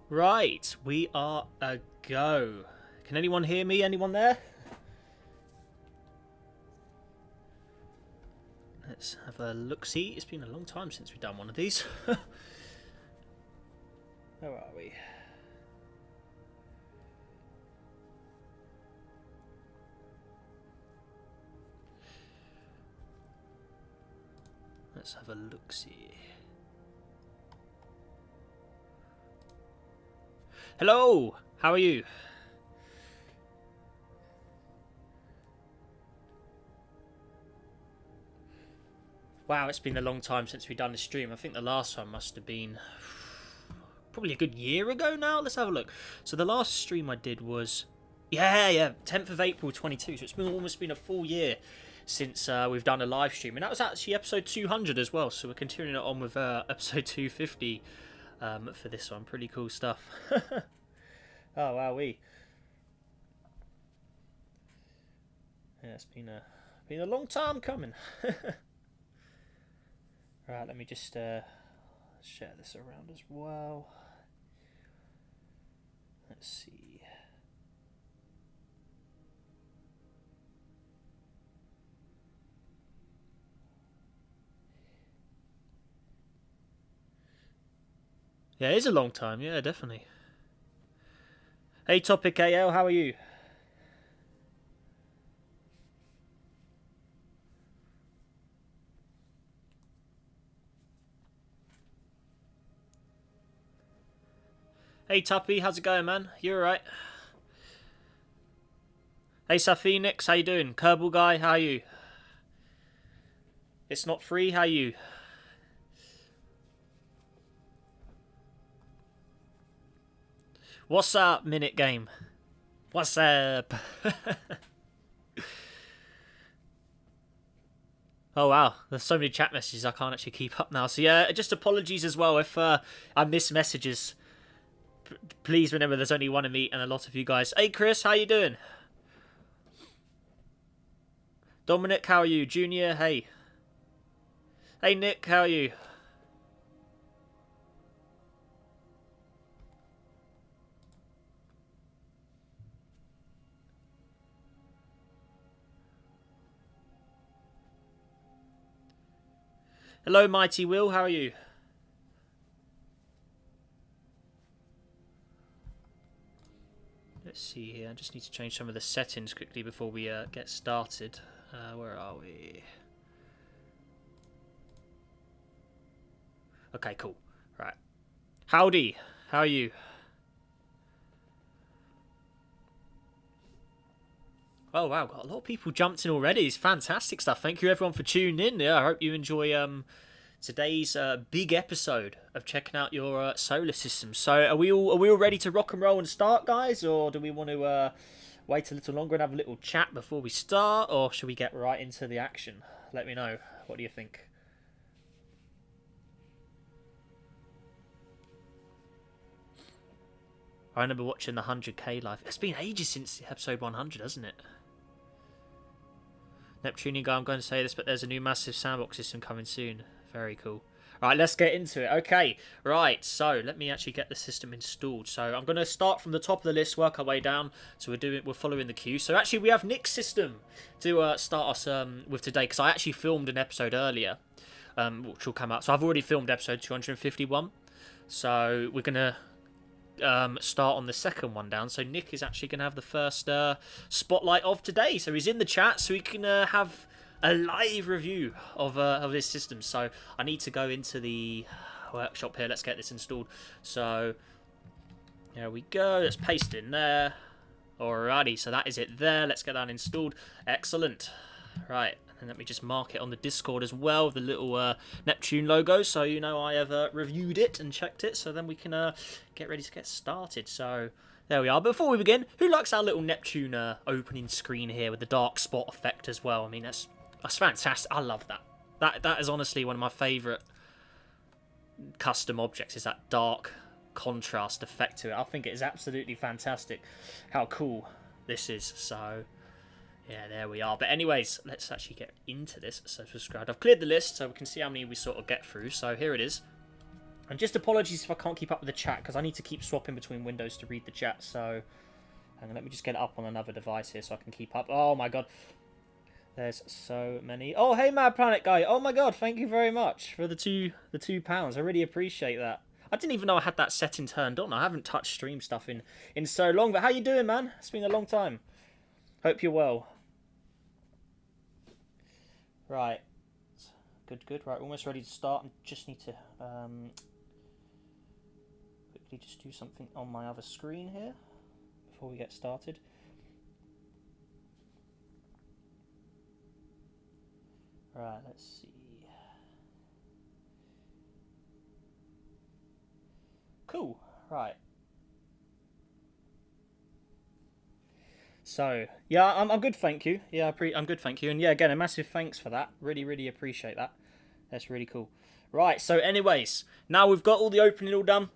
Right, we are a go. Can anyone hear me? Anyone there? Let's have a look-see. It's been a long time since we've done one of these. Where are we? Let's have a look-see. Hello! How are you? Wow, it's been a long time since we've done a stream. I think the last one must have been probably a good year ago now. Let's have a look. So the last stream I did was... Yeah, 10th of April 22. So it's been almost been a full year since we've done a live stream. And that was actually episode 200 as well. So we're continuing it on with episode 250 for this one. Pretty cool stuff. Oh, wowee. Yeah, it's been a long time coming. Right, let me just share this around as well. Let's see. Yeah, it is a long time. Yeah, definitely. Hey, Topic AL, how are you? Hey, Tuppy, how's it going, man? You alright? Hey, Phoenix, how you doing? Kerbal Guy, how are you? It's not free, how are you? What's up, Minute Game? What's up? Oh wow, there's so many chat messages I can't actually keep up now. So yeah, just apologies as well if I miss messages. Please remember there's only one of me and a lot of you guys. Hey Chris, how you doing? Dominic, how are you? Junior, hey. Hey Nick, how are you? Hello Mighty Will, how are you? Let's see here, I just need to change some of the settings quickly before we get started. Where are we? Okay, cool. Right. Howdy, how are you? Oh wow, got a lot of people jumped in already. It's fantastic stuff. Thank you everyone for tuning in. Yeah, I hope you enjoy today's big episode of checking out your solar system. So are we all ready to rock and roll and start, guys, or do we want to wait a little longer and have a little chat before we start, or should we get right into the action? Let me know. What do you think? I remember watching the 100k live. It's been ages since episode 100, hasn't it? Neptunian guy, I'm going to say this, but there's a new massive sandbox system coming soon. Very cool. Right, let's get into it. Okay, right, so let me actually get the system installed. So I'm going to start from the top of the list, work our way down. So we're following the queue. So actually we have Nick's system to start us with today, because I actually filmed an episode earlier, which will come out. So I've already filmed episode 251. So we're going to start on the second one down. So Nick is actually going to have the first spotlight of today. So he's in the chat, so he can have a live review of this system. So I need to go into the workshop here. Let's get this installed. So there we go. Let's paste it in there. Alrighty, so that is it there. Let's get that installed. Excellent. Right. And let me just mark it on the Discord as well, the little Neptune logo, so you know I have reviewed it and checked it, so then we can get ready to get started. So there we are. Before we begin, who likes our little Neptune opening screen here with the dark spot effect as well? I mean, that's fantastic. I love that. That is honestly one of my favourite custom objects, is that dark contrast effect to it. I think it is absolutely fantastic how cool this is. So yeah, there we are. But anyways, let's actually get into this. So subscribe. I've cleared the list so we can see how many we sort of get through. So here it is. And just apologies if I can't keep up with the chat, because I need to keep swapping between windows to read the chat, so... Hang on, let me just get it up on another device here so I can keep up. Oh my god. There's so many. Oh, hey, Mad Planet Guy. Oh my god, thank you very much for the £2. I really appreciate that. I didn't even know I had that setting turned on. I haven't touched stream stuff in so long. But how you doing, man? It's been a long time. Hope you're well. Right. Good. Right, almost ready to start. I just need to quickly just do something on my other screen here before we get started. Right, let's see. Cool. Right. So, yeah, I'm good, thank you. Yeah, I'm good, thank you. And yeah, again, a massive thanks for that. Really appreciate that. That's really cool. Right, so anyways, now we've got all the opening all done,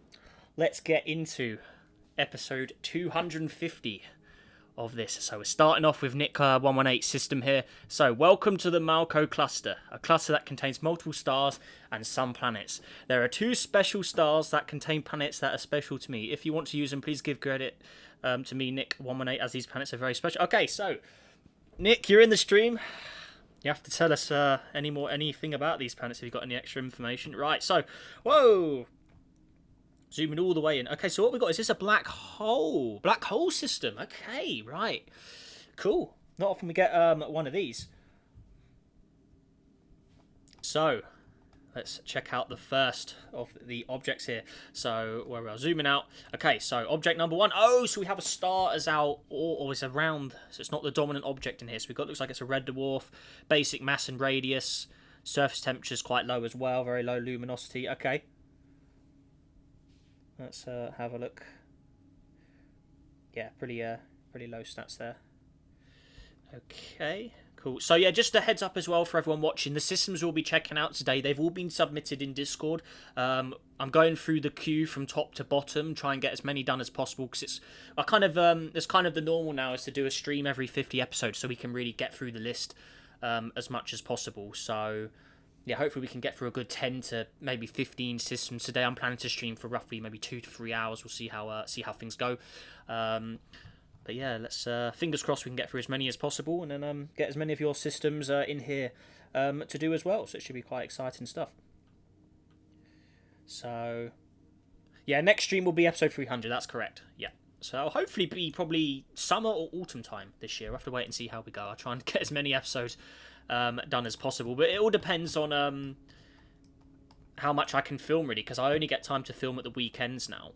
let's get into episode 250 of this. So we're starting off with Nick 118 system here. So welcome to the Malco cluster, a cluster that contains multiple stars and some planets. There are 2 special stars that contain planets that are special to me. If you want to use them, please give credit to me, Nick 118, as these planets are very special. Okay, so Nick, you're in the stream. You have to tell us anything about these planets if you've got any extra information. Right, so, whoa! Zooming all the way in. Okay, so what we got, is this a black hole? Black hole system. Okay, right. Cool. Not often we get one of these. So, let's check out the first of the objects here. So, where we are zooming out. Okay, so object number 1. Oh, so we have a star as our, or it's around, so it's not the dominant object in here. So we've got, looks like it's a red dwarf, basic mass and radius, surface temperature is quite low as well, very low luminosity. Okay. Let's have a look. Yeah, pretty low stats there. Okay, cool. So yeah, just a heads up as well for everyone watching. The systems we'll be checking out today, they've all been submitted in Discord. I'm going through the queue from top to bottom, try and get as many done as possible, because it's kind of the normal now is to do a stream every 50 episodes, so we can really get through the list as much as possible. So yeah, hopefully we can get through a good 10 to maybe 15 systems today. I'm planning to stream for roughly maybe 2 to 3 hours. We'll see how things go. But yeah, let's fingers crossed we can get through as many as possible, and then get as many of your systems in here to do as well. So it should be quite exciting stuff. So yeah, next stream will be episode 300. That's correct. Yeah. So it'll hopefully be probably summer or autumn time this year. We'll have to wait and see how we go. I'll try and get as many episodes done as possible, but it all depends on how much I can film, really, because I only get time to film at the weekends now,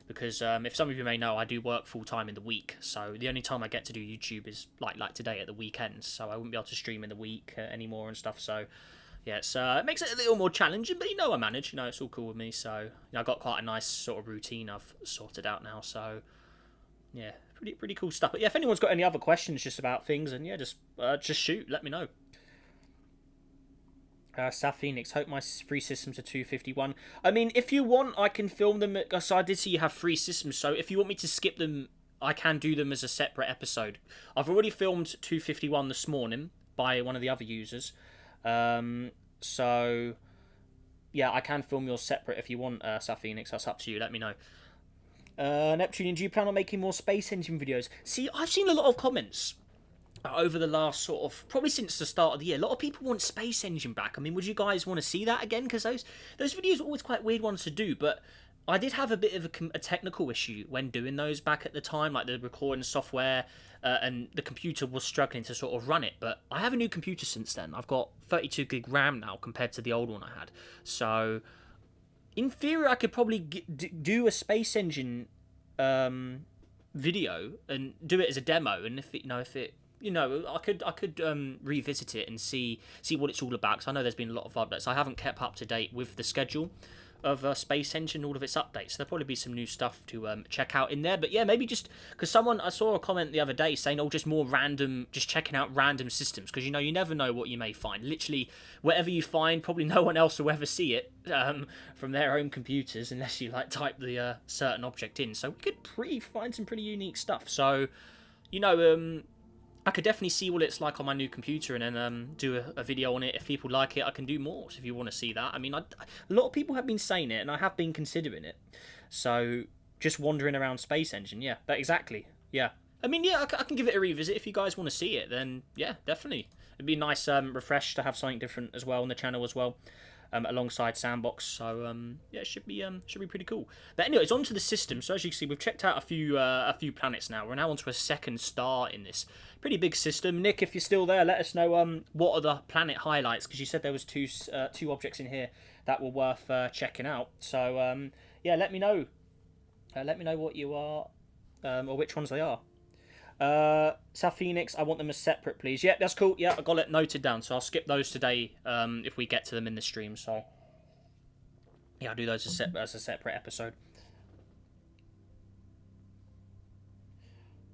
because if some of you may know, I do work full-time in the week, so the only time I get to do YouTube is like today at the weekends, so I wouldn't be able to stream in the week anymore and stuff. So yeah, it makes it a little more challenging, but I manage, it's all cool with me. So I've got quite a nice sort of routine I've sorted out now, so yeah, pretty cool stuff. But yeah, if anyone's got any other questions just about things, and yeah, just shoot, let me know. South Phoenix, hope my 3 systems are 251. I mean, if you want, I can film them. So I did see you have 3 systems, so if you want me to skip them, I can do them as a separate episode. I've already filmed 251 this morning by one of the other users. So yeah, I can film yours separate if you want, South Phoenix. That's up to you. Let me know. Neptunian, do you plan on making more space engine videos? See, I've seen a lot of comments over the last sort of, probably since the start of the year. A lot of people want Space Engine back. I mean, would you guys want to see that again? Because those videos are always quite weird ones to do, but I did have a bit of a technical issue when doing those back at the time, like the recording software, and the computer was struggling to sort of run it. But I have a new computer since then. I've got 32 gig RAM now compared to the old one I had. So in theory, I could probably do a Space Engine video and do it as a demo, and if it I could revisit it and see what it's all about, because I know there's been a lot of updates. I haven't kept up to date with the schedule of Space Engine, all of its updates. So there'll probably be some new stuff to check out in there. But yeah, maybe just because I saw a comment the other day saying, just more random, just checking out random systems, because you never know what you may find. Literally, whatever you find, probably no one else will ever see it from their own computers unless you type the certain object in. So we could find some pretty unique stuff. So I could definitely see what it's like on my new computer, and then do a video on it. If people like it, I can do more. So if you want to see that, I mean, a lot of people have been saying it, and I have been considering it. So just wandering around Space Engine, yeah, that exactly, yeah. I mean, yeah, I can give it a revisit if you guys want to see it. Then yeah, definitely, it'd be a nice refresh to have something different as well on the channel as well. Alongside Sandbox, so yeah, it should be pretty cool. But anyways, onto the system. So as you can see, we've checked out a few planets now. We're now onto a second star in this pretty big system. Nick, if you're still there, let us know what are the planet highlights, because you said there was two objects in here that were worth checking out. So yeah, let me know. Let me know what you are, or which ones they are. South Phoenix, I want them as separate, please. Yeah, that's cool. Yeah, I got it noted down, so I'll skip those today if we get to them in the stream. So yeah, I'll do those as a separate episode.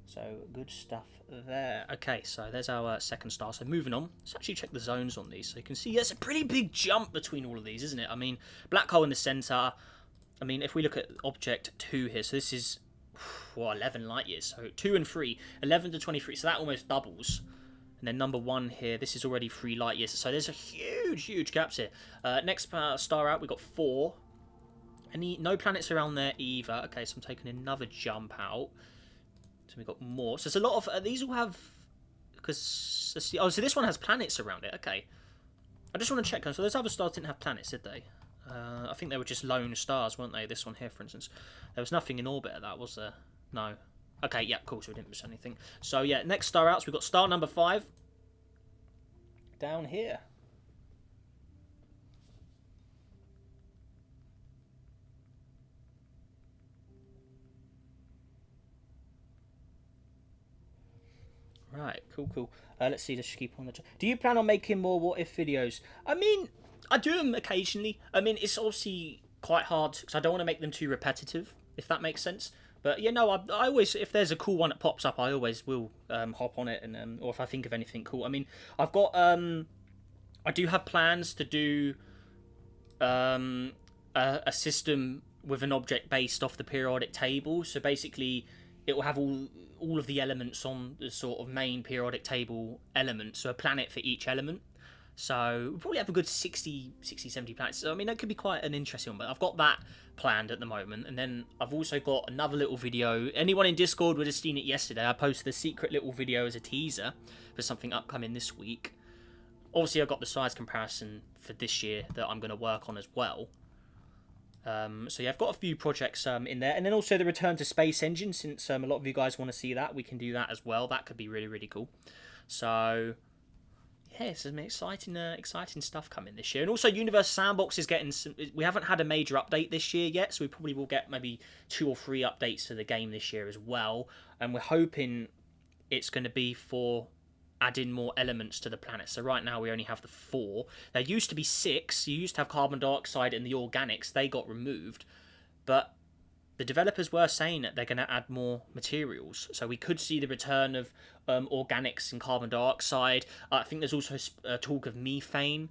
So good stuff there. Okay, so there's our second star. So moving on, let's actually check the zones on these. So you can see there's a pretty big jump between all of these, isn't it? I mean, black hole in the center. I mean, if we look at object 2 here, so this is 11 light years, so 2 and 3, 11 to 23, so that almost doubles. And then number 1 here, this is already 3 light years, so there's a huge gaps here. Next star out, we've got 4. No planets around there either. Okay, so I'm taking another jump out. So we've got more. So there's a lot of these all have, because so this one has planets around it. Okay, I just want to check. So those other stars didn't have planets, did they? I think they were just lone stars, weren't they? This one here, for instance. There was nothing in orbit of that, was there? No. Okay, yeah, cool, so we didn't miss anything. So, yeah, next star out, so we've got star number 5. Down here. Right, cool. Let's see, just keep on the... Do you plan on making more what-if videos? I mean, I do them occasionally. I mean, it's obviously quite hard, because I don't want to make them too repetitive, if that makes sense. But, yeah, no, I always... If there's a cool one that pops up, I always will hop on it, and or if I think of anything cool. I mean, I've got... I do have plans to do a system with an object based off the periodic table. So, basically, it will have all of the elements on the sort of main periodic table element, so a planet for each element. So we'll probably have a good 60, 70 planets. So I mean, that could be quite an interesting one, but I've got that planned at the moment. And then I've also got another little video. Anyone in Discord would have seen it yesterday. I posted a secret little video as a teaser for something upcoming this week. Obviously, I've got the size comparison for this year that I'm going to work on as well. So yeah, I've got a few projects in there, and then also the return to Space Engine, since a lot of you guys want to see that, we can do that as well. That could be really cool. So yeah, some exciting stuff coming this year. And also Universe Sandbox is getting some... We haven't had a major update this year yet, so we probably will get maybe 2 or 3 updates to the game this year as well, and we're hoping it's going to be for adding more elements to the planet. So right now we only have the 4. There used to be 6. You used to have carbon dioxide and the organics. They got removed. But the developers were saying that they're going to add more materials. So we could see the return of organics and carbon dioxide. I think there's also talk of methane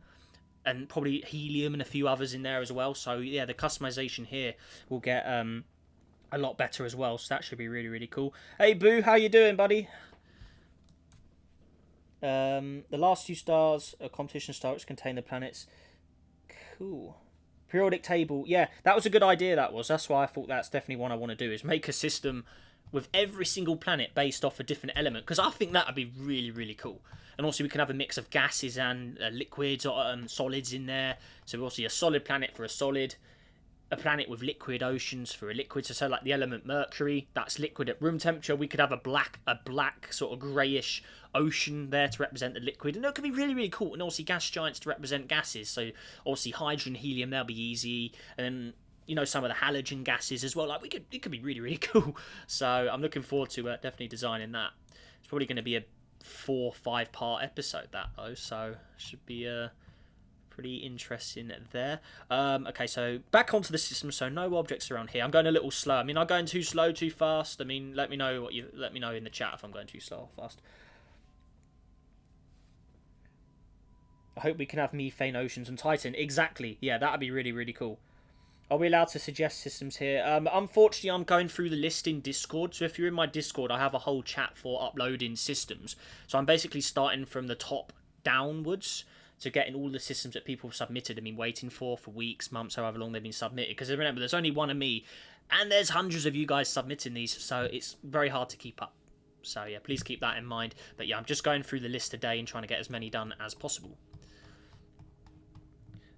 and probably helium and a few others in there as well. So yeah, the customization here will get a lot better as well. So that should be really cool. Hey Boo, how you doing, buddy? The last 2 stars are competition stars which contain the planets. Cool. Periodic table. Yeah, that was a good idea, that was. That's why I thought that's definitely one I want to do, is make a system with every single planet based off a different element, because I think that would be really cool. And also we can have a mix of gases and liquids or solids in there. So we'll see a solid planet for a solid, a planet with liquid oceans for a liquid. So like the element mercury, that's liquid at room temperature. We could have a black sort of greyish ocean there to represent the liquid, and it could be really cool. And obviously gas giants to represent gases. So obviously hydrogen, helium, they'll be easy, and then some of the halogen gases as well. Like it could be really cool. So I'm looking forward to definitely designing that. It's probably going to be a 4 or 5 part episode, that though, so should be pretty interesting there. Okay, so back onto the system. So no objects around here. I'm going a little slow. I mean, I'm going too slow, too fast. I mean, let me know in the chat if I'm going too slow or fast. I hope we can have methane oceans and Titan. Exactly. Yeah, that'd be really cool. Are we allowed to suggest systems here? Unfortunately, I'm going through the list in Discord. So if you're in my Discord, I have a whole chat for uploading systems. So I'm basically starting from the top downwards to getting all the systems that people have submitted and been waiting for weeks, months, however long they've been submitted. Because remember, there's only one of me, and there's hundreds of you guys submitting these, so it's very hard to keep up. So yeah, please keep that in mind. But yeah, I'm just going through the list today and trying to get as many done as possible.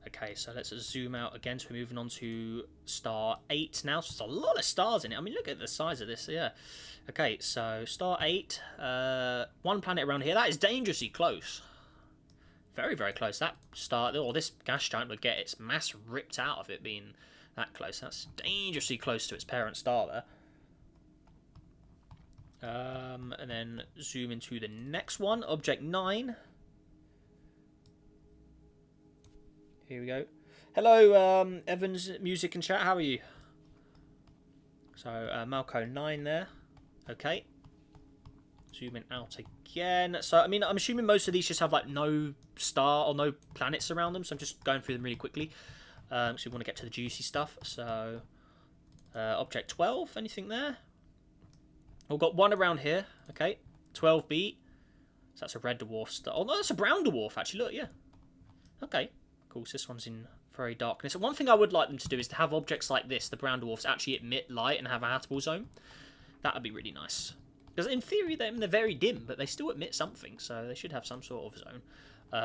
Okay, so let's zoom out again. So we're moving on to star 8 now. So there's a lot of stars in it. I mean, look at the size of this. Yeah. Okay, so star 8. One planet around here. That is dangerously close. Very, very close. That star, or this gas giant would get its mass ripped out of it being that close. That's dangerously close to its parent star there. And then zoom into the next one. Object 9. Here we go. Hello, Evans Music and Chat. How are you? So, Malco 9 there. Okay. Zooming out again. So, I mean, I'm assuming most of these just have, like, no star or no planets around them. So, I'm just going through them really quickly. So, we want to get to the juicy stuff. So, Object 12. Anything there? We've got one around here. Okay. 12B. So, that's a red dwarf star. Oh, no, that's a brown dwarf, actually. Look, yeah. Okay. Cool, so this one's in very darkness. One thing I would like them to do is to have objects like this, the brown dwarfs, actually emit light and have a habitable zone. That would be really nice. Because in theory, they're very dim, but they still emit something, so they should have some sort of zone.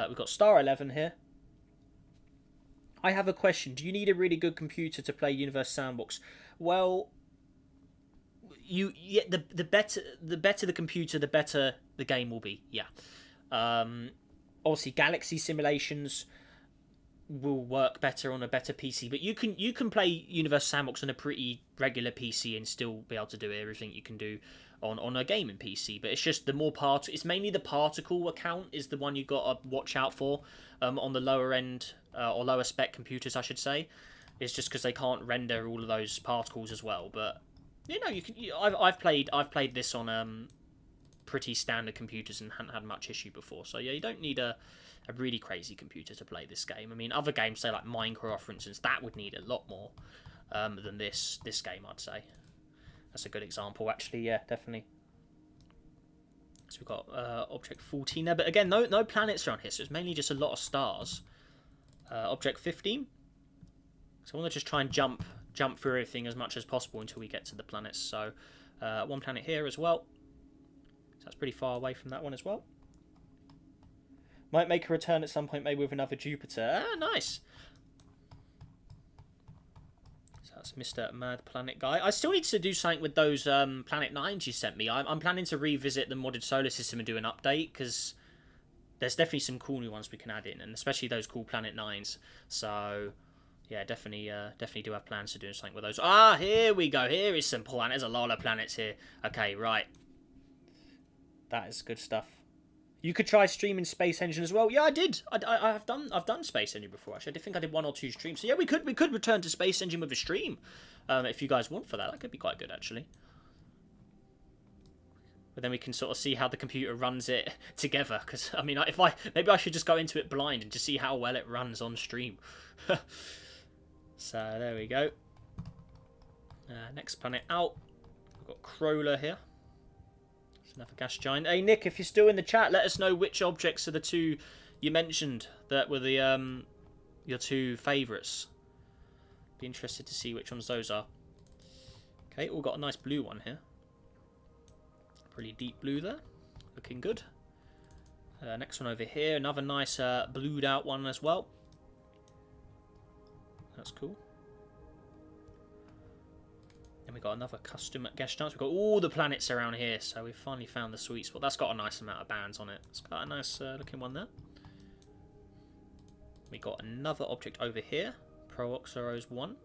We've got star 11 here. I have a question. Do you need a really good computer to play Universe Sandbox? Well, the better the computer, the better the game will be. Yeah. Obviously, galaxy simulations will work better on a better PC, but you can play Universe Sandbox on a pretty regular PC and still be able to do everything you can do on a gaming PC. But it's just the more it's mainly the particle account is the one you've got to watch out for on the lower end or lower spec computers, I should say. It's just because they can't render all of those particles as well. But you know, I've played this on pretty standard computers and hadn't had much issue before. So yeah, you don't need a really crazy computer to play this game. I mean, other games, say like Minecraft, for instance, that would need a lot more than this game, I'd say. That's a good example, actually. Yeah, definitely. So we've got Object 14 there, but again, no planets around here, so it's mainly just a lot of stars. Object 15. So I want to just try and jump through everything as much as possible until we get to the planets. So one planet here as well. So that's pretty far away from that one as well. Might make a return at some point, maybe with another Jupiter. Ah, nice. So that's Mr. Mad Planet Guy. I still need to do something with those Planet 9s you sent me. I'm planning to revisit the modded solar system and do an update, because there's definitely some cool new ones we can add in, and especially those cool Planet 9s. So, yeah, definitely do have plans to do something with those. Ah, here we go. Here is some planets. There's a lot of planets here. Okay, right. That is good stuff. You could try streaming Space Engine as well. Yeah, I did. I've done Space Engine before. Actually, I think I did 1 or 2 streams. So yeah, we could return to Space Engine with a stream, if you guys want for that. That could be quite good, actually. But then we can sort of see how the computer runs it together. Because I mean, maybe I should just go into it blind and just see how well it runs on stream. So there we go. Next planet out. We've got Crawler here. Another gas giant. Hey Nick, if you're still in the chat, let us know which objects are the 2 you mentioned that were the your 2 favourites. Be interested to see which ones those are. Okay, all got a nice blue one here. Pretty deep blue there. Looking good. Next one over here, another nice blued out one as well. That's cool. Then we got another custom gas giant. We've got all the planets around here, so we've finally found the sweet spot. That's got a nice amount of bands on it. It's got a nice looking one there. We got another object over here, Proxima 1.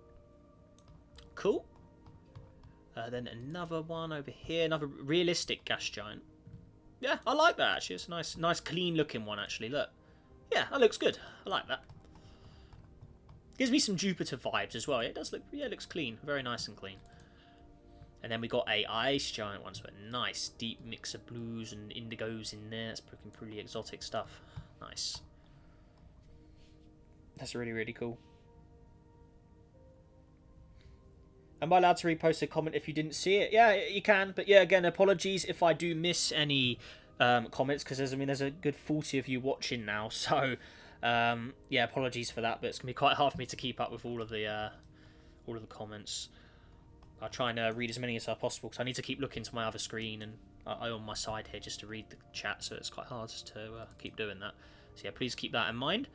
Cool. Then another one over here, another realistic gas giant. Yeah, I like that actually. It's a nice clean looking one actually. Look, yeah, that looks good. I like that. Gives me some Jupiter vibes as well. It does look, yeah, it looks clean, very nice and clean. And then we got a ice giant one, so a nice deep mix of blues and indigos in there. It's looking pretty exotic stuff. Nice. That's really, really cool. Am I allowed to repost a comment if you didn't see it? Yeah, you can. But yeah, again, apologies if I do miss any comments, because there's a good 40 of you watching now. So yeah, apologies for that. But it's gonna be quite hard for me to keep up with all of the comments. I'll try and read as many as possible, because I need to keep looking to my other screen, and I on my side here just to read the chat. So it's quite hard to keep doing that. So yeah, please keep that in mind.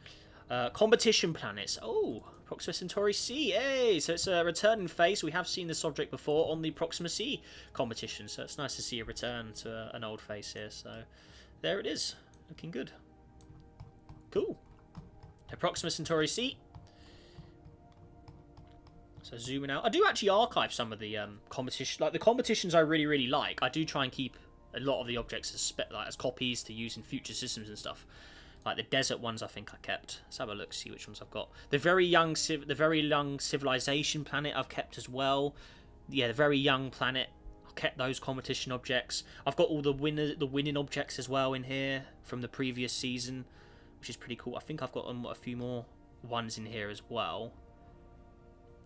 Competition planets. Oh, Proxima Centauri C. Hey, so it's a returning phase. We have seen this object before on the Proxima C competition, so it's nice to see a return to an old face here. So there it is, looking good. Cool. The Proxima Centauri C. So zooming out, I do actually archive some of the competition, like the competitions I really like. I do try and keep a lot of the objects as copies to use in future systems and stuff. Like the desert ones, I think I kept. Let's have a look, see which ones I've got. The very young civilization planet I've kept as well. Yeah, the very young planet. I've kept those competition objects. I've got all the winning objects as well in here from the previous season, which is pretty cool. I think I've got a few more ones in here as well.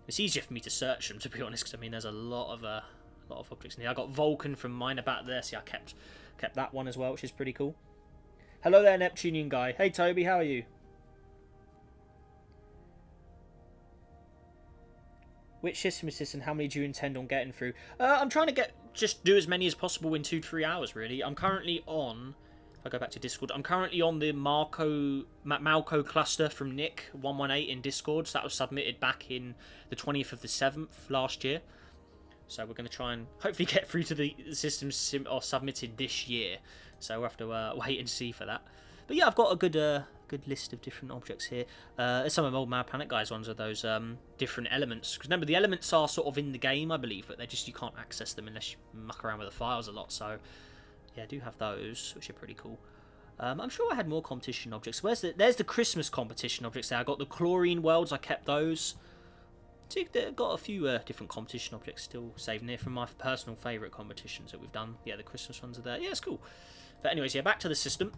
It's easier for me to search them, to be honest, because I mean there's a lot of objects in here. I got Vulcan from Minor back there. See, I kept that one as well, which is pretty cool. Hello there, Neptunian guy. Hey, Toby, how are you? Which system is this, and how many do you intend on getting through? I'm trying to just do as many as possible in 2-3 hours, really. I'm currently on, if I go back to Discord, I'm currently on the Malco cluster from Nick118 in Discord. So that was submitted back in the 20th of the 7th last year. So we're going to try and hopefully get through to the systems submitted this year. So we'll have to wait and see for that. But yeah, I've got a good list of different objects here. There's some of Old Mad Planet Guys ones are those different elements. Because remember, the elements are sort of in the game, I believe, but you can't access them unless you muck around with the files a lot. So yeah, I do have those, which are pretty cool. I'm sure I had more competition objects. There's the Christmas competition objects there. I got the chlorine worlds. I kept those. So I've got a few different competition objects still saved in here from my personal favourite competitions that we've done. Yeah, the Christmas ones are there. Yeah, it's cool. But anyways, yeah, back to the system.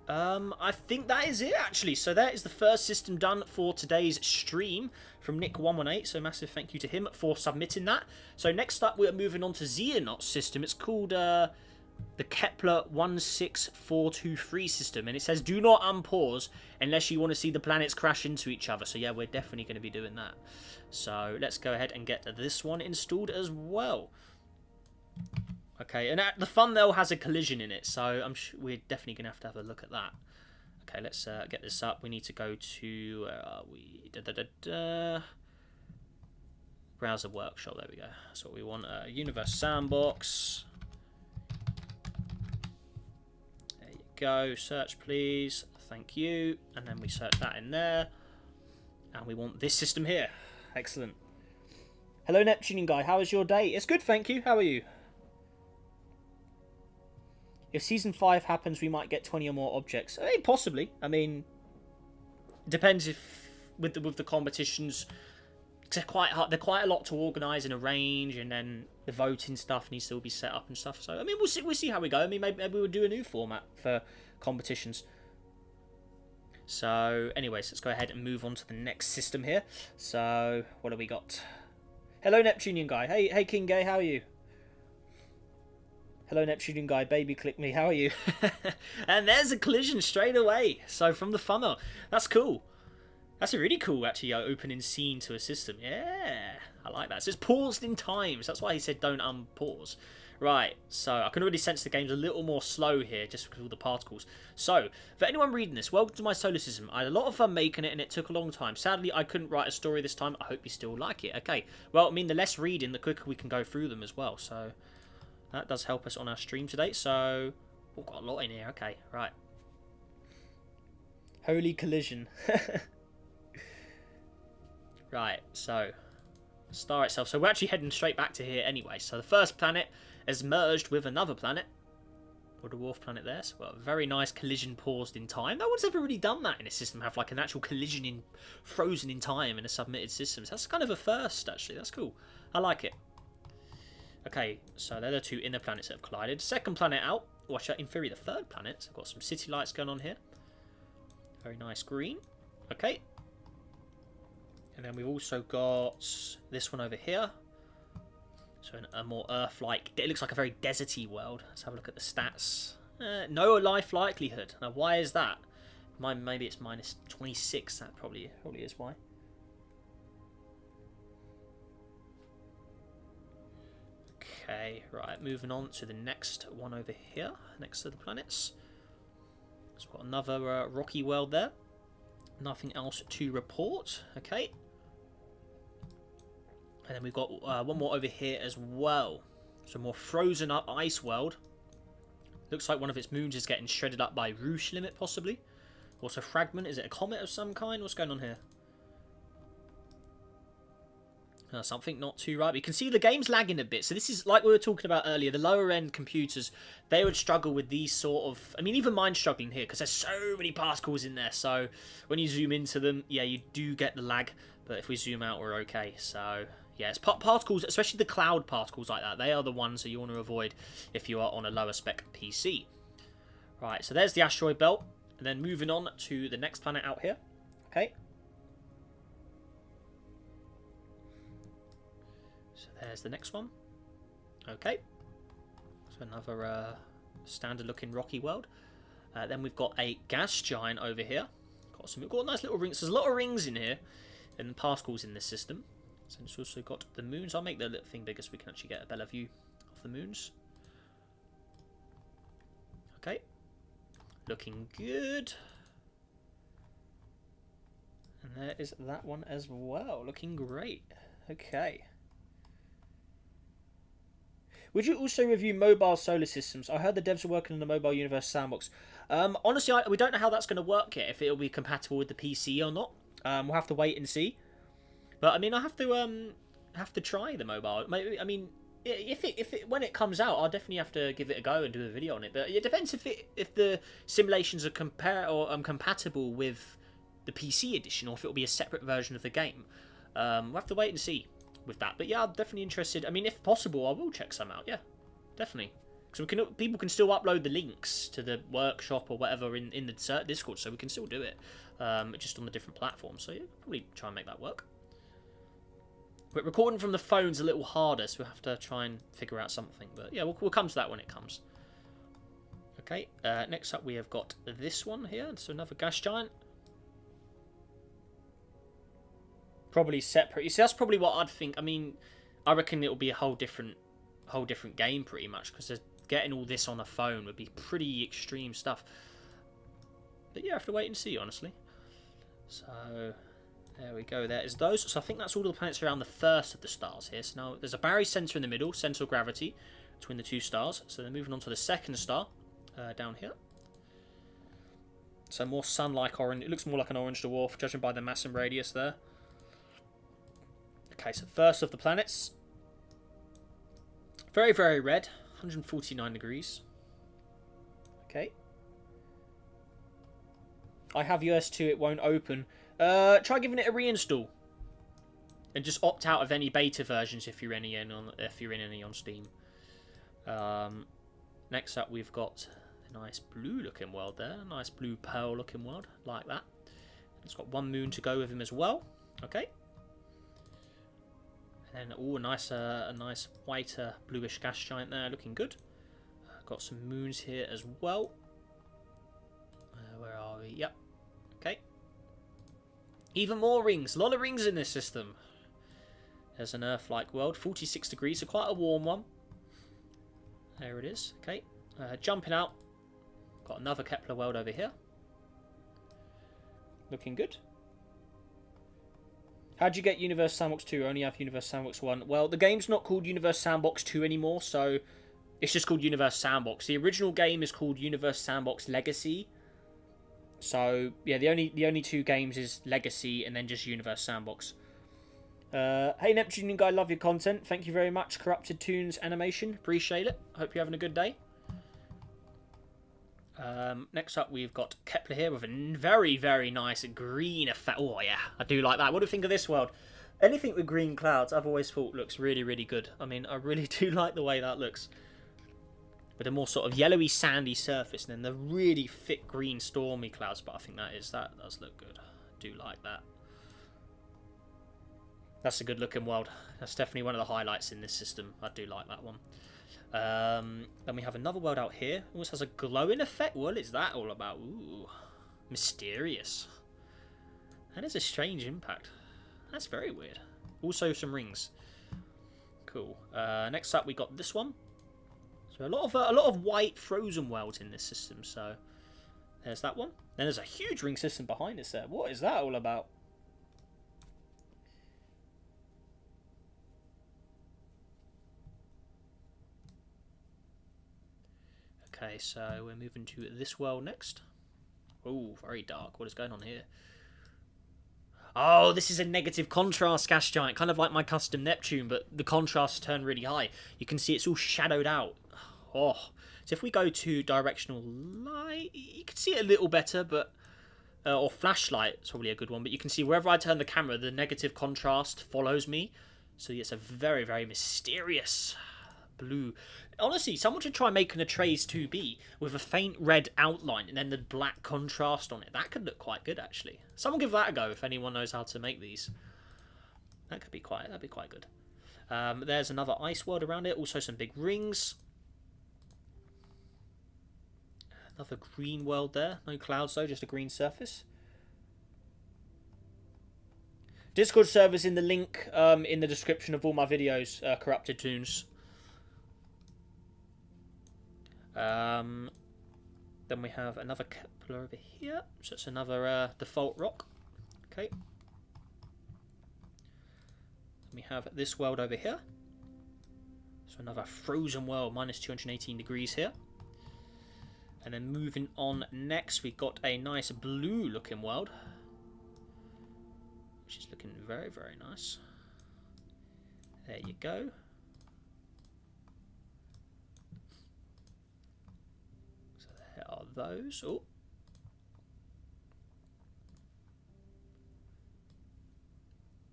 I think that is it, actually. So that is the first system done for today's stream from Nick118. So massive thank you to him for submitting that. So next up, we're moving on to Xehanot's system. It's called the Kepler 16423 system. And it says, do not unpause unless you want to see the planets crash into each other. So yeah, we're definitely going to be doing that. So let's go ahead and get this one installed as well. Okay, and the thumbnail has a collision in it, so I'm sure we're definitely going to have a look at that. Okay, let's get this up. We need to go to, where are we? Browser Workshop, there we go. That's what we want. Universe Sandbox. There you go. Search, please. Thank you. And then we search that in there. And we want this system here. Excellent. Hello, Neptunian guy. How was your day? It's good, thank you. How are you? If Season 5 happens, we might get 20 or more objects. Possibly. I mean, it depends if with the competitions. They're quite hard. They're quite a lot to organise and arrange, and then the voting stuff needs to all be set up and stuff. So I mean, we'll see how we go. I mean, maybe we'll do a new format for competitions. So, anyways, let's go ahead and move on to the next system here. So, what have we got? Hello, Neptunian guy. Hey, King Gay. How are you? Hello, Neptunian guy, baby click me, how are you? And there's a collision straight away. So from the funnel, that's cool. That's a really cool, actually, opening scene to a system. Yeah, I like that. So it's paused in time. So that's why he said don't unpause. Right, so I can already sense the game's a little more slow here, just because of all the particles. So, for anyone reading this, welcome to my solar system. I had a lot of fun making it, and it took a long time. Sadly, I couldn't write a story this time. I hope you still like it. Okay, well, I mean, the less reading, the quicker we can go through them as well. So that does help us on our stream today. So, we've got a lot in here. Okay, right. Holy collision. Right, so star itself. So we're actually heading straight back to here anyway. So the first planet has merged with another planet. Or the dwarf planet there. So a very nice collision paused in time. No one's ever really done that in a system. Have like an actual collision frozen in time in a submitted system. So that's kind of a first, actually. That's cool. I like it. Okay, so they're the two inner planets that have collided. Second planet out. Watch out, in theory, the third planet. So I've got some city lights going on here. Very nice green. Okay. And then we've also got this one over here. So a more Earth-like... It looks like a very deserty world. Let's have a look at the stats. No life likelihood. Now, why is that? Maybe it's minus 26. That probably is why. Okay, right. Moving on to the next one over here. Next to the planets. So we've got another rocky world there. Nothing else to report. Okay. And then we've got one more over here as well. So more frozen up ice world. Looks like one of its moons is getting shredded up by Rouge limit, possibly. What's a fragment? Is it a comet of some kind? What's going on here? Something not too right. But you can see the game's lagging a bit. So this is, like we were talking about earlier, the lower end computers, they would struggle with these sort of... I mean, even mine's struggling here because there's so many particles in there. So when you zoom into them, yeah, you do get the lag. But if we zoom out, we're okay. So... yeah, it's particles, especially the cloud particles like that. They are the ones that you want to avoid if you are on a lower spec PC. Right, so there's the asteroid belt. And then moving on to the next planet out here. Okay. So there's the next one. Okay. So another standard looking rocky world. Then we've got a gas giant over here. We've got nice little rings. There's a lot of rings in here. And particles in this system. So it's also got the moons. I'll make the little thing bigger so we can actually get a better view of the moons. Okay. Looking good. And there is that one as well. Looking great. Okay. Would you also review mobile solar systems? I heard the devs are working on the mobile universe sandbox. Honestly, we don't know how that's going to work yet. If it'll be compatible with the PC or not. We'll have to wait and see. But I mean, I have to try the mobile. Maybe, I mean, when it comes out, I'll definitely have to give it a go and do a video on it. But it depends if the simulations are compatible with the PC edition, or if it'll be a separate version of the game. We'll have to wait and see with that. But yeah, I'm definitely interested. I mean, if possible, I will check some out. Yeah, definitely. Because people can still upload the links to the workshop or whatever in the Discord, so we can still do it, just on the different platforms. So yeah, probably try and make that work. But recording from the phone's a little harder, so we'll have to try and figure out something. But yeah, we'll come to that when it comes. Okay, next up we have got this one here. So another gas giant. Probably separate. You see, that's probably what I'd think. I mean, I reckon it'll be a whole different game pretty much, because getting all this on a phone would be pretty extreme stuff. But yeah, I have to wait and see, honestly. So... there we go, there is those. So I think that's all the planets around the first of the stars here. So now there's a Barry center in the middle, center of gravity between the two stars. So they're moving on to the second star down here. So more sun-like orange. It looks more like an orange dwarf, judging by the mass and radius there. Okay, so first of the planets. Very, very red. 149 degrees. Okay. I have US2, it won't open. Try giving it a reinstall, and just opt out of any beta versions if you're in any on Steam. Next up, we've got a nice blue-looking world there, a nice blue pearl-looking world like that. It's got one moon to go with him as well. Okay, and then a nice white bluish gas giant there, looking good. Got some moons here as well. Where are we? Yep. Okay. Even more rings. A lot of rings in this system. There's an Earth-like world. 46 degrees, so quite a warm one. There it is. Okay. Jumping out. Got another Kepler world over here. Looking good. How'd you get Universe Sandbox 2? I only have Universe Sandbox 1. Well, the game's not called Universe Sandbox 2 anymore, so it's just called Universe Sandbox. The original game is called Universe Sandbox Legacy. So yeah, the only two games is Legacy and then just Universe Sandbox. Hey Neptunian guy, love your content. Thank you very much. Corrupted Tunes Animation, appreciate it. Hope you're having a good day. Next up, we've got Kepler here with a very, very nice green effect. Oh yeah, I do like that. What do you think of this world? Anything with green clouds, I've always thought looks really, really good. I mean, I really do like the way that looks. With a more sort of yellowy, sandy surface, and then the really thick green, stormy clouds. But I think that does look good. I do like that. That's a good looking world. That's definitely one of the highlights in this system. I do like that one. Then we have another world out here. It almost has a glowing effect. What is that all about? Ooh, mysterious. That is a strange impact. That's very weird. Also some rings. Cool. Next up we got this one. So a lot of white frozen worlds in this system. So there's that one. Then there's a huge ring system behind us there. What is that all about? Okay, so we're moving to this world next. Oh, very dark. What is going on here? Oh, this is a negative contrast gas giant, kind of like my custom Neptune, but the contrast turned really high. You can see it's all shadowed out. Oh, so if we go to directional light, you can see it a little better, but or flashlight is probably a good one. But you can see wherever I turn the camera, the negative contrast follows me. So it's a very, very mysterious blue. Honestly, someone should try making a Trace 2B with a faint red outline and then the black contrast on it. That could look quite good, actually. Someone give that a go if anyone knows how to make these. That'd be quite good. There's another ice world around it. Also some big rings. Another green world there. No clouds though, just a green surface. Discord server's in the link in the description of all my videos, Corrupted Toons. Then we have another Kepler over here. So it's another default rock. Okay. We have this world over here. So another frozen world, minus 218 degrees here. And then moving on next, we got a nice blue looking world. Which is looking very, very nice. There you go. Are those? Oh,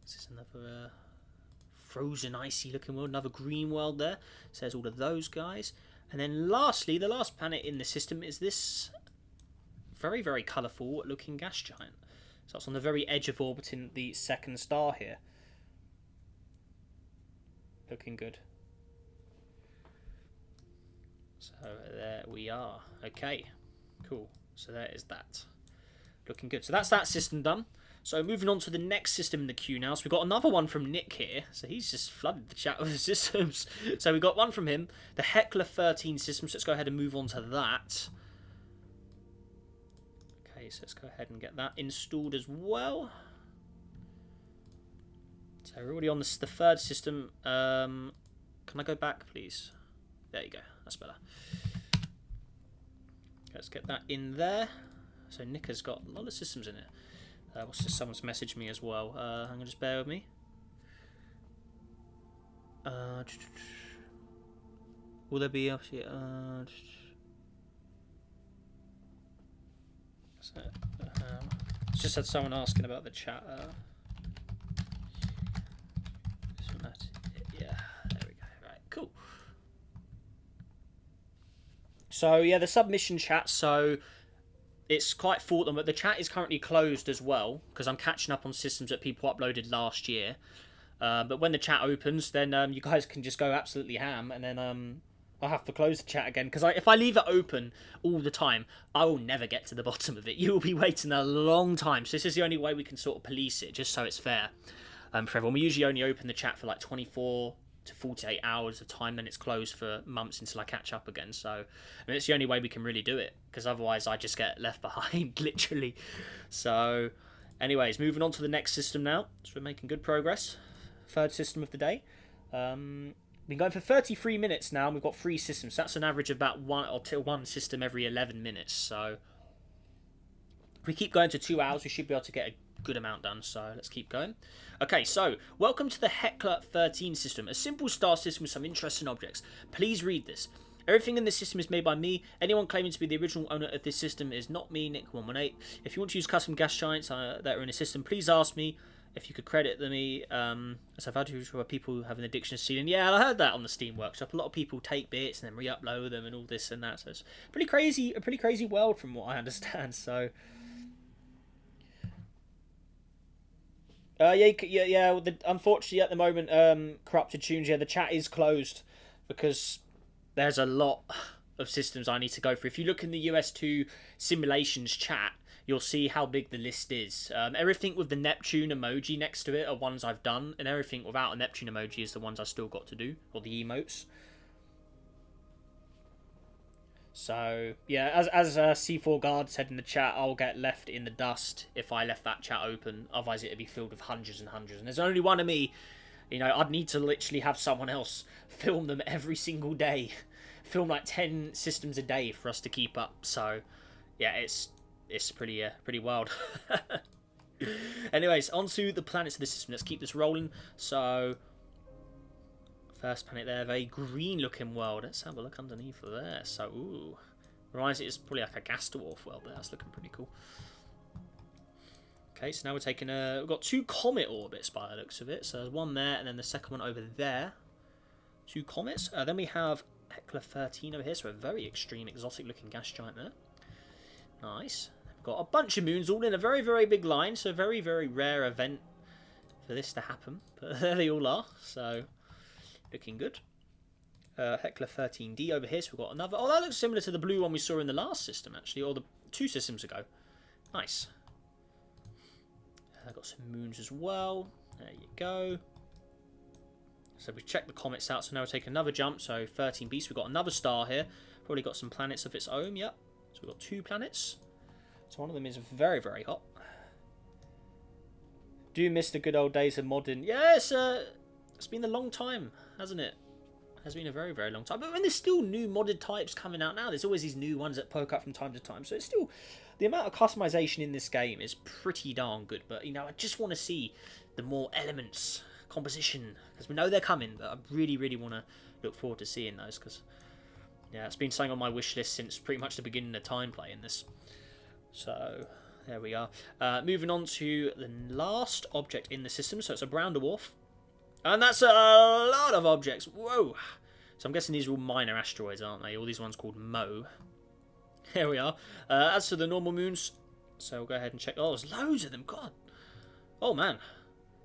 this is another frozen, icy looking world. Another green world there. Says all of those guys. And then lastly, the last planet in the system is this very, very colourful looking gas giant. So it's on the very edge of orbiting the second star here. Looking good. So there we are. Okay, cool. So there is that. Looking good. So that's that system done. So moving on to the next system in the queue now. So we've got another one from Nick here. So he's just flooded the chat with the systems. So we got one from him. The Heckler 13 system. So let's go ahead and move on to that. Okay, so let's go ahead and get that installed as well. So we're already on the third system. Can I go back, please? There you go. That's better. Let's get that in there. So Nick has got a lot of systems in it. What's this? Someone's messaged me as well. Hang on, just bear with me. Will there be obviously? Just had someone asking about the chat. Yeah, there we go. Right, cool. So yeah, the submission chat. So it's quite full, but the chat is currently closed as well because I'm catching up on systems that people uploaded last year. But when the chat opens, then you guys can just go absolutely ham, and then I'll have to close the chat again because if I leave it open all the time, I will never get to the bottom of it. You will be waiting a long time. So this is the only way we can sort of police it, just so it's fair for everyone. We usually only open the chat for like 24 to 48 hours of time, then it's closed for months until I catch up again. So I mean, it's the only way we can really do it because otherwise I just get left behind literally. So anyways, moving on to the next system now. So we're making good progress. Third system of the day. Been going for 33 minutes now, and we've got 3 systems. So that's an average of about one system every 11 minutes. So if we keep going to 2 hours, we should be able to get a good amount done. So let's keep going. Okay, so welcome to the Heckler 13 system, a simple star system with some interesting objects. Please read this. Everything in this system is made by me. Anyone claiming to be the original owner of this system is not me, Nick118. If you want to use custom gas giants that are in a system, please ask me. If you could credit me, as I've had to for people who have an addiction to stealing. Yeah, I heard that on the Steam Workshop. A lot of people take bits and then re-upload them and all this and that. So it's a pretty crazy world from what I understand. So Yeah. Well, unfortunately, at the moment, corrupted tunes. Yeah, the chat is closed because there's a lot of systems I need to go through. If you look in the US2 simulations chat, you'll see how big the list is. Everything with the Neptune emoji next to it are ones I've done, and everything without a Neptune emoji is the ones I still got to do, or the emotes. So yeah, as C4 Guard said in the chat, I'll get left in the dust if I left that chat open. Otherwise, it'd be filled with hundreds and hundreds. And there's only one of me. You know, I'd need to literally have someone else film them every single day, film like 10 systems a day for us to keep up. So yeah, it's pretty wild. Anyways, onto the planets of the system. Let's keep this rolling. So first planet there, very green looking world. Let's have a look underneath there. So, ooh. Reminds me it's probably like a gas dwarf world there. That's looking pretty cool. Okay, so now we're taking we've got 2 comet orbits by the looks of it. So there's one there and then the second one over there. 2 comets. Then we have Heckler 13 over here. So a very extreme exotic looking gas giant there. Nice. We've got a bunch of moons all in a very, very big line. So a very, very rare event for this to happen. But there they all are. So looking good. Heckler 13D over here, so we've got another. Oh, that looks similar to the blue one we saw in the last system, actually, or the 2 systems ago. Nice. Got some moons as well. There you go. So we've checked the comets out, so now we'll take another jump. So 13B, so we've got another star here. Probably got some planets of its own, yep. So we've got 2 planets. So one of them is very, very hot. Do miss the good old days of modding. Yeah, it's been a long time, hasn't it? It has been a very, very long time. But when there's still new modded types coming out now, there's always these new ones that poke up from time to time. So it's still, the amount of customization in this game is pretty darn good. But, you know, I just want to see the more elements, composition, because we know they're coming. But I really, really want to look forward to seeing those, because, yeah, it's been something on my wish list since pretty much the beginning of time playing this. So there we are. Moving on to the last object in the system. So it's a brown dwarf. And that's a lot of objects. Whoa. So I'm guessing these are all minor asteroids, aren't they? All these ones called Mo. Here we are. As for the normal moons, so we'll go ahead and check. Oh, there's loads of them. God. Oh, man.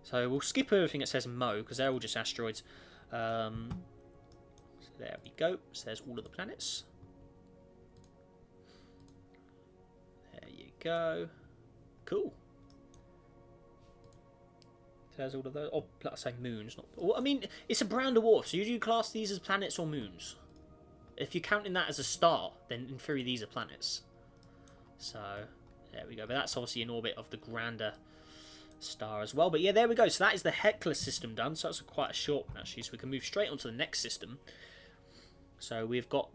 So we'll skip everything that says Mo, because they're all just asteroids. So there we go. So there's all of the planets. There you go. Cool. There's all of those. Oh, let's say moons. Not. Well, I mean, it's a brown dwarf, so you do class these as planets or moons. If you're counting that as a star, then in theory these are planets. So there we go. But that's obviously in orbit of the grander star as well. But yeah, there we go. So that is the Heckler system done. So that's quite a short one actually. So we can move straight on to the next system. So we've got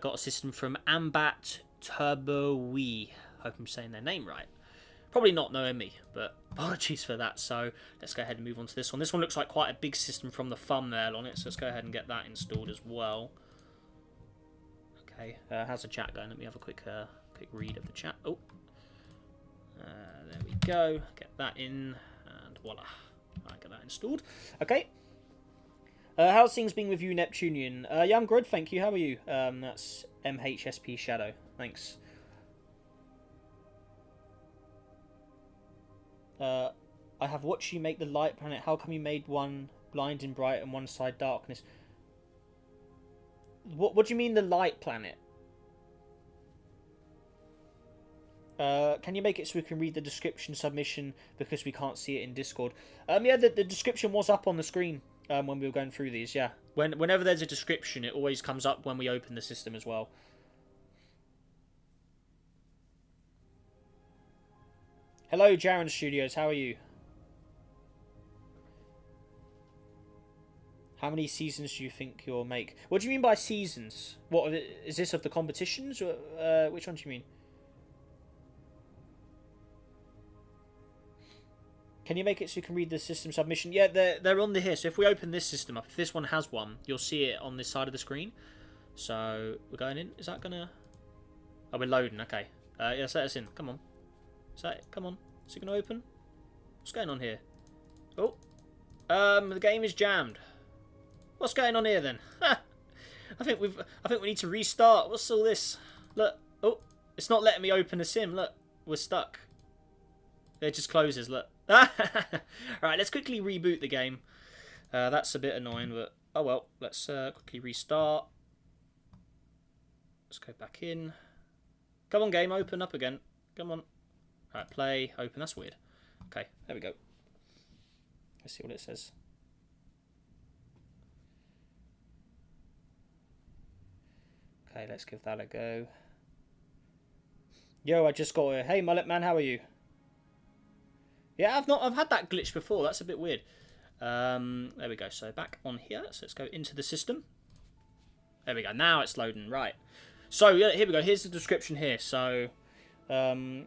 got a system from Ambat Turbowi. Hope I'm saying their name right. Probably not knowing me, but apologies for that. So let's go ahead and move on to this one. This one looks like quite a big system from the thumbnail on it, so let's go ahead and get that installed as well. Okay, how's the chat going? Let me have a quick read of the chat. Oh, there we go. Get that in, and voila, I get that installed. Okay. How's things been with you, Neptunian? Yeah, I'm good, thank you. How are you? That's MHSP Shadow. Thanks. I have watched you make the light planet. How come you made one blinding bright and one side darkness? What do you mean the light planet? Can you make it so we can read the description submission because we can't see it in Discord? Yeah, the description was up on the screen when we were going through these. Yeah, whenever there's a description, it always comes up when we open the system as well. Hello, Jaren Studios. How are you? How many seasons do you think you'll make? What do you mean by seasons? What is this of the competitions? Or, which one do you mean? Can you make it so you can read the system submission? Yeah, they're on the here. So if we open this system up, if this one has one, you'll see it on this side of the screen. So we're going in. Is that gonna? Oh, we're loading. Okay. Yeah, let us in. Come on. Come on. Is it gonna open? What's going on here? Oh, the game is jammed. What's going on here then? I think we need to restart. What's all this? Look. Oh, it's not letting me open the sim. Look, we're stuck. It just closes. Look. Right, let's quickly reboot the game. That's a bit annoying, but oh well. Let's quickly restart. Let's go back in. Come on, game, open up again. Come on. Alright, play, open. That's weird. Okay, there we go. Let's see what it says. Okay, let's give that a go. Yo, I just got a hey mullet man, how are you? Yeah, I've had that glitch before. That's a bit weird. There we go. So back on here. So let's go into the system. There we go. Now it's loading. Right. So yeah, here we go. Here's the description here. So that's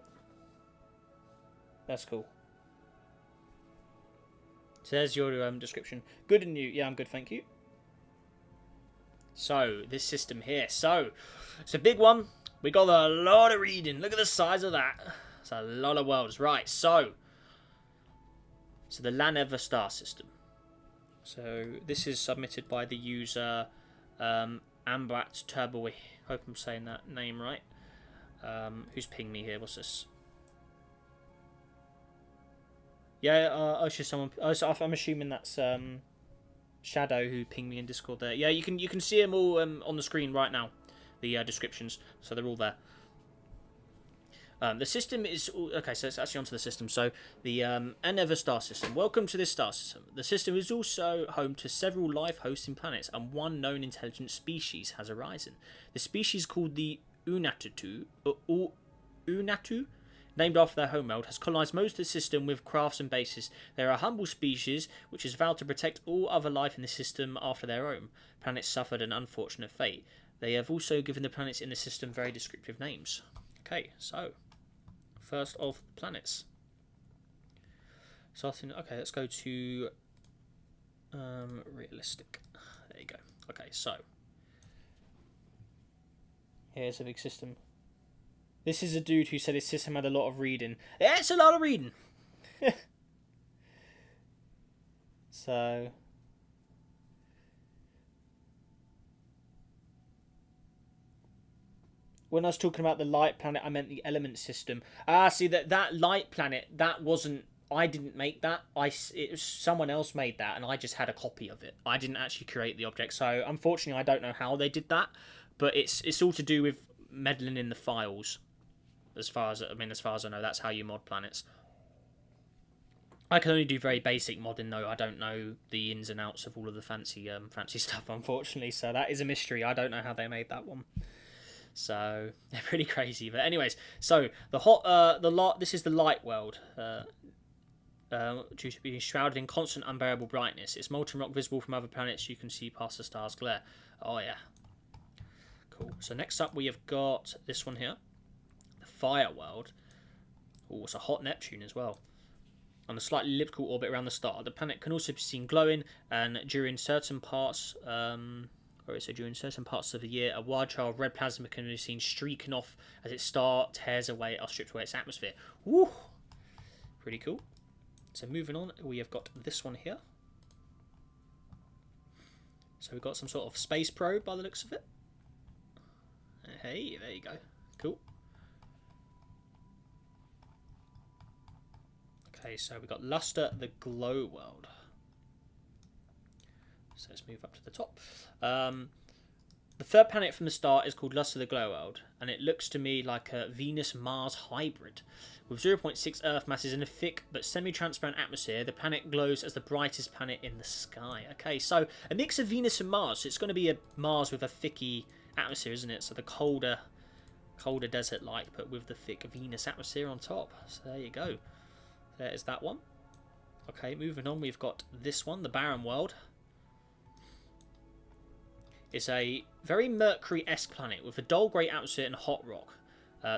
cool. So there's your description. Good and new. Yeah, I'm good, thank you. So this system here. So it's a big one. We got a lot of reading. Look at the size of that. It's a lot of worlds. Right. So the Everstar system. So this is submitted by the user Ambat Turboy. Hope I'm saying that name right. Who's pinged me here? What's this? Yeah, it's just someone. I'm assuming that's Shadow who pinged me in Discord there. Yeah, you can see them all on the screen right now. The descriptions, so they're all there. The system is okay. So it's actually onto the system. So the Everstar system. Welcome to this star system. The system is also home to several life hosting planets, and one known intelligent species has arisen. The species called the Unatu, named after their homeworld, has colonized most of the system with crafts and bases. They are a humble species which has vowed to protect all other life in the system after their own. Planets suffered an unfortunate fate. They have also given the planets in the system very descriptive names. Okay, so first of the planets. Starting. Okay, let's go to realistic. There you go. Okay, so here's a big system. This is a dude who said his system had a lot of reading. Yeah, it's a lot of reading. So when I was talking about the light planet, I meant the element system. See that light planet, that wasn't. I didn't make that. It was someone else made that, and I just had a copy of it. I didn't actually create the object, so unfortunately, I don't know how they did that. But it's all to do with meddling in the files. As far as I know, that's how you mod planets. I can only do very basic modding, though. I don't know the ins and outs of all of the fancy stuff, unfortunately. So that is a mystery. I don't know how they made that one. So they're pretty crazy. But anyways, so this is the light world. Due to being shrouded in constant unbearable brightness, it's molten rock visible from other planets. You can see past the star's glare. Oh yeah, cool. So next up we have got this one here, the fire world. Oh, it's a hot Neptune as well. On a slightly elliptical orbit around the star, the planet can also be seen glowing, and during certain parts, during certain parts of the year, a wide trail of red plasma can be seen streaking off as its star tears away or strips away its atmosphere. Woo! Pretty cool. So moving on, we have got this one here. So we've got some sort of space probe by the looks of it. Hey, there you go. Cool. Okay, so we've got Luster, the glow world. So let's move up to the top. The third planet from the start is called Luster, the glow world, and it looks to me like a Venus-Mars hybrid. With 0.6 Earth masses and a thick but semi-transparent atmosphere, the planet glows as the brightest planet in the sky. Okay, so a mix of Venus and Mars. So it's going to be a Mars with a thicky atmosphere, isn't it? So the colder desert-like, but with the thick Venus atmosphere on top. So there you go. There's that one. Okay, moving on, we've got this one, the barren world. It's a very Mercury-esque planet with a dull grey atmosphere and hot rock.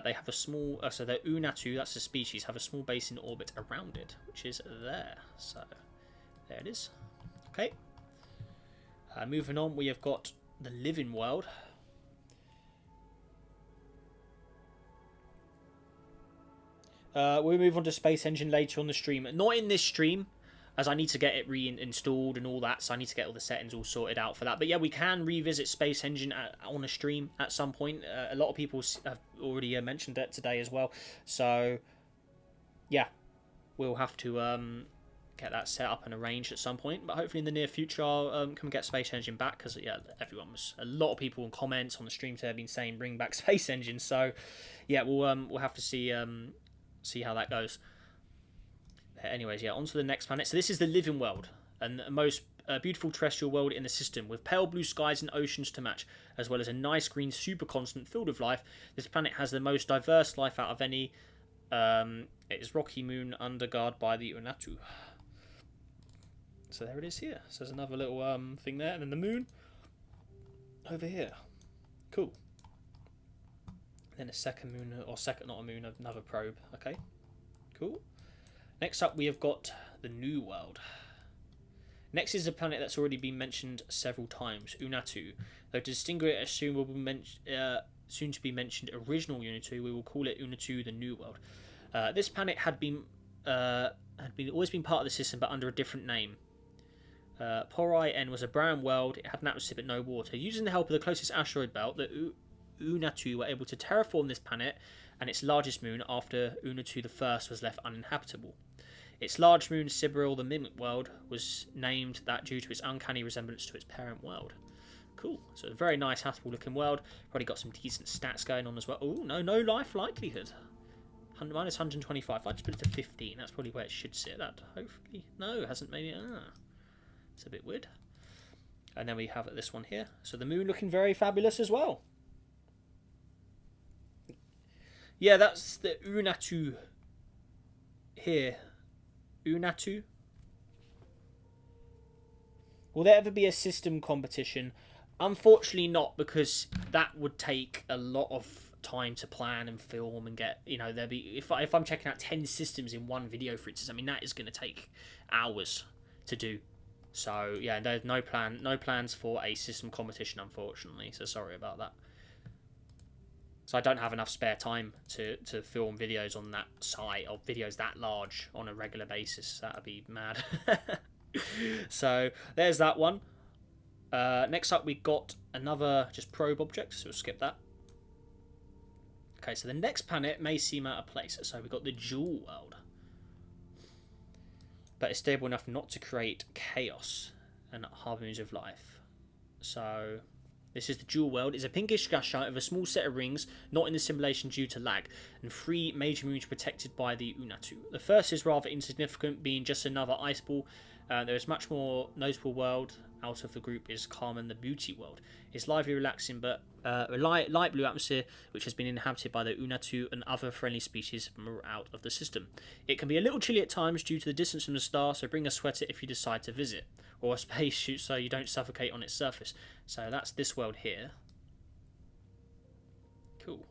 They have a small, so the Unatu, that's the species, have a small base in orbit around it, which is there. So there it is. Okay. Moving on, we have got the living world. We'll move on to Space Engine later on the stream. Not in this stream, as I need to get it reinstalled and all that, so I need to get all the settings all sorted out for that. But yeah, we can revisit Space Engine on a stream at some point. A lot of people have already mentioned it today as well. So, yeah. we'll have to get that set up and arranged at some point. But hopefully in the near future, I'll come get Space Engine back, because yeah, a lot of people in comments on the stream today have been saying bring back Space Engine. So yeah, we'll have to see how that goes. Anyways, yeah, on to the next planet. So this is the living world, and the most beautiful terrestrial world in the system, with pale blue skies and oceans to match, as well as a nice green supercontinent filled with life. This planet has the most diverse life out of any. It is rocky moon underguard by the Unatu. So there it is here. So there's another little thing there, and then the moon over here. Cool. Then a second moon, or second, not a moon, another probe. Okay, cool. Next up, we have got the New World. Next is a planet that's already been mentioned several times, Unatu. Though to distinguish it as soon to be mentioned original Unatu, we will call it Unatu, the New World. This planet had always been part of the system, but under a different name. Pori N was a brown world. It had an atmosphere but no water. Using the help of the closest asteroid belt, the Unatu were able to terraform this planet and its largest moon after Unatu the First was left uninhabitable. Its large moon, Sibyl, the Mimic World, was named that due to its uncanny resemblance to its parent world. Cool. So a very nice, habitable looking world. Probably got some decent stats going on as well. Oh, no life likelihood. Minus 125. I just put it to 15. That's probably where it should sit. That hopefully. No, it hasn't made it. It's a bit weird. And then we have this one here. So the moon looking very fabulous as well. Yeah, that's the Unatu here. Unatu. Will there ever be a system competition? Unfortunately not, because that would take a lot of time to plan and film and get, there'd be, if I'm checking out 10 systems in one video, for instance, I mean, that is going to take hours to do. So yeah, there's no plans for a system competition, unfortunately, so sorry about that. So I don't have enough spare time to film videos on that site, or videos that large on a regular basis. That'd be mad. So there's that one. Next up, we got another just probe object, so we'll skip that. Okay, so the next planet may seem out of place. So we've got the Jewel World, but it's stable enough not to create chaos and harmonies of life. So this is the Jewel World. It's a pinkish gas giant with a small set of rings, not in the simulation due to lag, and 3 major moons protected by the Unatu. The first is rather insignificant, being just another ice ball. There is much more notable world out of the group is Carmen, the Beauty World. It's lively, relaxing, but a light blue atmosphere, which has been inhabited by the Unatu and other friendly species from out of the system. It can be a little chilly at times due to the distance from the star, so bring a sweater if you decide to visit, or a spacesuit so you don't suffocate on its surface. So that's this world here. Cool.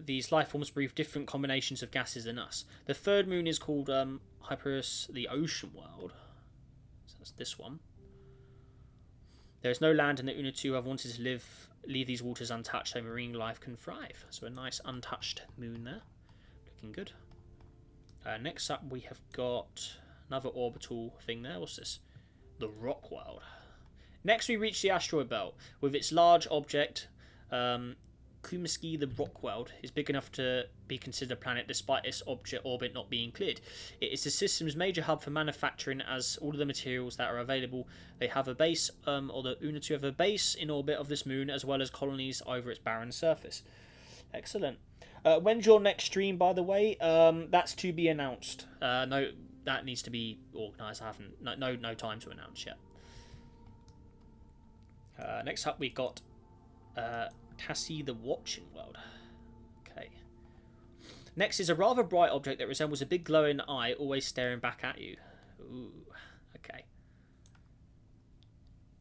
These life forms breathe different combinations of gases than us. The third moon is called Hyperus, the Ocean World. So that's this one. There is no land, and the Unatu have wanted to leave these waters untouched so marine life can thrive. So a nice untouched moon there. Looking good. Next up, we have got another orbital thing there. What's this? The Rock World. Next, we reach the asteroid belt. With its large object, Kumiski, the Rock World, is big enough to be considered a planet despite its object orbit not being cleared. It is the system's major hub for manufacturing, as all of the materials that are available. They have a base, or the Unatu have a base in orbit of this moon, as well as colonies over its barren surface. Excellent. When's your next stream, by the way? That's to be announced. No, that needs to be organised. I haven't. No time to announce yet. Next up, we got Tassie, the Watching World. Okay. Next is a rather bright object that resembles a big glowing eye, always staring back at you. Ooh. Okay.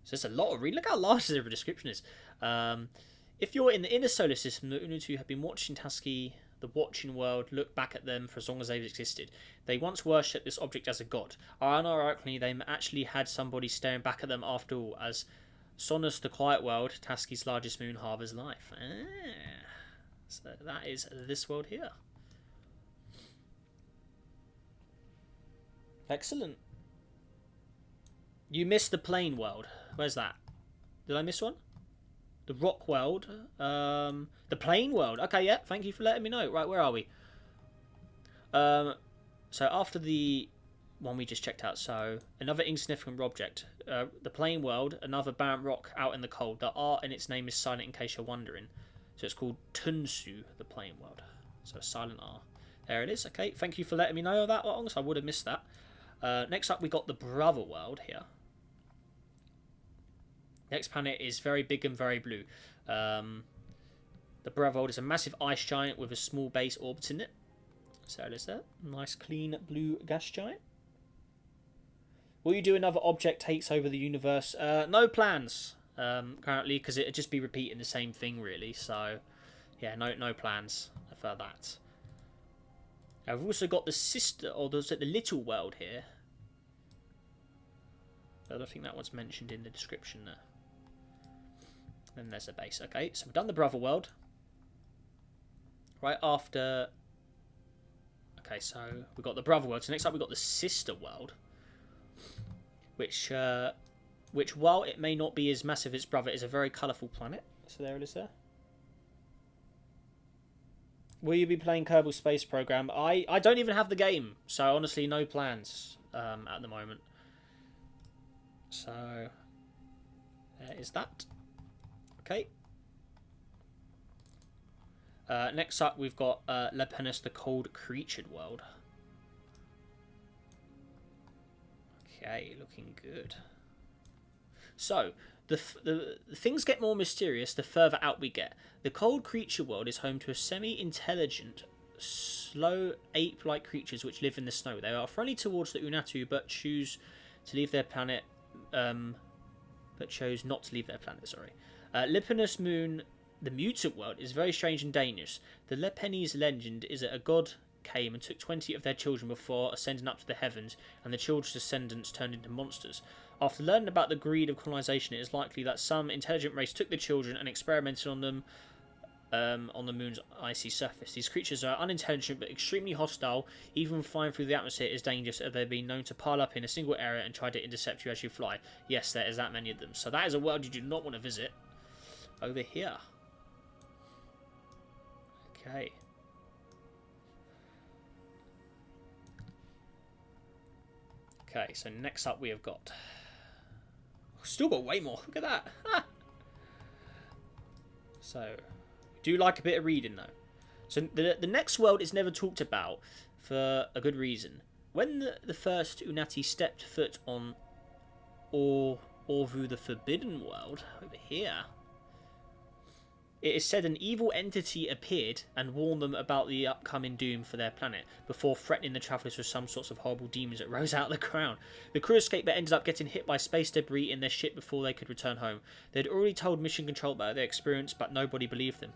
So there's a lot of reading. Look how large the description is. If you're in the inner solar system, the Unatu have been watching Tassie, the Watching World, look back at them for as long as they've existed. They once worshipped this object as a god. Ironically, they actually had somebody staring back at them after all, as Sonus, the Quiet World, Taski's largest moon, harbours life. So that is this world here. Excellent. You missed the Plane World. Where's that? Did I miss one? The Rock World. The Plane World. Okay, yeah. Thank you for letting me know. Right, where are we? So after the one we just checked out, so another insignificant object, the plain world, another barren rock out in the cold. The R in its name is silent in case you're wondering. So it's called Tunsu, the plain world. So a silent R. There it is. Okay, thank you for letting me know that one, so I would have missed that. Next up, we got the brother world here. Next planet is very big and very blue. The brother world is a massive ice giant with a small base orbiting it. So it is there. Nice clean blue gas giant. Will you do another object takes over the universe? No plans currently, because it'd just be repeating the same thing really. So yeah, no plans for that. I've also got the sister, or there's the little world here. I don't think that one's mentioned in the description there. Then there's a base. Okay, so we've done the brother world. Right after... Okay, so we've got the brother world. So next up we've got the sister world. Which while it may not be as massive as its brother, is a very colourful planet. So there it is there. Will you be playing Kerbal Space Program? I don't even have the game. So honestly, no plans at the moment. So there is that. Okay. Next up, we've got Lepenus, the Cold Creatured World. Okay, looking good. So, the things get more mysterious the further out we get. The Cold Creature World is home to a semi-intelligent, slow ape-like creatures which live in the snow. They are friendly towards the Unatu, but choose to leave their planet. But chose not to leave their planet. Sorry. Lepenus Moon. The mutant world is very strange and dangerous. The Lepenese legend is that a god came and took 20 of their children before ascending up to the heavens, and the children's descendants turned into monsters. After learning about the greed of colonization, it is likely that some intelligent race took the children and experimented on them on the moon's icy surface. These creatures are unintelligent but extremely hostile. Even flying through the atmosphere is dangerous, as they've been known to pile up in a single area and try to intercept you as you fly. Yes, there is that many of them. So that is a world you do not want to visit. Over here. Okay. Okay, so next up we have got... Still got way more. Look at that. So, do like a bit of reading though. So the next world is never talked about for a good reason. When the first Unati stepped foot on Orvu, the Forbidden World, over here, it is said an evil entity appeared and warned them about the upcoming doom for their planet, before threatening the travellers with some sorts of horrible demons that rose out of the ground. The crew escaped but ended up getting hit by space debris in their ship before they could return home. They had already told Mission Control about their experience, but nobody believed them.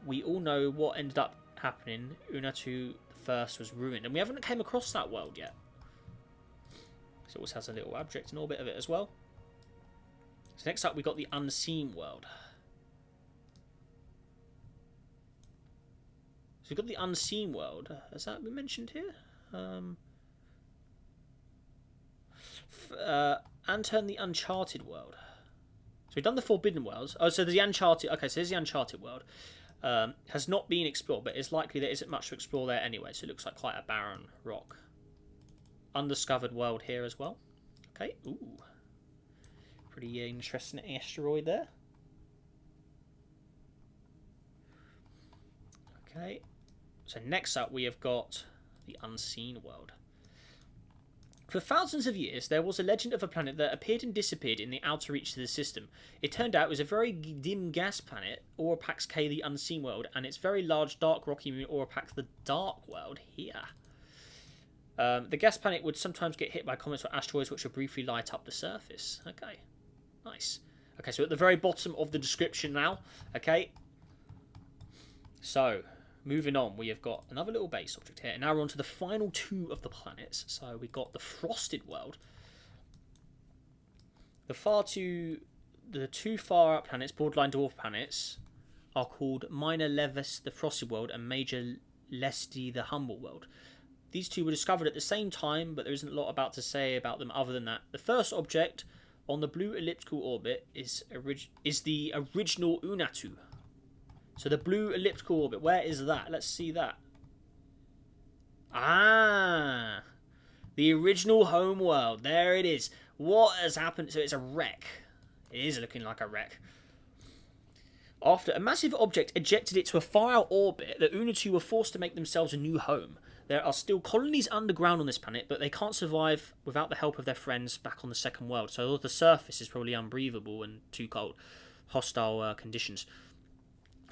We all know what ended up happening. Unatu First was ruined, and we haven't came across that world yet. So it also has a little object in orbit of it as well. So next up we got the Unseen World. So we've got the Unseen World. Has that been mentioned here? Anton, the Uncharted World. So we've done the Forbidden Worlds. Oh, so there's the Uncharted. Okay, so there's the Uncharted World. Has not been explored, but it's likely there isn't much to explore there anyway. So it looks like quite a barren rock. Undiscovered world here as well. Okay. Ooh. Pretty interesting asteroid there. Okay. So next up we have got the Unseen World. For thousands of years, there was a legend of a planet that appeared and disappeared in the outer reaches of the system. It turned out it was a very dim gas planet, Orapax K, the Unseen World, and its very large dark rocky moon, Orapax, the Dark World, here. The gas planet would sometimes get hit by comets or asteroids which would briefly light up the surface. Okay, nice. Okay, so at the very bottom of the description now. Okay, so... moving on, we have got another little base object here. And now we're on to the final two of the planets. So we've got the Frosted World. The two far out planets, borderline dwarf planets, are called Minor Levis, the Frosted World, and Major Lesti, the Humble World. These two were discovered at the same time, but there isn't a lot about to say about them other than that. The first object on the blue elliptical orbit is the original Unatu. So the blue elliptical orbit, where is that? Let's see that. Ah, the original home world. There it is. What has happened? So it's a wreck. It is looking like a wreck. After a massive object ejected it to a far-out orbit, the Unatu were forced to make themselves a new home. There are still colonies underground on this planet, but they can't survive without the help of their friends back on the second world. So the surface is probably unbreathable and too cold. Hostile conditions.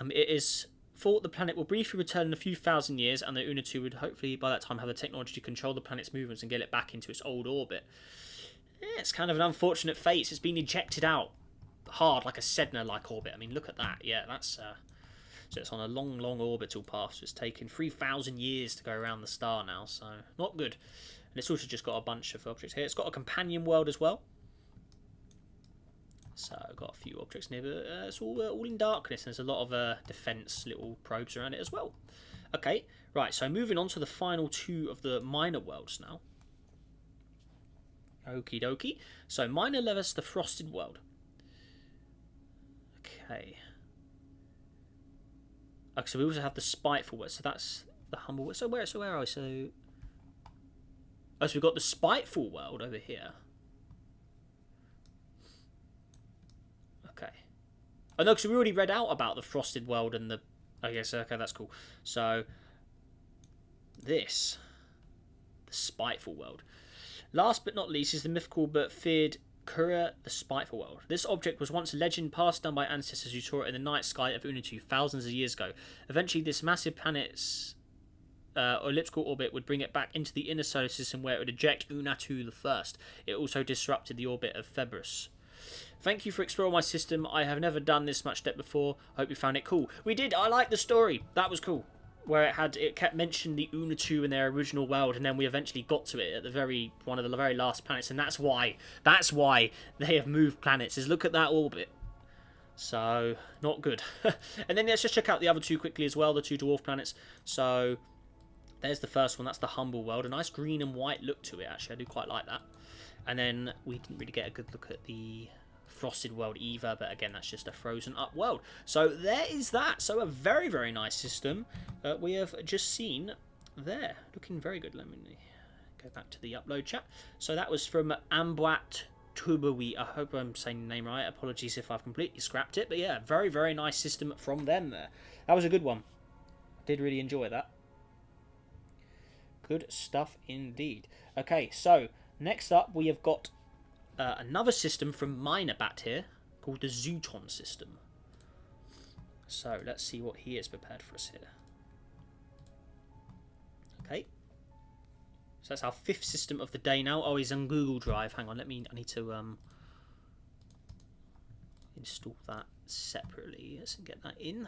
It is thought the planet will briefly return in a few thousand years, and the Unatu would hopefully by that time have the technology to control the planet's movements and get it back into its old orbit. Yeah, it's kind of an unfortunate fate. It's been ejected out hard, like a Sedna-like orbit. I mean, look at that. Yeah, that's... So it's on a long, long orbital path. So it's taken 3,000 years to go around the star now. So not good. And it's also just got a bunch of objects here. It's got a companion world as well. So I've got a few objects near, but it's all in darkness. And there's a lot of defense little probes around it as well. Okay, right. So moving on to the final two of the minor worlds now. Okie dokie. So minor Levis, the frosted world. Okay. Okay, so we also have the spiteful world. So that's the humble world. So where are we? So we've got the spiteful world over here. Okay. Oh no, because we already read out about the frosted world and the... I guess, okay, that's cool. So this, the spiteful world. Last but not least is the mythical but feared Kura, the spiteful world. This object was once a legend passed down by ancestors who saw it in the night sky of Unatu thousands of years ago. Eventually, this massive planet's elliptical orbit would bring it back into the inner solar system, where it would eject Unatu the First. It also disrupted the orbit of Thebris. Thank you for exploring my system. I have never done this much depth before. I hope you found it cool. We did. I like the story. That was cool. Where it kept mentioning the Unatu in their original world, and then we eventually got to it at one of the very last planets, and that's why they have moved planets. Is look at that orbit. So not good. And then let's just check out the other two quickly as well, the two dwarf planets. So there's the first one. That's the humble world. A nice green and white look to it. Actually, I do quite like that. And then we didn't really get a good look at the frosted world either, but again, that's just a frozen up world. So there is that. So a very, very nice system we have just seen there. Looking very good. Let me go back to the upload chat. So that was from Ambat Tubawi. I hope I'm saying the name right. Apologies if I've completely scrapped it, but yeah, very, very nice system from them there. That was a good one. Did really enjoy that. Good stuff indeed. Okay, so next up we have got another system from Minobat here, called the Zuton system. So let's see what he has prepared for us here. Okay. So that's our 5th system of the day now. Oh, he's on Google Drive. Hang on, I need to install that separately. Let's get that in.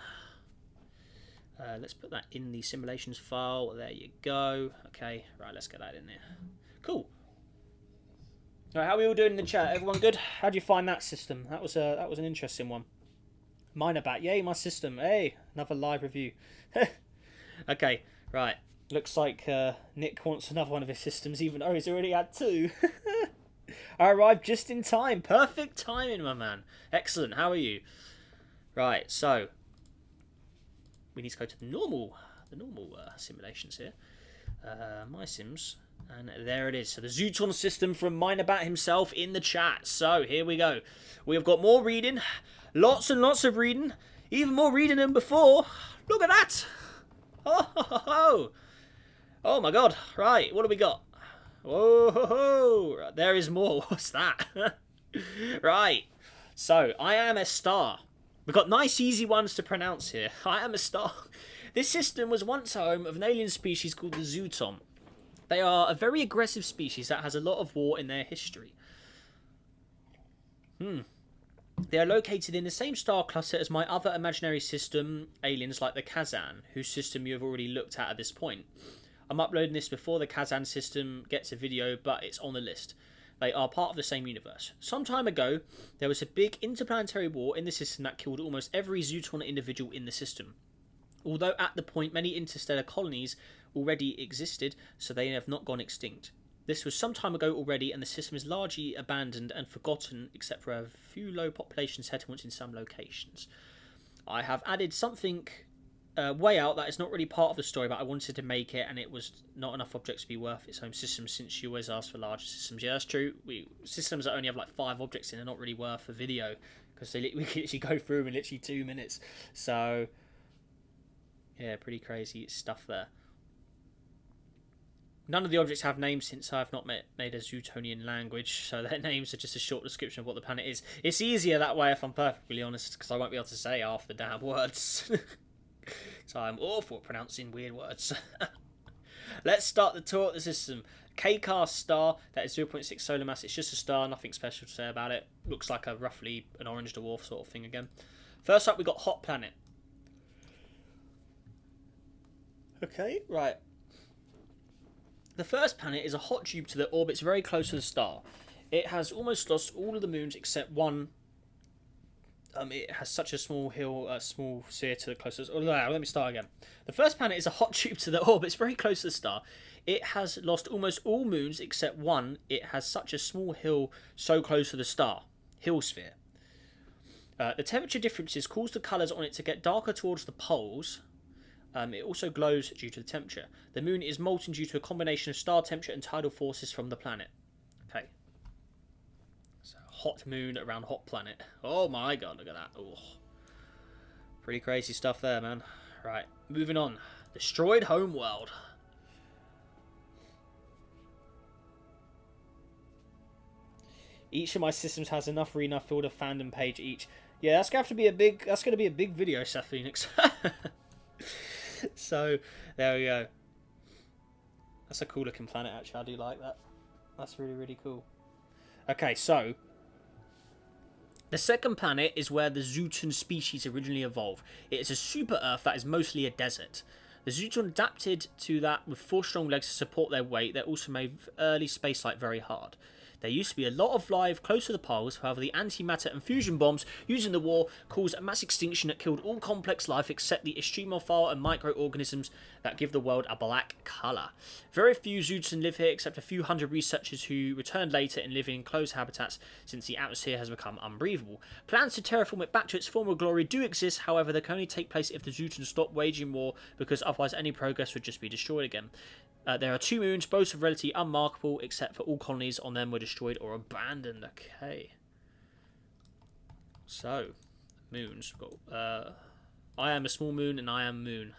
Let's put that in the simulations file. There you go. Okay, right, let's get that in there. Cool. Right, how are we all doing in the chat? Everyone good? How do you find that system? That was an interesting one. Minobat, yay, my system. Hey, another live review. Okay, right. Looks like Nick wants another one of his systems, even though he's already had 2. I arrived just in time. Perfect timing, my man. Excellent. How are you? Right, so we need to go to the normal simulations here. My sims. And there it is. So the Zuton system from Minobat himself in the chat. So here we go. We have got more reading. Lots and lots of reading. Even more reading than before. Look at that. Oh, oh my god. Right, what do we got? Whoa, right, there is more. What's that? Right. So, I am a star. We've got nice easy ones to pronounce here. I am a star. This system was once home of an alien species called the Zuton. They are a very aggressive species that has a lot of war in their history. They are located in the same star cluster as my other imaginary system, aliens like the Kazan, whose system you have already looked at this point. I'm uploading this before the Kazan system gets a video, but it's on the list. They are part of the same universe. Some time ago, there was a big interplanetary war in the system that killed almost every Zuton individual in the system. Although at the point many interstellar colonies already existed, so they have not gone extinct. This was some time ago already, and the system is largely abandoned and forgotten, except for a few low population settlements in some locations. I have added something way out that is not really part of the story, but I wanted to make it, and it was not enough objects to be worth its own system, since you always ask for larger systems. Yeah, that's true. Systems that only have like 5 objects in are not really worth a video, because we can literally go through them in literally 2 minutes. So yeah, pretty crazy stuff there. None of the objects have names, since I have not made a Zutonian language, so their names are just a short description of what the planet is. It's easier that way, if I'm perfectly honest, because I won't be able to say half the damn words. So I'm awful at pronouncing weird words. Let's start the tour of the system. K-Cast star, that is 0.6 solar mass. It's just a star, nothing special to say about it. Looks like a roughly an orange dwarf sort of thing again. First up, we got hot planet. Okay, right. The first planet is a hot Jupiter that orbits very close to the star. It has almost lost all of the moons except one. It has such a small small sphere to the closest. Oh, no, let me start again. The first planet is a hot Jupiter that orbits very close to the star. It has lost almost all moons except one. It has such a small hill so close to the star. Hill sphere. The temperature differences cause the colours on it to get darker towards the poles. It also glows due to the temperature. The moon is molten due to a combination of star temperature and tidal forces from the planet. Okay. So, hot moon around hot planet. Oh my god, look at that. Oh. Pretty crazy stuff there, man. Right, moving on. Destroyed homeworld. Each of my systems has enough arena filled a fandom page each. Yeah, that's gonna have to be a big. That's gonna be a big video, Seth Phoenix. So there we go. That's a cool looking planet, actually. I do like that. That's really, really cool. Okay, so the second planet is where the Zuton species originally evolved. It is a super Earth that is mostly a desert. The Zuton adapted to that with 4 strong legs to support their weight. That also made early spaceflight very hard. There used to be a lot of life close to the poles, however the antimatter and fusion bombs used in the war caused a mass extinction that killed all complex life except the extremophile and microorganisms that give the world a black colour. Very few Zuton live here except a few hundred researchers who returned later and live in enclosed habitats since the atmosphere has become unbreathable. Plans to terraform it back to its former glory do exist, however they can only take place if the Zuton stop waging war, because otherwise any progress would just be destroyed again. There are 2 moons, both are relatively unmarkable, except for all colonies on them were destroyed or abandoned. Okay. So, moons. I am a small moon and I am moon.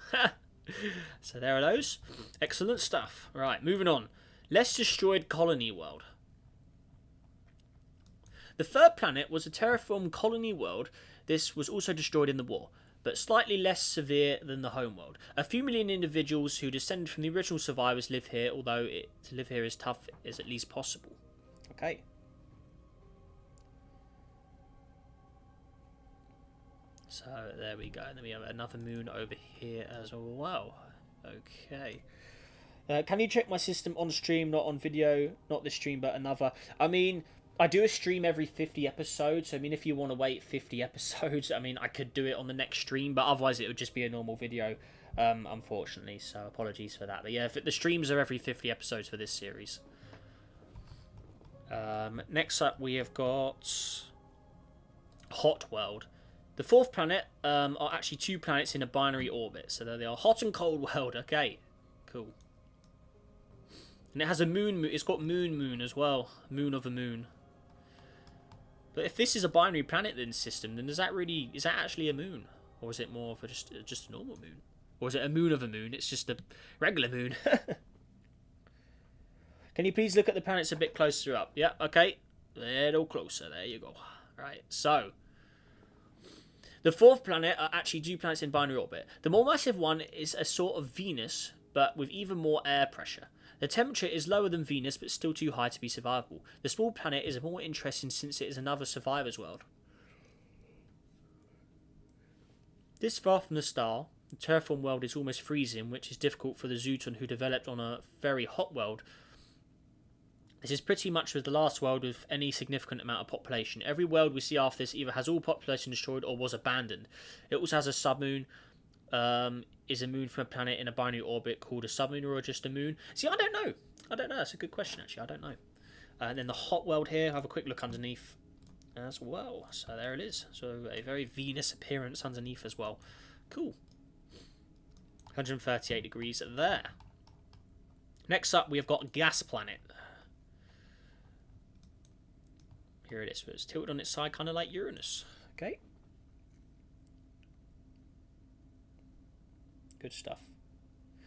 So there are those. Excellent stuff. Right, moving on. Less destroyed colony world. The third planet was a terraformed colony world. This was also destroyed in the war, but slightly less severe than the homeworld. A few million individuals who descended from the original survivors live here, although to live here is tough as at least possible. Okay. So there we go. And then we have another moon over here as well. Okay. Can you check my system on stream, not on video? Not this stream, but another. I mean, I do a stream every 50 episodes, so I mean, if you want to wait 50 episodes, I mean, I could do it on the next stream, but otherwise it would just be a normal video, unfortunately, so apologies for that. But yeah, the streams are every 50 episodes for this series. Next up, we have got Hot World. The fourth planet are actually 2 planets in a binary orbit, so there they are. Hot and Cold World, okay, cool. And it has a moon, it's got moon as well, moon of a moon. But if this is a binary planet in system, then is that actually a moon? Or is it more of just a normal moon? Or is it a moon of a moon? It's just a regular moon. Can you please look at the planets a bit closer up? Yeah, okay. A little closer, there you go. Right, so the fourth planet are actually 2 planets in binary orbit. The more massive one is a sort of Venus, but with even more air pressure. The temperature is lower than Venus, but still too high to be survivable. The small planet is more interesting since it is another survivor's world. This far from the star, the terraform world is almost freezing, which is difficult for the Zuton who developed on a very hot world. This is pretty much with the last world with any significant amount of population. Every world we see after this either has all population destroyed or was abandoned. It also has a submoon. Is a moon from a planet in a binary orbit called a submoon or just a moon? See, I don't know. That's a good question, actually. I don't know. And then the hot world here, have a quick look underneath as well. So there it is. So a very Venus appearance underneath as well. Cool. 138 degrees there. Next up, we have got gas planet. Here it is. It's tilted on its side, kind of like Uranus. Okay. Good stuff.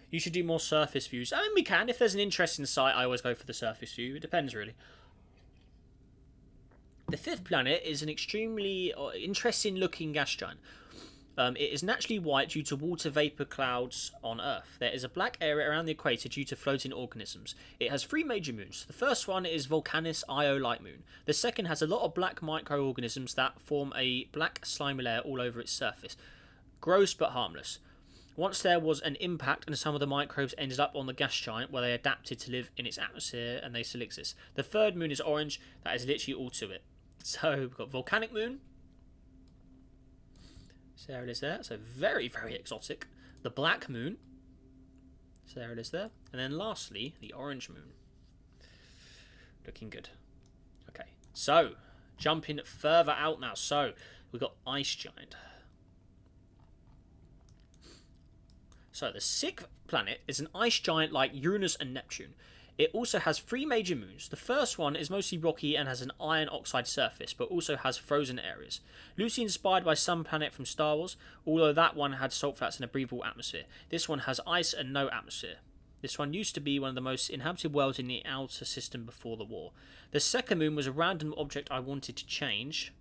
You should do more surface views. I mean, we can. If there's an interesting site, I always go for the surface view. It depends, really. The fifth planet is an extremely interesting looking gas giant. It is naturally white due to water vapor clouds on Earth. There is a black area around the equator due to floating organisms. It has 3 major moons. The first one is Volcanis Io light moon. The second has a lot of black microorganisms that form a black slimy layer all over its surface. Gross but harmless. Once there was an impact and some of the microbes ended up on the gas giant where they adapted to live in its atmosphere and they still exist. The third moon is orange. That is literally all to it. So we've got volcanic moon. So there it is there. So very, very exotic. The black moon. So there it is there. And then lastly, the orange moon. Looking good. Okay. So, jumping further out now. So, we've got ice giant. So, the sixth planet is an ice giant like Uranus and Neptune. It also has 3 major moons. The first one is mostly rocky and has an iron oxide surface, but also has frozen areas. Loosely inspired by some planet from Star Wars, although that one had salt flats and a breathable atmosphere. This one has ice and no atmosphere. This one used to be one of the most inhabited worlds in the outer system before the war. The second moon was a random object I wanted to change.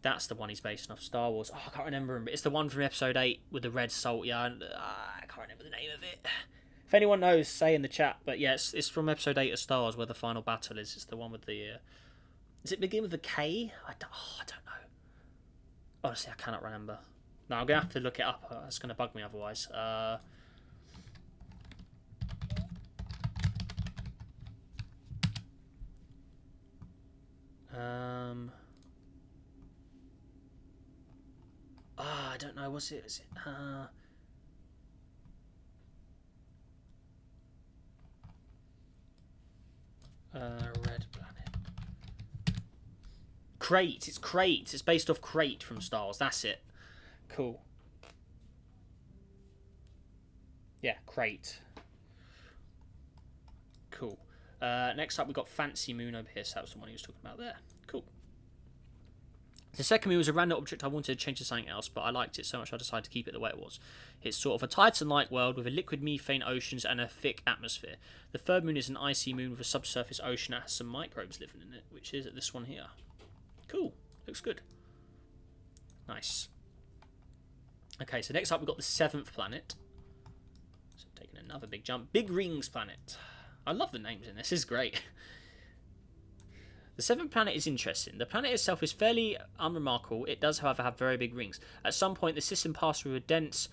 That's the one he's based off Star Wars. Oh, I can't remember him, but it's the one from episode 8 with the red salt. Yeah, I can't remember the name of it. If anyone knows, say in the chat. But yeah, it's from episode 8 of Star Wars where the final battle is. It's the one with the... Does it begin with a K? I don't know. Honestly, I cannot remember. No, I'm going to have to look it up. It's going to bug me otherwise. I don't know. What's it? Is it... red planet. Crate. It's Crate. It's based off Crate from Star Wars. That's it. Cool. Yeah, Crate. Cool. Next up, we've got Fancy Moon over here. So that was the one he was talking about there. Cool. The second moon was a random object I wanted to change to something else, but I liked it so much I decided to keep it the way it was. It's sort of a Titan-like world with a liquid methane oceans and a thick atmosphere. The third moon is an icy moon with a subsurface ocean that has some microbes living in it, which is this one here. Cool. Looks good. Nice. Okay, so next up we've got the 7th planet. So taking another big jump. Big Rings planet. I love the names in this. This is great. The 7th planet is interesting. The planet itself is fairly unremarkable. It does, however, have very big rings. At some point, the system passed through a dense,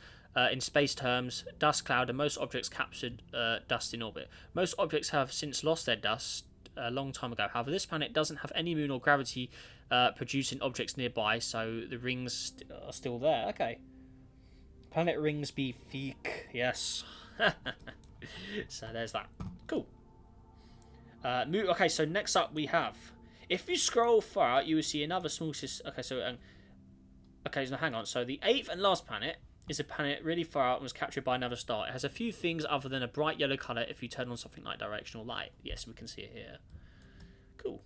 in space terms, dust cloud, and most objects captured dust in orbit. Most objects have since lost their dust a long time ago. However, this planet doesn't have any moon or gravity producing objects nearby, so the rings are still there. Okay. Planet rings be fake. Yes. So there's that. Cool. Okay, so next up we have... If you scroll far out, you will see another small system. Okay, so hang on. So the 8th and last planet is a planet really far out and was captured by another star. It has a few things other than a bright yellow colour if you turn on something like directional light. Yes, we can see it here. Cool.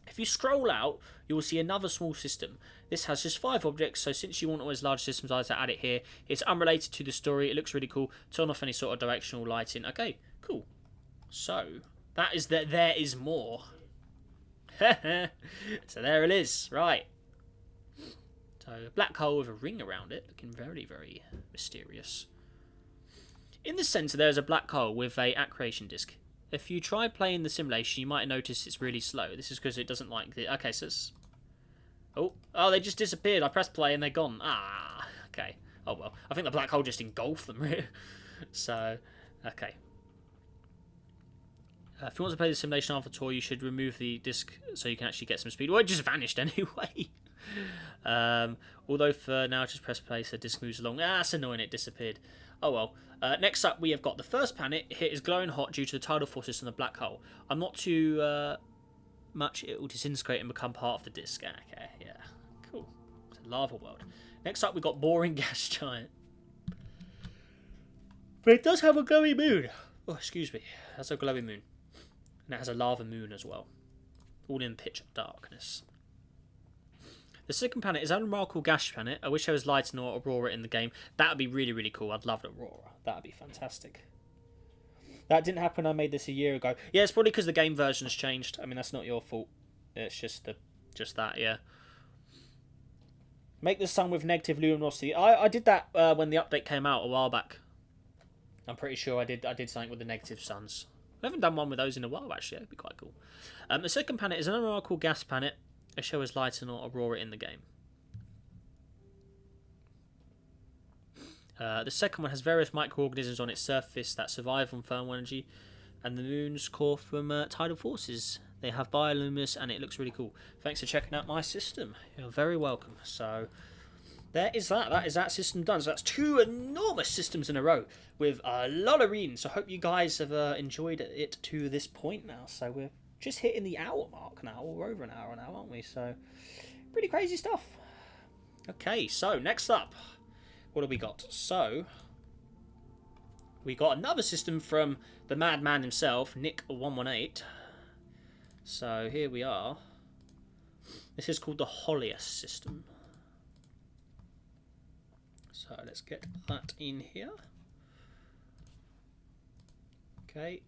If you scroll out, you will see another small system. This has just 5 objects, so since you want always large systems, I had to add it here. It's unrelated to the story. It looks really cool. Turn off any sort of directional lighting. Okay, cool. So... that is that. There is more. So there it is. Right. So a black hole with a ring around it, looking very, very mysterious. In the centre, there is a black hole with a accretion disk. If you try playing the simulation, you might notice it's really slow. This is because it doesn't like the. Okay, so it's. Oh, they just disappeared. I pressed play and they're gone. Ah, okay. Oh well. I think the black hole just engulfed them. So, okay. If you want to play the simulation after tour, you should remove the disc so you can actually get some speed. Well, it just vanished anyway. Although for now, just press play so the disc moves along. Ah, that's annoying, it disappeared. Oh well. Next up, we have got the first planet. It is glowing hot due to the tidal forces from the black hole. I'm not too much. It will disintegrate and become part of the disc. Okay, yeah. Cool. It's a lava world. Next up, we got boring gas giant. But it does have a glowy moon. Oh, excuse me. It has a glowy moon. And it has a lava moon as well. All in pitch darkness. The second planet is a remarkable gas planet. I wish there was light and aurora in the game. That would be really, really cool. I'd love an aurora. That would be fantastic. That didn't happen. I made this a year ago. Yeah, it's probably because the game version's changed. I mean, that's not your fault. It's just that, yeah. Make the sun with negative luminosity. I did that when the update came out a while back. I'm pretty sure I did something with the negative suns. I haven't done one with those in a while, actually. That'd be quite cool. The second planet is an remarkable gas planet. A show as light and aurora in the game. The second one has various microorganisms on its surface that survive on thermal energy, and the moon's core from tidal forces. They have bioluminescence, and it looks really cool. Thanks for checking out my system. You're very welcome. So there is that. That is that system done. So that's 2 enormous systems in a row with a lot of reading. So I hope you guys have enjoyed it to this point now. So we're just hitting the hour mark now. We're over an hour now, aren't we? So pretty crazy stuff. Okay, so next up, what do we got? So we got another system from the madman himself, Nick118. So here we are. This is called the Hollius system. So let's get that in here. Okay.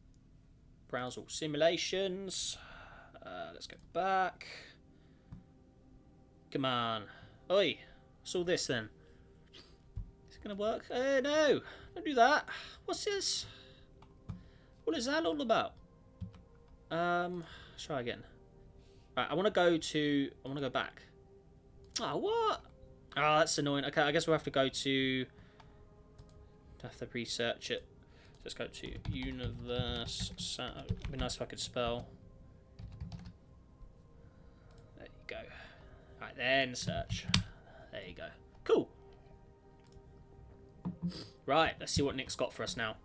Browse all simulations. Let's go back. Come on. Oi. What's all this then? Is it going to work? No. Don't do that. What's this? What is that all about? Try again. Right, I want to go back. Oh, what? Ah, that's annoying. Okay, I guess we'll have to go to... have to research it. Let's go to universe. It'd be nice if I could spell. There you go. Right, then search. There you go. Cool. Right, let's see what Nick's got for us now.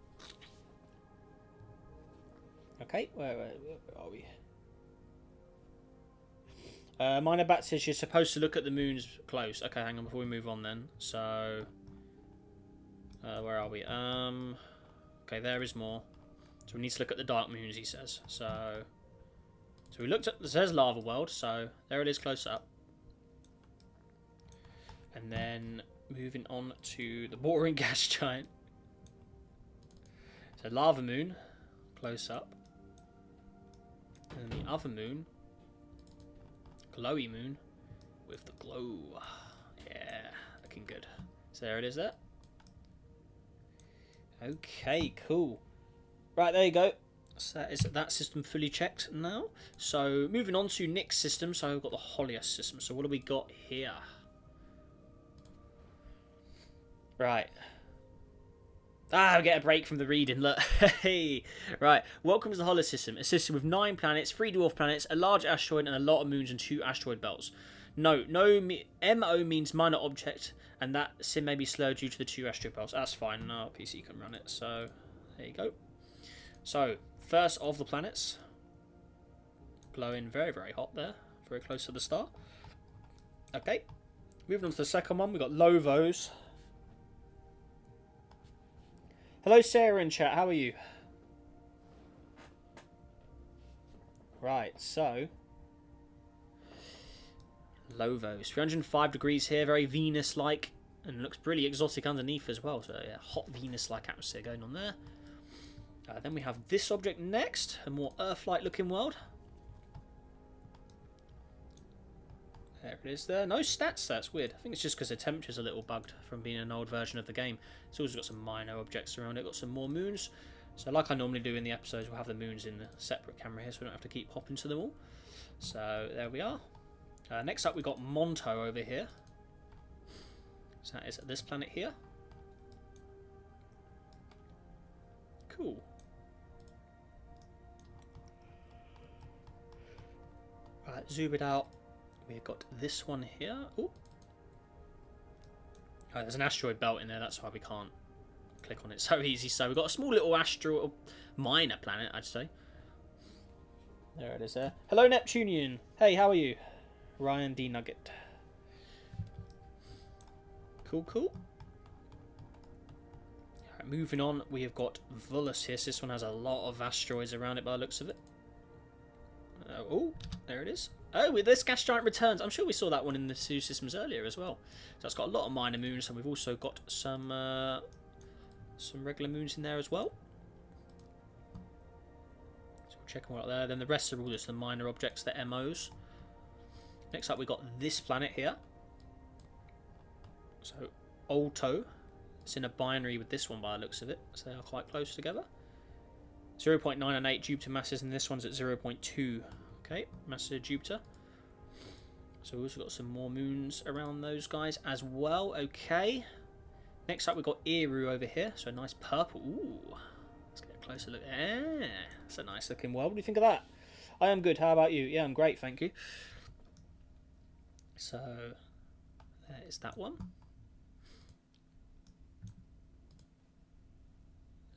Okay, where are we? Minor Bat says you're supposed to look at the moons close. Okay, hang on before we move on then. So, where are we? Okay, there is more. So we need to look at the dark moons, he says. So we looked at, it says Lava World, so there it is close up. And then moving on to the boring gas giant. So Lava Moon, close up. And the other moon, glowy moon with the glow. Yeah, looking good. So there it is there. Okay, cool. Right, there you go. So that is that system fully checked now. So moving on to Nick's system. So we've got the Hollius system. So what do we got here? Right. Ah, we get a break from the reading. Look, hey, right. Welcome to the Hollius system. A system with 9 planets, 3 dwarf planets, a large asteroid, and a lot of moons and 2 asteroid belts. No, MO means minor object, and that sim may be slowed due to the 2 asteroid belts. That's fine. No, PC can run it. So there you go. So first of the planets, glowing very, very hot there, very close to the star. Okay, moving on to the second one. We got Lovos. Hello, Sarah in chat. How are you? Right, so Lovos, 305 degrees here, very Venus-like, and looks really exotic underneath as well. So yeah, hot Venus-like atmosphere going on there. Then we have this object next, a more Earth-like looking world. There it is there. No stats, that's weird. I think it's just because the temperature's a little bugged from being an old version of the game. It's also got some minor objects around it, got some more moons. So like I normally do in the episodes, we'll have the moons in a separate camera here so we don't have to keep hopping to them all. So there we are. Next up we've got Monto over here. So that is this planet here. Cool. Right, zoom it out. We've got this one here. Ooh. Oh, there's an asteroid belt in there, that's why we can't click on it so easy. So we've got a small little asteroid, minor planet, I'd say. There it is there. Hello, Neptunian. Hey, how are you? Ryan D. Nugget. Cool, cool. Right, moving on, we have got Hollius here. So this one has a lot of asteroids around it by the looks of it. Oh, there it is. Oh, this gas giant returns. I'm sure we saw that one in the two systems earlier as well. So it's got a lot of minor moons, and we've also got some regular moons in there as well. So we'll check them out there. Then the rest are all just the minor objects, the MOs. Next up, we've got this planet here. So Alto. It's in a binary with this one by the looks of it. So they are quite close together. 0.9 and 8 Jupiter masses, and this one's at 0.2. Okay, mass of Jupiter. So we've also got some more moons around those guys as well. Okay. Next up, we've got Eru over here. So a nice purple. Ooh. Let's get a closer look. Ah, that's a nice looking world. What do you think of that? I am good. How about you? Yeah, I'm great. Thank you. So there is that one.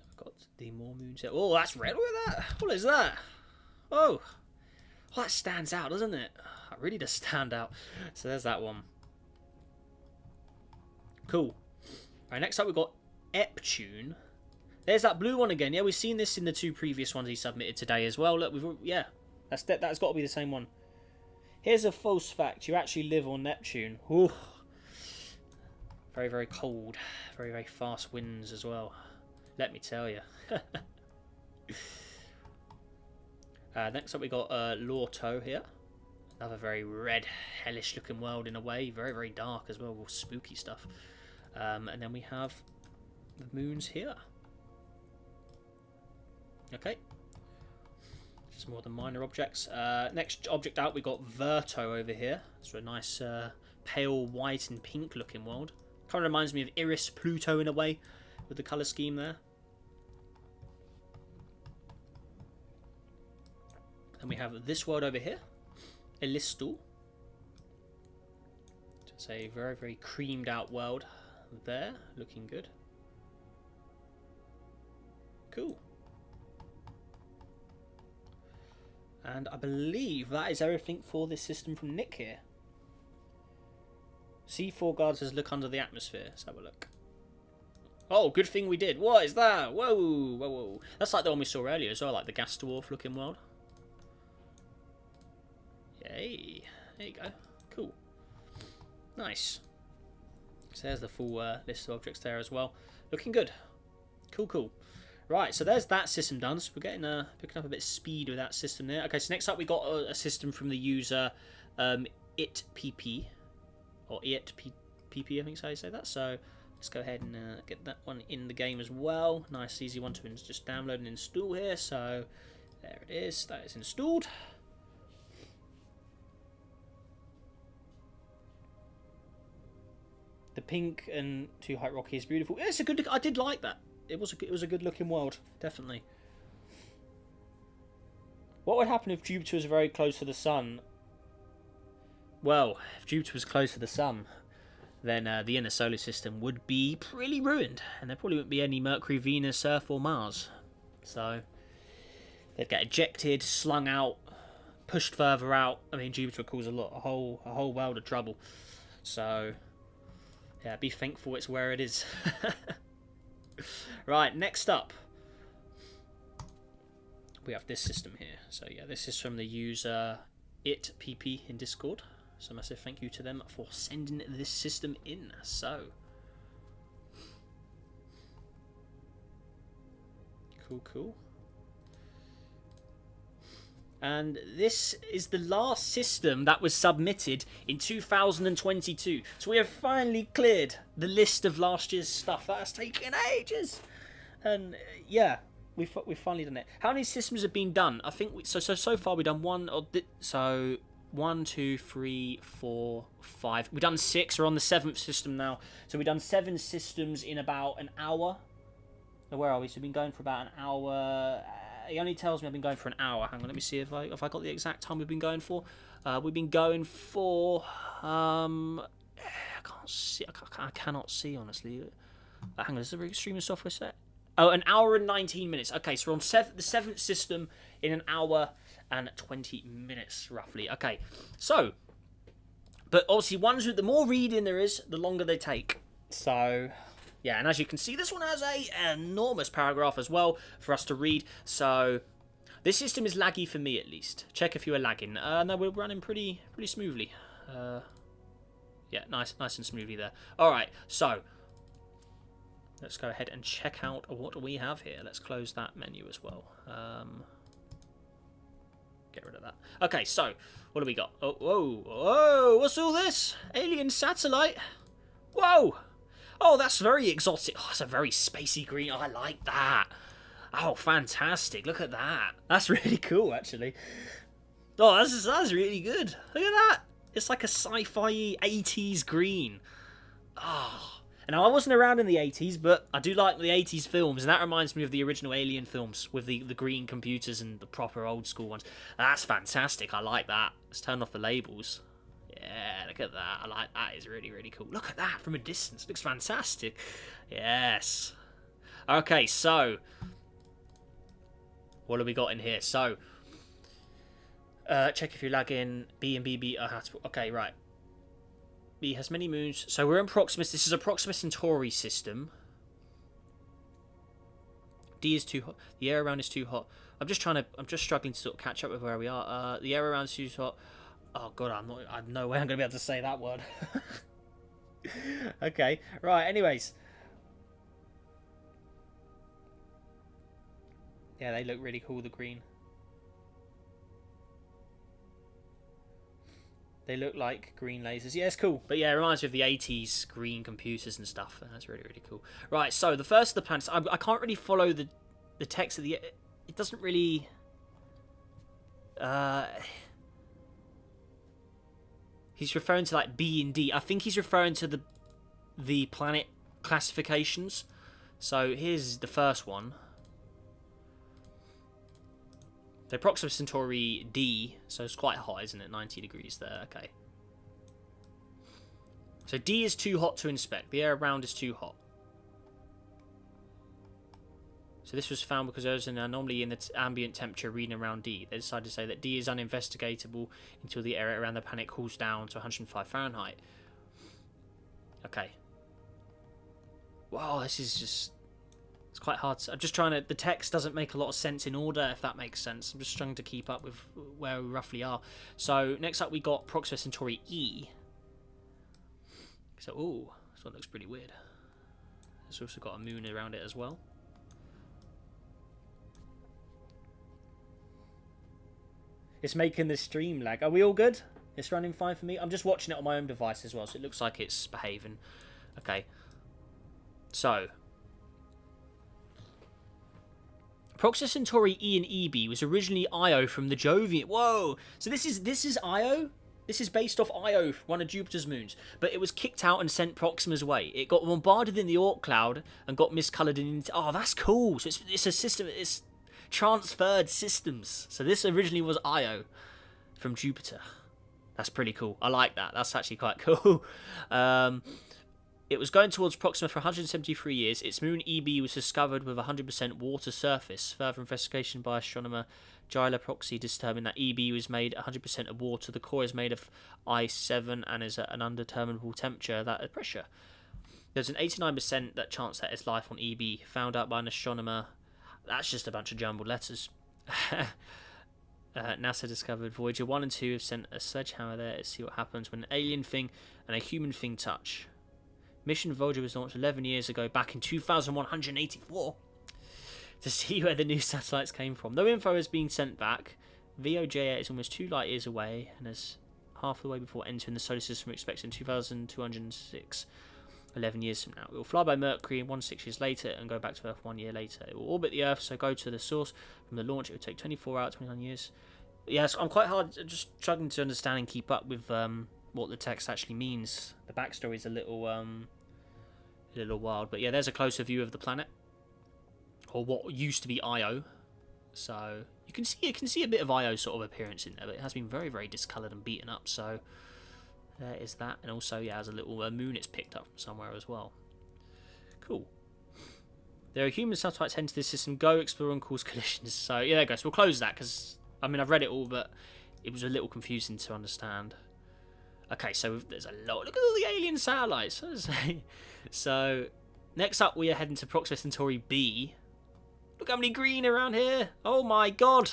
We've got the more moons here. Oh, that's red. Look at that. What is that? Oh. Well, that stands out, doesn't it? That really does stand out. So there's that one. Cool. Alright, next up we've got Neptune. There's that blue one again. Yeah, we've seen this in the two previous ones he submitted today as well. Look, that's got to be the same one. Here's a false fact. You actually live on Neptune. Ooh. Very, very cold. Very, very fast winds as well. Let me tell you. Next up we got Lorto here. Another very red, hellish looking world in a way. Very, very dark as well, with spooky stuff. And then we have the moons here. Okay. Just more than minor objects. Next object out we got Verto over here. So a nice pale white and pink looking world. Kind of reminds me of Iris Pluto in a way, with the colour scheme there. And we have this world over here, Elistal. It's a very, very creamed out world there, looking good. Cool. And I believe that is everything for this system from Nick here. C4 guards us look under the atmosphere. Let's have a look. Oh, good thing we did. What is that? Whoa, whoa, whoa. That's like the one we saw earlier as well, like the gas dwarf looking world. Yay. There you go. Cool. Nice. So there's the full list of objects there as well. Looking good. Cool, cool. Right, so there's that system done. So we're getting picking up a bit of speed with that system there. Okay, so next up we got a system from the user itpp, or itpp, I think is how you say that. So let's go ahead and get that one in the game as well. Nice, easy one to just download and install here. So there it is. That is installed. The pink and Too Hot Rocky is beautiful. Yeah, it's a good look. I did like that. It was a good looking world, definitely. What would happen if Jupiter was very close to the sun? Well, if Jupiter was close to the sun, then the inner solar system would be pretty ruined, and there probably wouldn't be any Mercury, Venus, Earth, or Mars. So they'd get ejected, slung out, pushed further out. I mean, Jupiter would cause a whole world of trouble. So yeah, be thankful it's where it is. Right, next up we have this system here. So yeah, this is from the user itpp in Discord. So massive thank you to them for sending this system in. So cool. And this is the last system that was submitted in 2022. So we have finally cleared the list of last year's stuff. That has taken ages. And yeah, we've finally done it. How many systems have been done? I think so far we've done one. So 1, 2, 3, 4, 5. We've done 6. We're on the 7th system now. So we've done 7 systems in about an hour. So where are we? So we've been going for about an hour. He only tells me I've been going for an hour. Hang on, let me see if I got the exact time we've been going for. We've been going for I can't see. I cannot see honestly. Hang on, is the streaming software set? Oh, an hour and 19 minutes. Okay, so we're on the 7th system in an hour and 20 minutes roughly. Okay, so but obviously ones with the more reading there is, the longer they take. So, yeah, and as you can see, this one has an enormous paragraph as well for us to read. So, this system is laggy for me at least. Check if you are lagging. No, we're running pretty smoothly. Yeah, nice and smoothly there. All right, so let's go ahead and check out what we have here. Let's close that menu as well. Get rid of that. Okay, so what do we got? Oh, whoa, what's all this? Alien satellite? Whoa! Oh, that's very exotic. Oh, it's a very spacey green. Oh, I like that. Oh, fantastic. Look at that. That's really cool, actually. Oh, that's really good. Look at that. It's like a sci-fi 80s green. Oh. And I wasn't around in the 80s, but I do like the 80s films, and that reminds me of the original Alien films with the green computers and the proper old school ones. That's fantastic. I like that. Let's turn off the labels. Yeah, look at that. I like that. It's really, really cool. Look at that from a distance. It looks fantastic. Yes. Okay, so what have we got in here? So check if you lag in. B and BB. Okay, right. B has many moons. So we're in Proxima. This is a Proxima Centauri system. D is too hot. The air around is too hot. I'm just struggling to sort of catch up with where we are. The air around is too hot. Oh god, I'm no way I'm gonna be able to say that word. Okay, right. Anyways, yeah, they look really cool. The green. They look like green lasers. Yeah, it's cool. But yeah, it reminds me of the 80s green computers and stuff. That's really, really cool. Right, so the first of the planets. I can't really follow the text of the. It doesn't really. He's referring to like B and D. I think he's referring to the planet classifications. So here's the first one. So Proxima Centauri D, so it's quite hot, isn't it? 90 degrees there, okay. So D is too hot to inspect. The air around is too hot. So this was found because there was an anomaly in the ambient temperature reading around D. They decided to say that D is uninvestigatable until the area around the planet cools down to 105 Fahrenheit. Okay. Wow, this is just... It's quite hard. I'm just trying to... The text doesn't make a lot of sense in order, if that makes sense. I'm just trying to keep up with where we roughly are. So, next up we got Proxima Centauri E. So, ooh, this one looks pretty weird. It's also got a moon around it as well. It's making the stream lag. Are we all good? It's running fine for me. I'm just watching it on my own device as well, so it looks like it's behaving. Okay. So... Proxima Centauri E and EB was originally Io from the Jovian. Whoa! So this is Io? This is based off Io, one of Jupiter's moons. But it was kicked out and sent Proxima's way. It got bombarded in the Oort cloud and got miscoloured into... Oh, that's cool. So it's a system... It's transferred systems. So this originally was Io from Jupiter. That's pretty cool. I like that. That's actually quite cool. It was going towards Proxima for 173 years. Its moon EB was discovered with 100% water surface. Further investigation by astronomer Gila Proxy determined that EB was made 100% of water. The core is made of I7 and is at an undeterminable temperature that pressure. There's an 89% that chance that it's life on EB, found out by an astronomer. That's just a bunch of jumbled letters. NASA discovered Voyager 1 and 2 have sent a sledgehammer there to see what happens when an alien thing and a human thing touch. Mission Voyager was launched 11 years ago, back in 2184, to see where the new satellites came from. No info has been sent back. VOJ is almost 2 light years away, and is half the way before entering the solar system. We're expecting 2206, 11 years from now. It will fly by Mercury 6 years later and go back to Earth 1 year later. It will orbit the Earth, so go to the source from the launch. It will take 24 hours, 29 years. Yes, I'm quite hard, just struggling to understand and keep up with what the text actually means. The backstory is a little wild, but yeah, there's a closer view of the planet, or what used to be Io. So you can see a bit of Io sort of appearance in there, but it has been very, very discoloured and beaten up. So there is that, and also yeah, has a little moon it's picked up from somewhere as well. Cool. There are human satellites heading to this system. Go explore and cause collisions. So yeah, there you go. So we'll close that because I mean I've read it all, but it was a little confusing to understand. Okay, so there's a lot. Look at all the alien satellites. So, next up we are heading to Proxima Centauri B. Look how many green around here. Oh my god.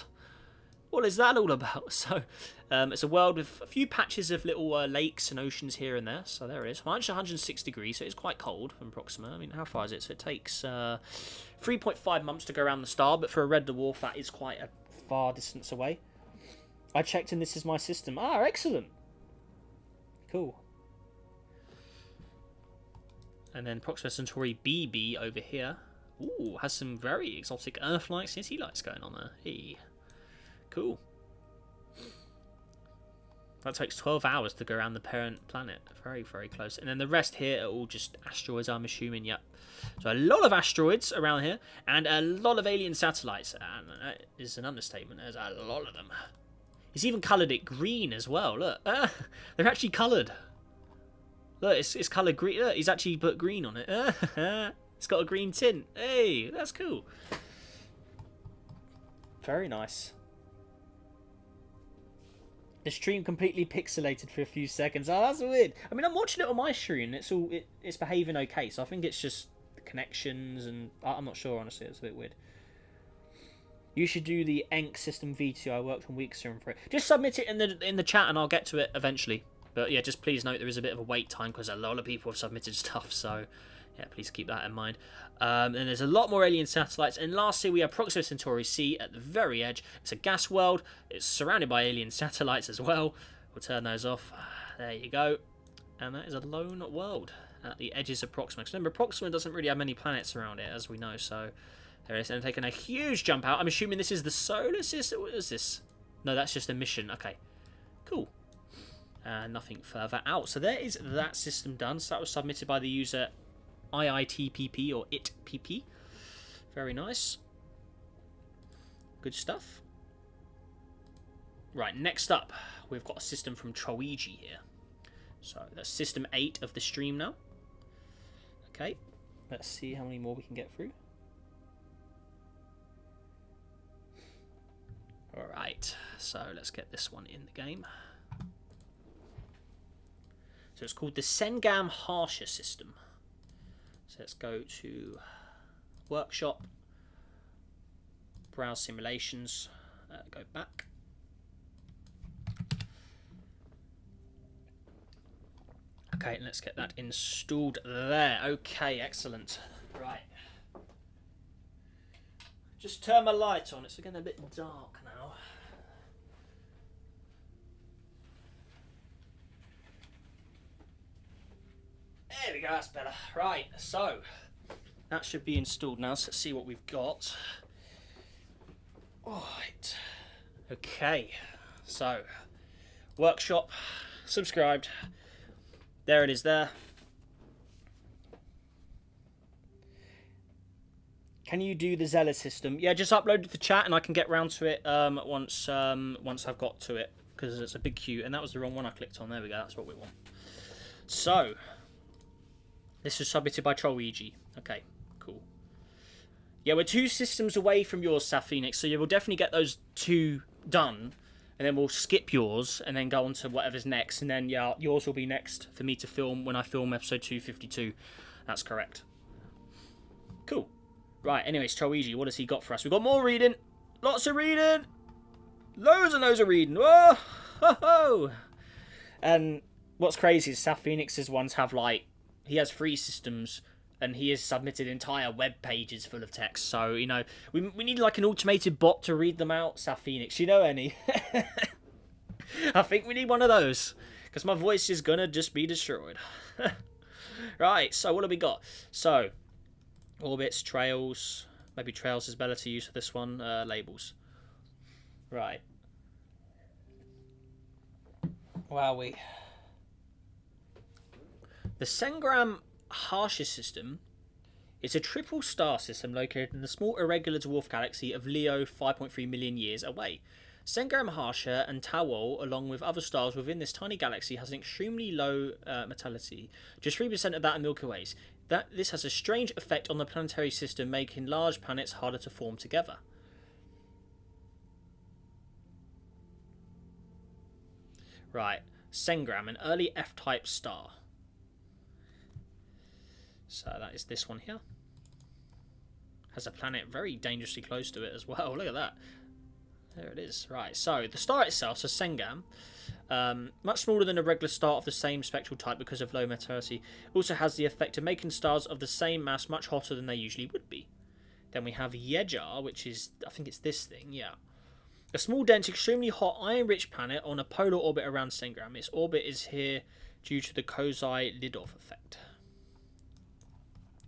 What is that all about? So, it's a world with a few patches of little lakes and oceans here and there. So there it is. Minus 106 degrees, so it's quite cold from Proxima. I mean, how far is it? So it takes 3.5 months to go around the star, but for a red dwarf, that is quite a far distance away. I checked and this is my system. Ah, excellent. Cool. And then Proxima Centauri BB over here. Ooh, has some very exotic Earth-like city lights going on there. Hey. Cool. That takes 12 hours to go around the parent planet. Very, very close. And then the rest here are all just asteroids, I'm assuming. Yep. So a lot of asteroids around here. And a lot of alien satellites. And that is an understatement. There's a lot of them. He's even coloured it green as well. Look. They're actually coloured. Look, it's coloured green. Look, he's actually put green on it. It's got a green tint. Hey, that's cool. Very nice. The stream completely pixelated for a few seconds. Oh, that's weird. I mean, I'm watching it on my stream. It's behaving okay. So I think it's just the connections, and I'm not sure, honestly. It's a bit weird. You should do the Enk System V2. I worked on week serum for it. Just submit it in the chat, and I'll get to it eventually. But yeah, just please note there is a bit of a wait time because a lot of people have submitted stuff. So yeah, please keep that in mind. And there's a lot more alien satellites. And lastly, we have Proxima Centauri C at the very edge. It's a gas world. It's surrounded by alien satellites as well. We'll turn those off. There you go. And that is a lone world at the edges of Proxima. Because remember, Proxima doesn't really have many planets around it, as we know. So there it is. And taking a huge jump out. I'm assuming this is the solar system. What is this? No, that's just a mission. Okay, cool. Nothing further out. So there is that system done. So that was submitted by the user IITPP or ITPP. Very nice. Good stuff. Right, next up, we've got a system from Troiji here. So that's system 8 of the stream now. Okay, let's see how many more we can get through. Alright, so let's get this one in the game. So it's called the Cengam Harsher system. So let's go to workshop, browse simulations, go back. Okay, let's get that installed there. Okay, excellent. Right. Just turn my light on. It's getting a bit dark now. There we go, that's better. Right, so that should be installed now. So let's see what we've got. Alright. Okay, so workshop, subscribed. There it is there. Can you do the Zealot system? Yeah, just upload it to the chat and I can get round to it once I've got to it. Because it's a big queue. And that was the wrong one I clicked on. There we go, that's what we want. So this was submitted by Trollweegi. Okay, cool. Yeah, we're 2 systems away from yours, Saf Phoenix, so you will definitely get those 2 done, and then we'll skip yours, and then go on to whatever's next, and then, yeah, yours will be next for me to film when I film episode 252. That's correct. Cool. Right, anyways, Trollweegi, what has he got for us? We've got more reading. Lots of reading. Loads and loads of reading. Whoa! Ho, ho. And what's crazy is Saf Phoenix's ones have, like, he has 3 systems, and he has submitted entire web pages full of text. So, you know, we need like an automated bot to read them out. Saf Phoenix, you know any? I think we need one of those, because my voice is gonna just be destroyed. Right, so what have we got? So, orbits, trails. Maybe trails is better to use for this one. Labels. Right. Wowee. The Cengam Harsher system is a triple star system located in the small irregular dwarf galaxy of Leo 5.3 million years away. Cengam Harsher and Tawol, along with other stars within this tiny galaxy, has an extremely low metallicity, just 3% of that in Milky Ways. This has a strange effect on the planetary system, making large planets harder to form together. Right. Cengam, an early F-type star. So that is this one here. Has a planet very dangerously close to it as well. Look at that. There it is. Right, so the star itself, so Cengam, much smaller than a regular star of the same spectral type because of low maturity, also has the effect of making stars of the same mass much hotter than they usually would be. Then we have Yejar, which is, I think it's this thing, yeah. A small, dense, extremely hot, iron-rich planet on a polar orbit around Cengam. Its orbit is here due to the Kozai-Lidov effect.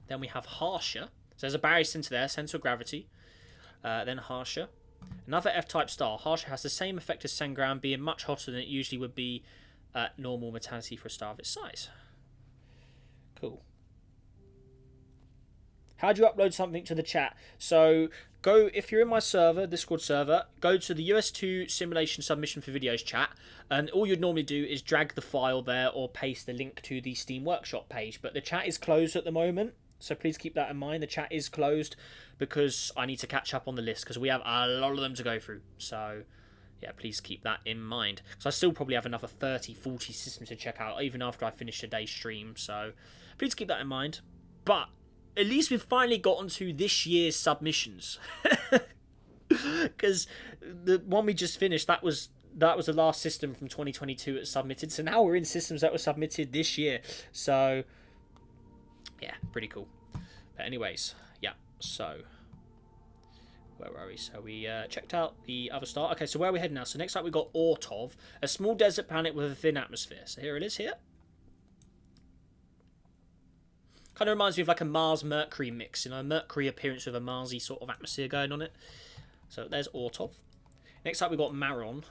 Then we have Harsher. So there's a barycenter there, center of gravity. Then Harsher. Another F-type star. Harsher has the same effect as Cengam, being much hotter than it usually would be at normal metallicity for a star of its size. Cool. How do you upload something to the chat? So go, if you're in my server, Discord server, go to the US2 simulation submission for videos chat, and all you'd normally do is drag the file there or paste the link to the Steam Workshop page. But the chat is closed at the moment, so please keep that in mind. The chat is closed because I need to catch up on the list because we have a lot of them to go through. So yeah, please keep that in mind. So I still probably have another 30, 40 systems to check out even after I finish today's stream. So please keep that in mind. But at least we've finally gotten to this year's submissions. Because the one we just finished, that was the last system from 2022 that submitted. So now we're in systems that were submitted this year. So yeah, pretty cool. But anyways, yeah, so where are we? So we checked out the other star. Okay, so where are we heading now? So next up we've got Ortov, a small desert planet with a thin atmosphere. So here it is here. Kind of reminds me of like a Mars-Mercury mix, you know, a Mercury appearance with a Marsy sort of atmosphere going on it. So there's Ortov. Next up we've got Maron.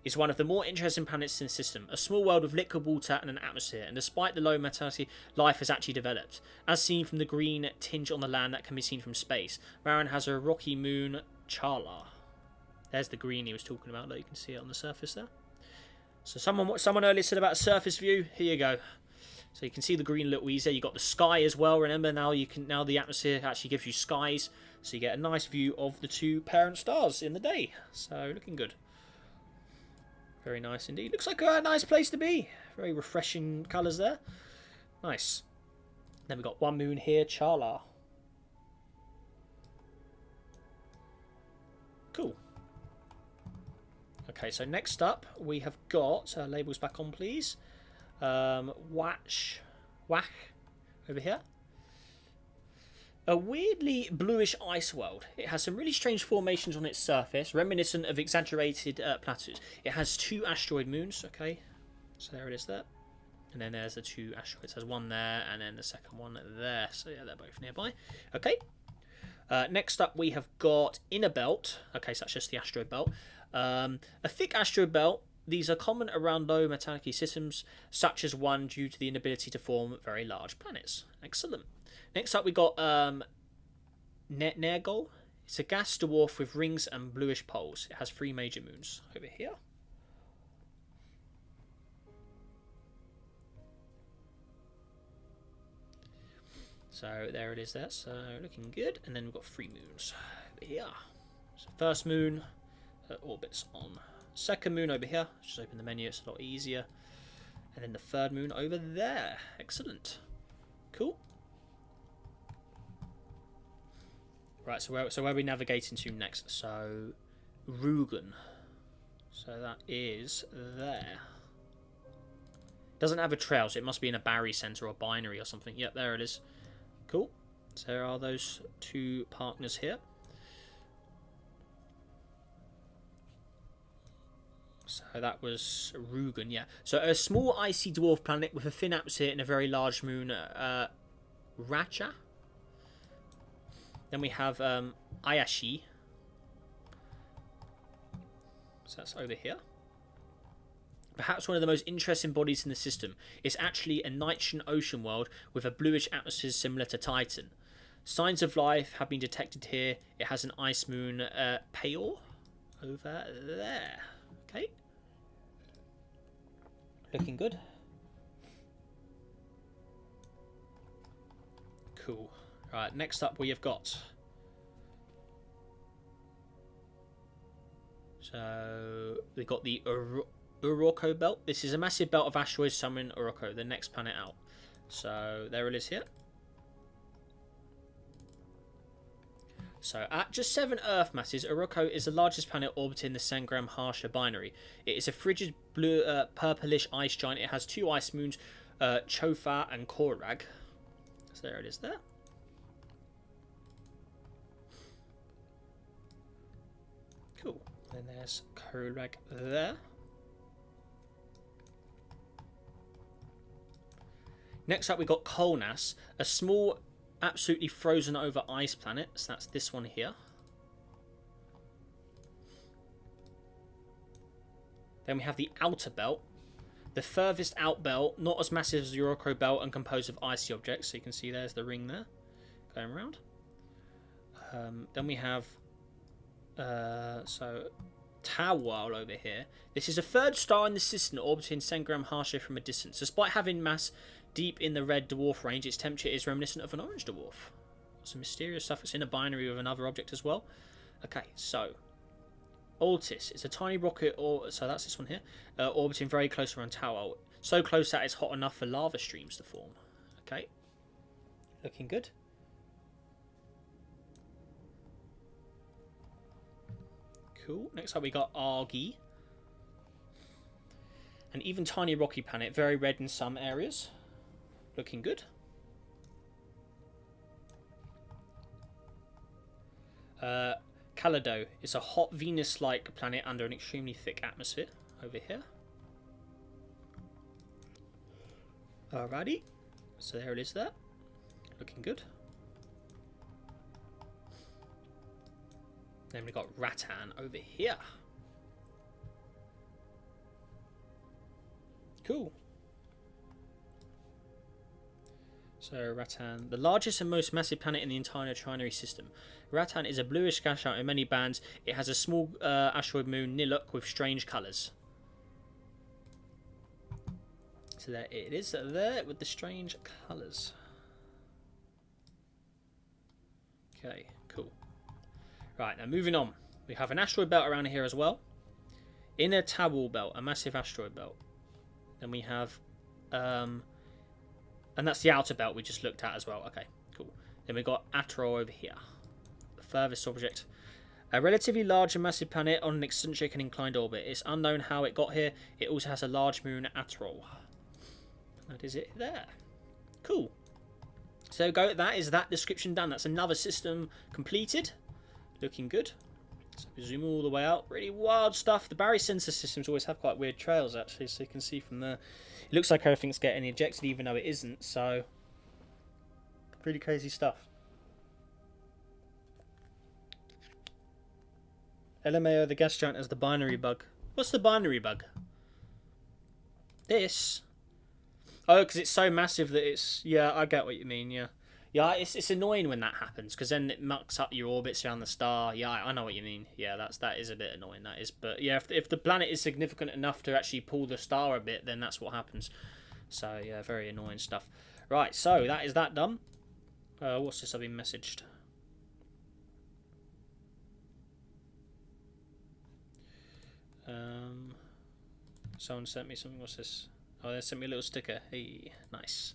It's one of the more interesting planets in the system. A small world with liquid water and an atmosphere, and despite the low maturity, life has actually developed. As seen from the green tinge on the land that can be seen from space, Maron has a rocky moon, Charla. There's the green he was talking about, like you can see it on the surface there. So someone earlier said about a surface view. Here you go. So you can see the green a little easier. You've got the sky as well. Remember, now the atmosphere actually gives you skies, so you get a nice view of the two parent stars in the day. So looking good. Very nice indeed. Looks like a nice place to be. Very refreshing colours there. Nice. Then we've got one moon here, Charla. Cool. Okay, so next up we have got labels back on, please. Wach over here. A weirdly bluish ice world. It has some really strange formations on its surface, reminiscent of exaggerated plateaus. It has 2 asteroid moons. Okay, so there it is there, and then there's the 2 asteroids. There's one there, and then the second one there. So yeah, they're both nearby. Okay. Next up we have got inner belt. Okay, so that's just the asteroid belt. A thick asteroid belt. These are common around low metallic systems, such as one due to the inability to form very large planets. Excellent. Next up we got Nergal. It's a gas dwarf with rings and bluish poles. It has 3 major moons over here. So there it is there. So looking good. And then we've got 3 moons over here. So first moon orbits on. Second moon over here. Just open the menu, it's a lot easier. And then the third moon over there. Excellent. Cool. Right, so where are we navigating to next? So Rugen. So that is there. Doesn't have a trail, so it must be in a barycenter or binary or something. Yep, there it is. Cool. So there are those 2 partners here. So that was Rugen, yeah. So a small icy dwarf planet with a thin atmosphere and a very large moon, Racha. Then we have Ayashi. So that's over here. Perhaps one of the most interesting bodies in the system. It's actually a nitrogen ocean world with a bluish atmosphere similar to Titan. Signs of life have been detected here. It has an ice moon, Peor, over there. Okay. Looking good. Cool. Right, next up we have got... So we've got the Uroko belt. This is a massive belt of asteroids somewhere in Uroko, the next planet out. So there it is here. So at just 7 Earth masses, Uroko is the largest planet orbiting the Cengam Harsher binary. It is a frigid blue, purplish ice giant. It has 2 ice moons, Chofar and Korag. So there it is there. Cool. Then there's Korag there. Next up we got Kolnas, a small, absolutely frozen over ice planet. So that's this one here. Then we have the outer belt. The furthest out belt, not as massive as the Uroko belt and composed of icy objects. So you can see there's the ring there going around. Then we have Tawal over here. This is a 3rd star in the system orbiting Cengam Harsher from a distance. Despite having mass deep in the red dwarf range, its temperature is reminiscent of an orange dwarf. Some mysterious stuff. It's in a binary with another object as well. Okay, so Altis is a tiny rocket, so that's this one here, orbiting very close around Tawal. So close that it's hot enough for lava streams to form. Okay, looking good. Cool. Next up we got Argy. An even tiny rocky planet, very red in some areas. Looking good. Calado is a hot Venus-like planet under an extremely thick atmosphere over here. Alrighty. So there it is there. Looking good. Then we got Rattan over here. Cool. So Rattan, the largest and most massive planet in the entire trinary system. Rattan is a bluish gas giant in many bands. It has a small asteroid moon, Niluk, with strange colours. So there it is, there with the strange colours. Okay, cool. Right, now moving on. We have an asteroid belt around here as well. Inner Tawal belt, a massive asteroid belt. Then we have, and that's the outer belt we just looked at as well. Okay, cool. Then we got Atro over here, the furthest object. A relatively large and massive planet on an eccentric and inclined orbit. It's unknown how it got here. It also has a large moon, Atro. That is it there. Cool. So go. That is that description done. That's another system completed. Looking good. So we zoom all the way out. Really wild stuff. The Barry sensor systems always have quite weird trails actually, so you can see from there. It looks like everything's getting ejected even though it isn't, so pretty crazy stuff. LMAO, the gas giant, has the binary bug. What's the binary bug? This? Oh, because it's so massive that it's... Yeah, I get what you mean, yeah. Yeah, it's annoying when that happens, because then it mucks up your orbits around the star. Yeah, I know what you mean. Yeah, that is a bit annoying, that is. But yeah, if the planet is significant enough to actually pull the star a bit, then that's what happens. So yeah, very annoying stuff. Right, so that is that done. What's this I've been messaged? Someone sent me something. What's this? Oh, they sent me a little sticker. Hey, nice.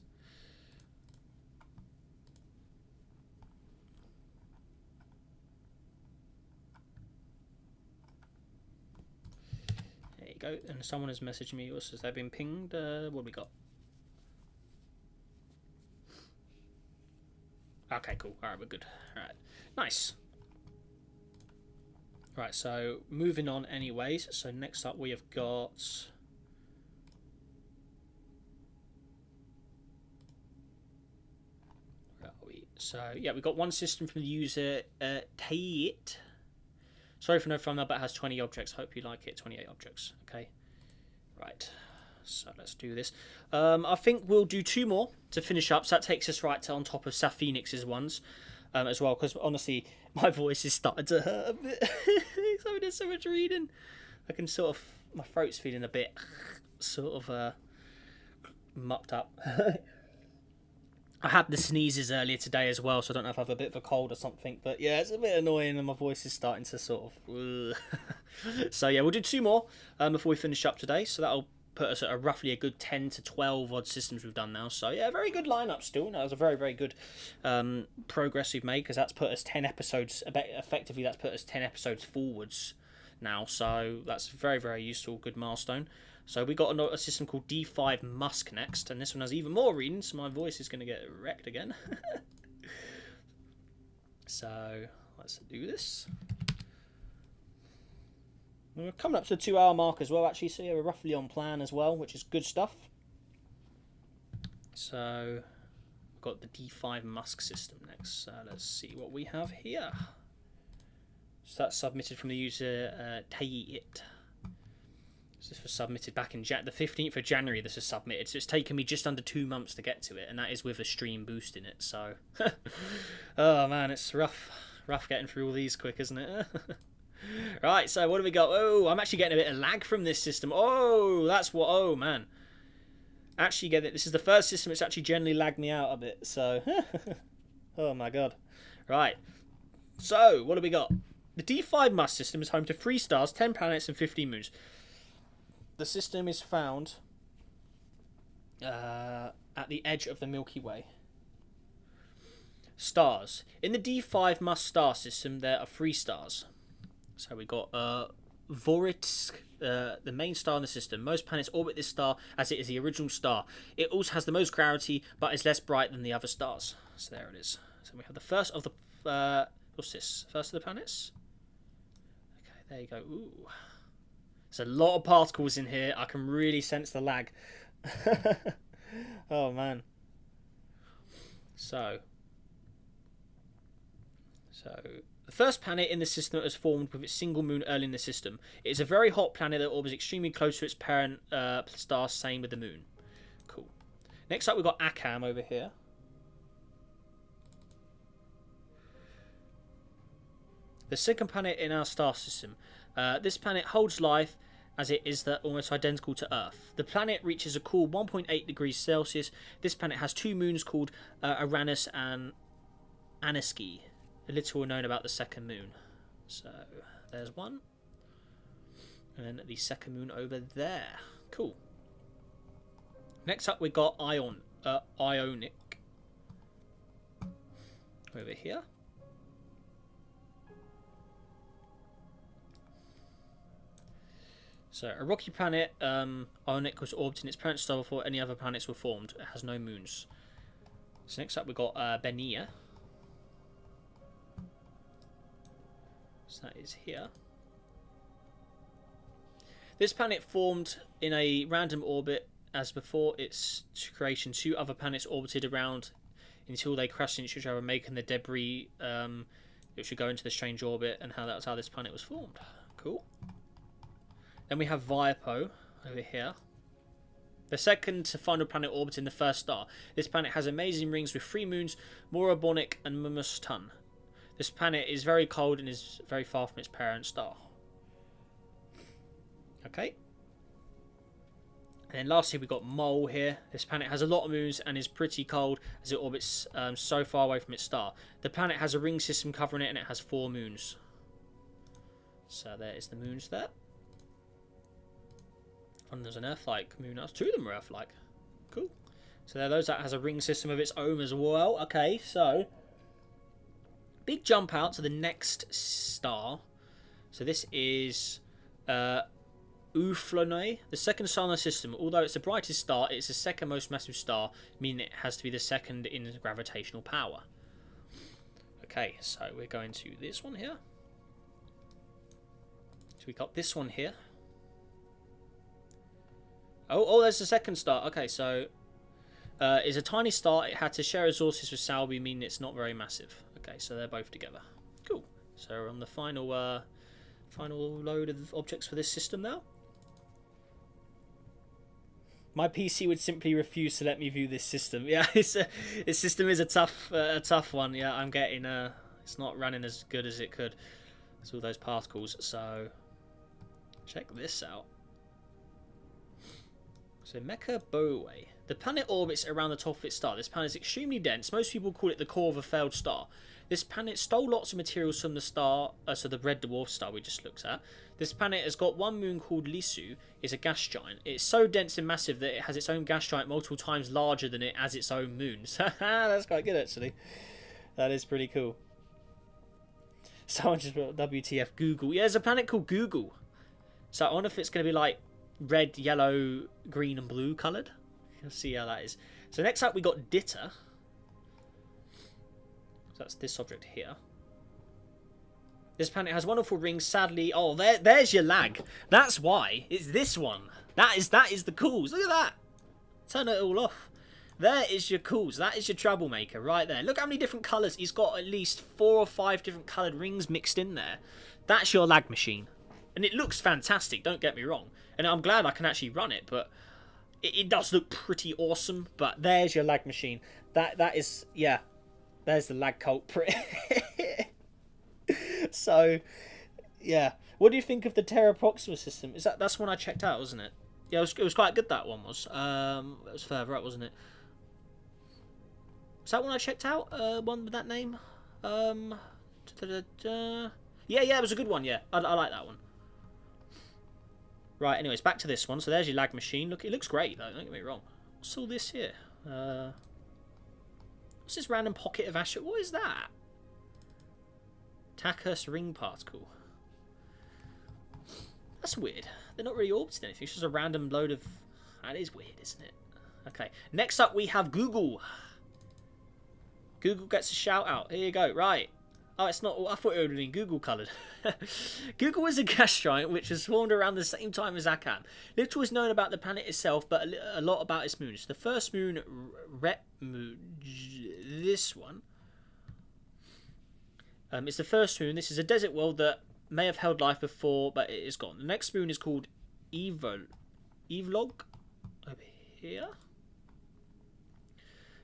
There you go. And someone has messaged me. What's this? They've been pinged. What have we got? Okay, cool. Alright, we're good. Alright. Nice. Right, so moving on anyways. So next up we have got... Where are we? So, yeah, we've got one system from the user, Tayit. Sorry for no thumbnail, but it has 20 objects. Hope you like it. 28 objects. Okay. Right. So let's do this. I think we'll do 2 more to finish up. So that takes us right to on top of Saf Phoenix's ones as well. Because honestly, my voice is starting to hurt a bit. So there's so much reading. I can sort of... My throat's feeling a bit sort of mucked up. I had the sneezes earlier today as well, so I don't know if I have a bit of a cold or something. But yeah, it's a bit annoying and my voice is starting to sort of... So yeah, we'll do 2 more before we finish up today. So that'll put us at roughly a good 10 to 12 odd systems we've done now. So yeah, very good lineup still. That was a very, very good progress we've made, because that's put us 10 episodes... Effectively, that's put us 10 episodes forwards now. So that's very, very useful, good milestone. So we got a system called D5 Musk next, and this one has even more readings, so my voice is going to get wrecked again. So let's do this. We're coming up to the 2-hour mark as well, actually, so yeah, we're roughly on plan as well, which is good stuff. So we've got the D5 Musk system next. So let's see what we have here. So that's submitted from the user It. So this was submitted back in the 15th of January. This was submitted, so it's taken me just under 2 months to get to it, and that is with a stream boost in it. So, oh man, it's rough getting through all these quick, isn't it? Right, so what do we got? Oh, I'm actually getting a bit of lag from this system. Oh, that's what. Oh man, actually get it. This is the first system that's actually generally lagged me out a bit. So, oh my god. Right. So what do we got? The D5 Musk system is home to 3 stars, 10 planets, and 15 moons. The system is found at the edge of the Milky Way. Stars. In the D5 Musk star system, there are 3 stars. So we got Voritsk, the main star in the system. Most planets orbit this star as it is the original star. It also has the most gravity, but is less bright than the other stars. So there it is. So we have the first of the... what's this? First of the planets? Okay, there you go. Ooh. There's a lot of particles in here. I can really sense the lag. Oh, man. So, the first planet in the system that was formed with its single moon early in the system. It is a very hot planet that orbits extremely close to its parent star, same with the moon. Cool. Next up, we've got Akam over here. The second planet in our star system. This planet holds life, as it is almost identical to Earth. The planet reaches a cool 1.8 degrees Celsius. This planet has 2 moons called Uranus and Aniski. A little known about the second moon. So there's one. And then the second moon over there. Cool. Next up we got Ionic. Over here. So, a rocky planet, Ionic was orbiting its parent star before any other planets were formed. It has no moons. So next up we've got Benia. So that is here. This planet formed in a random orbit as before its creation. 2 other planets orbited around until they crashed into each other, making the debris which should go into the strange orbit, and that's how this planet was formed. Cool. Then we have Viapo over here. The second to final planet orbiting the first star. This planet has amazing rings with 3 moons, Morabonic and Mumustan. This planet is very cold and is very far from its parent star. Okay. And then lastly we've got Mole here. This planet has a lot of moons and is pretty cold as it orbits so far away from its star. The planet has a ring system covering it and it has 4 moons. So there is the moons there. And there's an Earth-like moon. That's 2 of them are Earth-like. Cool. So there, that has a ring system of its own as well. Okay, so big jump out to the next star. So this is Uflonoi, the second star in the system. Although it's the brightest star, it's the second most massive star, meaning it has to be the second in gravitational power. Okay, so we're going to this one here. So we got this one here. Oh, there's the second star. Okay, so it's a tiny star. It had to share resources with Salby, meaning it's not very massive. Okay, so they're both together. Cool. So we're on the final load of objects for this system now. My PC would simply refuse to let me view this system. Yeah, this system is a tough one. Yeah, I'm getting it's not running as good as it could. It's all those particles. So check this out. So Mecha Boway. The planet orbits around the top of its star. This planet is extremely dense. Most people call it the core of a failed star. This planet stole lots of materials from the star, so the red dwarf star we just looked at. This planet has got one moon called Lisu. It's a gas giant. It's so dense and massive that it has its own gas giant multiple times larger than it has its own moons. That's quite good, actually. That is pretty cool. Someone just wrote WTF Google. Yeah, there's a planet called Google. So I wonder if it's going to be like red, yellow, green and blue coloured. Let's see how that is. So next up we got Ditta. So that's this object here. This planet has wonderful rings. Sadly, oh, there's your lag. That's why. It's this one. That is the cause. Look at that. Turn it all off. There is your cause. That is your troublemaker right there. Look how many different colours. He's got at least 4 or 5 different coloured rings mixed in there. That's your lag machine. And it looks fantastic, don't get me wrong. And I'm glad I can actually run it, but it does look pretty awesome. But there's your lag machine. That is, yeah, there's the lag culprit. So, yeah. What do you think of the Terra Proxima system? That's one I checked out, wasn't it? Yeah, it was quite good, that one was. It was further up, wasn't it? Was that one I checked out? One with that name? Yeah, it was a good one, yeah. I like that one. Right, anyways, back to this one. So there's your lag machine. Look, it looks great, though. Don't get me wrong. What's all this here? What's this random pocket of ash? What is that? Tachus ring particle. That's weird. They're not really orbiting anything. It's just a random load of... That is weird, isn't it? Okay. Next up, we have Google. Google gets a shout out. Here you go. Right. Oh, it's not... I thought it would have been Google coloured. Google is a gas giant which was formed around the same time as Akam. Little is known about the planet itself, but a lot about its moons. The first moon, this one, it's the first moon. This is a desert world that may have held life before, but it is gone. The next moon is called Evlog over here.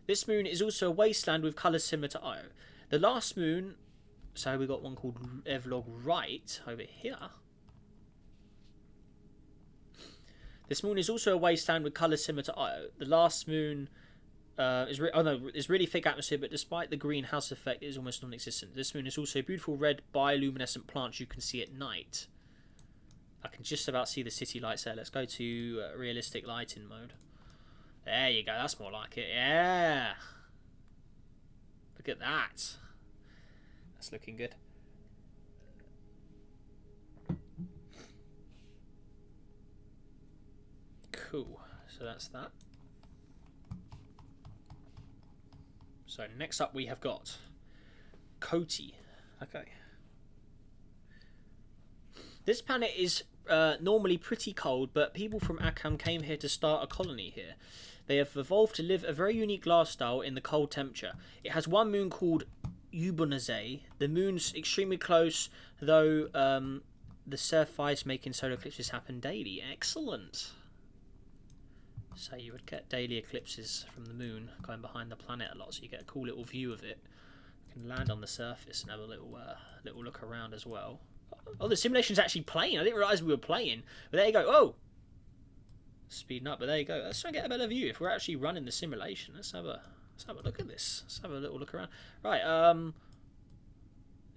This moon is also a wasteland with colours similar to Io. The last moon, so we got one called Evlog right over here. This moon is also a wasteland with colours similar to Io. The last moon is really thick atmosphere, but despite the greenhouse effect, it is almost non-existent. This moon is also a beautiful red bioluminescent plant you can see at night. I can just about see the city lights there. Let's go to realistic lighting mode. There you go. That's more like it. Yeah. Look at that. That's looking good. Cool. So that's that. So next up we have got Koti. Okay. This planet is normally pretty cold, but people from Akam came here to start a colony here. They have evolved to live a very unique lifestyle in the cold temperature. It has one moon called Ubunazay. The moon's extremely close, though the surface making solar eclipses happen daily. Excellent. So you would get daily eclipses from the moon going behind the planet a lot, so you get a cool little view of it. You can land on the surface and have a little look around as well. Oh, the simulation's actually playing. I didn't realise we were playing. But there you go. Oh! Speeding up, but there you go. Let's try and get a better view. If we're actually running the simulation, let's have a look at this. Let's have a little look around. Right,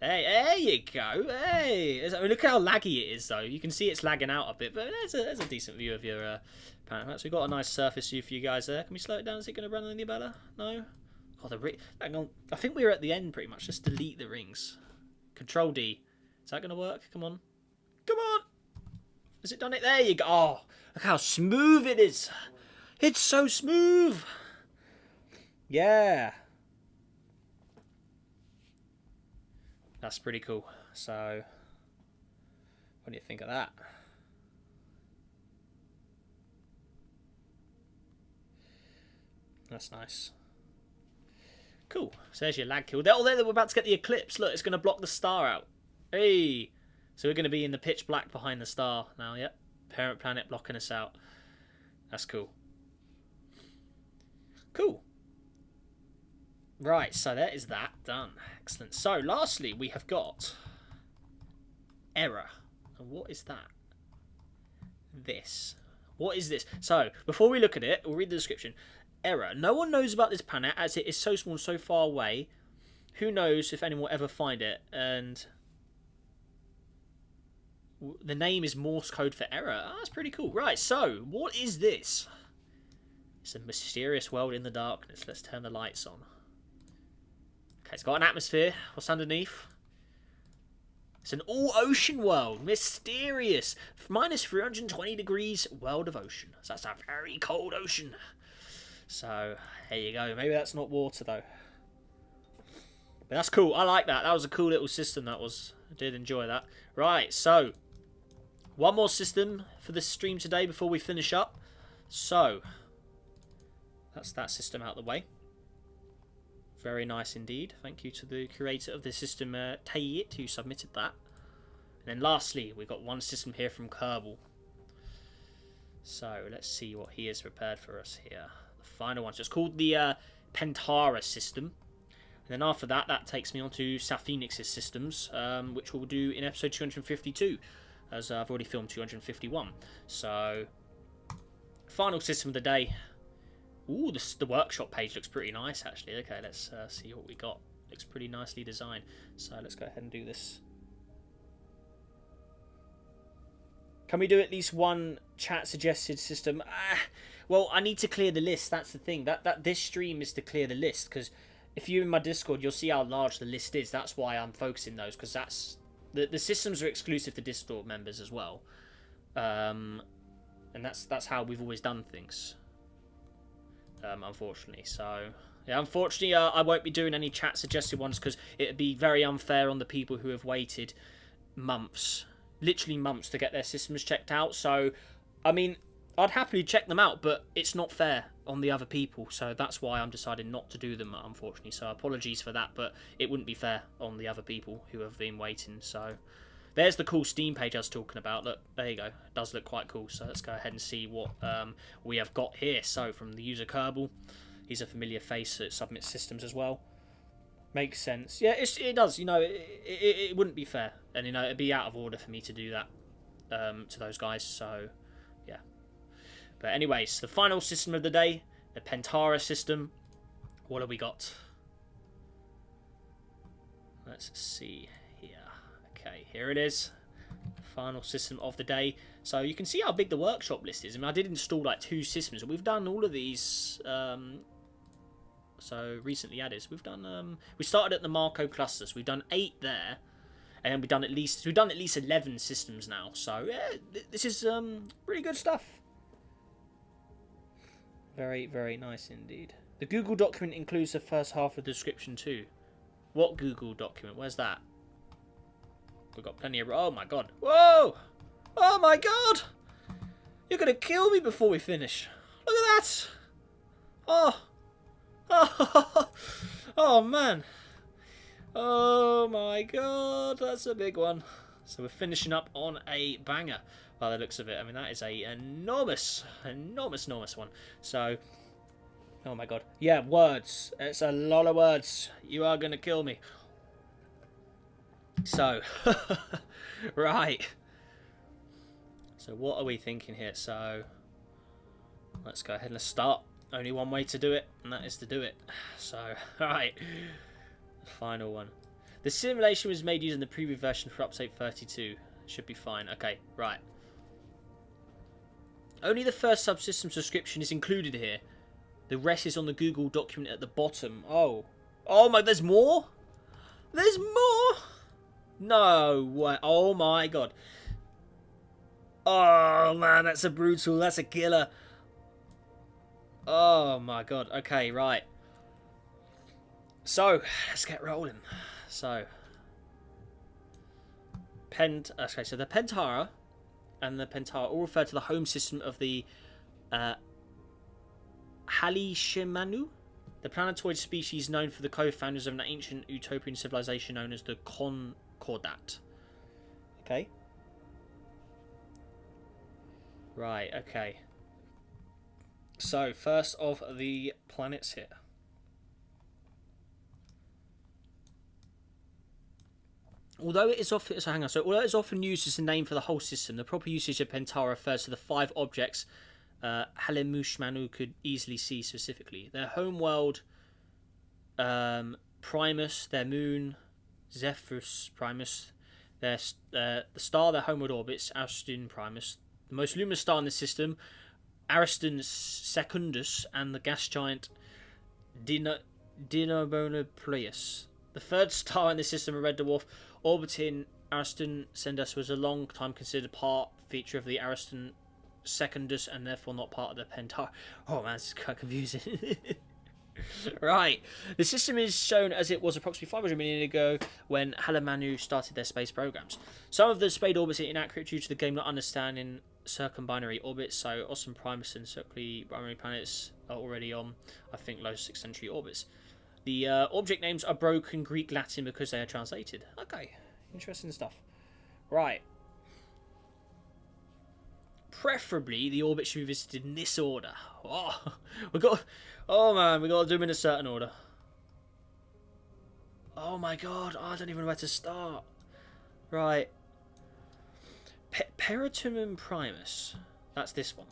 hey, there you go. Hey! I mean, look how laggy it is, though. You can see it's lagging out a bit, but there's a decent view of your planet. So we've got a nice surface view for you guys there. Can we slow it down? Is it going to run any better? No? Oh, hang on. I think we're at the end, pretty much. Just delete the rings. Control D. Is that going to work? Come on. Come on! Has it done it? There you go. Oh, look how smooth it is. It's so smooth. Yeah. That's pretty cool. So, what do you think of that? That's nice. Cool. So there's your lag kill. Oh, there we're about to get the eclipse. Look, it's going to block the star out. Hey! So we're going to be in the pitch black behind the star now, yep. Parent planet blocking us out. That's cool. Cool. Right, so there is that done. Excellent. So, lastly, we have got error. And what is that? This. What is this? So, before we look at it, we'll read the description. Error. No one knows about this planet as it is so small and so far away. Who knows if anyone will ever find it? And the name is Morse code for error. Oh, that's pretty cool. Right, so, what is this? It's a mysterious world in the darkness. Let's turn the lights on. Okay, it's got an atmosphere. What's underneath? It's an all-ocean world. Mysterious. Minus 320 degrees world of ocean. So that's a very cold ocean. So, there you go. Maybe that's not water, though. But that's cool. I like that. That was a cool little system, that was. I did enjoy that. Right, so. One more system for this stream today before we finish up. So. That's that system out of the way. Very nice indeed. Thank you to the creator of the system, Tayit, who submitted that. And then lastly, we've got one system here from Kerbal. So, let's see what he has prepared for us here. The final one. So, it's called the Pantara system. And then after that, that takes me on to Saphenix's systems, which we'll do in episode 252, as I've already filmed 251. So, final system of the day. Ooh, the workshop page looks pretty nice, actually. Okay, let's see what we got. Looks pretty nicely designed. So let's go ahead and do this. Can we do at least one chat suggested system? Well, I need to clear the list. That's the thing. That this stream is to clear the list, because if you're in my Discord, you'll see how large the list is. That's why I'm focusing those, because that's the systems are exclusive to Discord members as well, and that's how we've always done things. Unfortunately, so yeah, unfortunately, I won't be doing any chat suggested ones because it'd be very unfair on the people who have waited months, literally months, to get their systems checked out. So, I mean, I'd happily check them out, but it's not fair on the other people. So that's why I'm deciding not to do them, unfortunately. So apologies for that, but it wouldn't be fair on the other people who have been waiting. So there's the cool Steam page I was talking about. Look, there you go. It does look quite cool. So let's go ahead and see what we have got here. So from the user Kerbal, he's a familiar face that submits systems as well. Makes sense. Yeah, it does. You know, it wouldn't be fair, and you know, it'd be out of order for me to do that to those guys. So yeah. But anyways, the final system of the day, the Pantara system. What have we got? Let's see here. Okay, here it is. Final system of the day. So you can see how big the workshop list is. I mean, I did install like 2 systems. We've done all of these. So recently added. We've done. We started at the Malco clusters. We've done 8 there, and then we've done at least 11 systems now. So yeah, this is pretty good stuff. Very, very nice indeed. The Google document includes the first half of the description too. What Google document? Where's that? We've got plenty of... Oh my god. Whoa! Oh my god! You're going to kill me before we finish. Look at that! Oh! Oh, oh man. Oh my god. That's a big one. So we're finishing up on a banger by the looks of it. I mean, that is a enormous one. So... Oh my god. Yeah, words. It's a lot of words. You are going to kill me. So, right. So what are we thinking here? So, let's go ahead and let's start. Only one way to do it, and that is to do it. So, alright. The final one. The simulation was made using the preview version for update 32. Should be fine. Okay, right. Only the first subsystem description is included here. The rest is on the Google document at the bottom. Oh. Oh my, there's more? There's more? No way. Oh my god. Oh man, that's a brutal, that's a killer. Oh my god. Okay, right. So, let's get rolling. So, okay, so the Pantara and the Pantara all refer to the home system of the Halishimanu, the planetoid species known for the co-founders of an ancient utopian civilization known as the Concordat. Okay. Right, okay. So, first of the planets here. Although it is often used as a name for the whole system, the proper usage of Pantara refers to the 5 objects Halemushmanu could easily see specifically. Their homeworld, Primus, their moon, Zephyrus Primus, the star their homeward orbits, Ariston Primus, the most luminous star in the system, Ariston Secundus, and the gas giant Dinobonoprius. The third star in the system, a red dwarf, orbiting Ariston Secundus, was a long time considered feature of the Ariston Secundus and therefore not part of the Pantara. Oh man, this is quite confusing. Right, the system is shown as it was approximately 500 million ago when Halamanu started their space programs. Some of the spade orbits are inaccurate due to the game not understanding circumbinary orbits, so Osm Primus and Circuli binary planets are already on, I think, low 6th century orbits. The object names are broken Greek Latin because they are translated. Okay, interesting stuff. Right. Preferably, the orbit should be visited in this order. Oh, man, we got to do them in a certain order. Oh my god, I don't even know where to start. Right. Peritumum Primus. That's this one.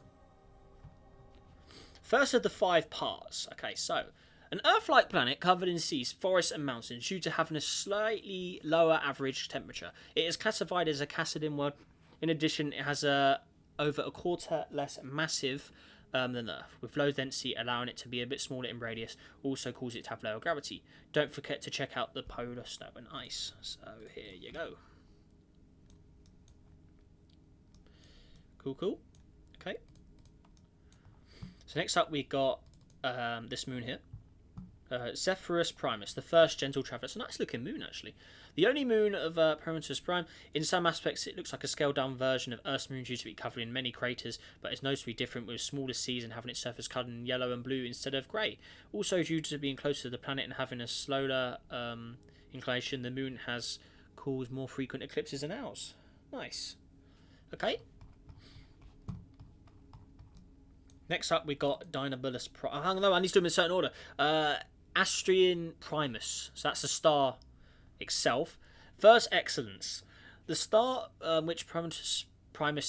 First of the 5 parts. Okay, so an Earth-like planet covered in seas, forests and mountains due to having a slightly lower average temperature. It is classified as a Cassidin world. In addition, it has over a quarter less massive than Earth, with low density allowing it to be a bit smaller in radius, also cause it to have lower gravity. Don't forget to check out the polar snow and ice. So here you go. Cool. Okay. So next up we got this moon here. Zephyrus Primus, the first gentle traveller. It's a nice looking moon actually. The only moon of Peritus Prime. In some aspects it looks like a scaled down version of Earth's moon due to be covered in many craters, but it's noticeably different with smaller seas and having its surface coloured in yellow and blue instead of grey. Also due to being closer to the planet and having a slower inclination, the moon has caused more frequent eclipses than ours. Nice. Okay. Next up we got Dinobulus no, I need to do them in a certain order. Astrian Primus. So that's the star itself. First, excellence. The star which Primus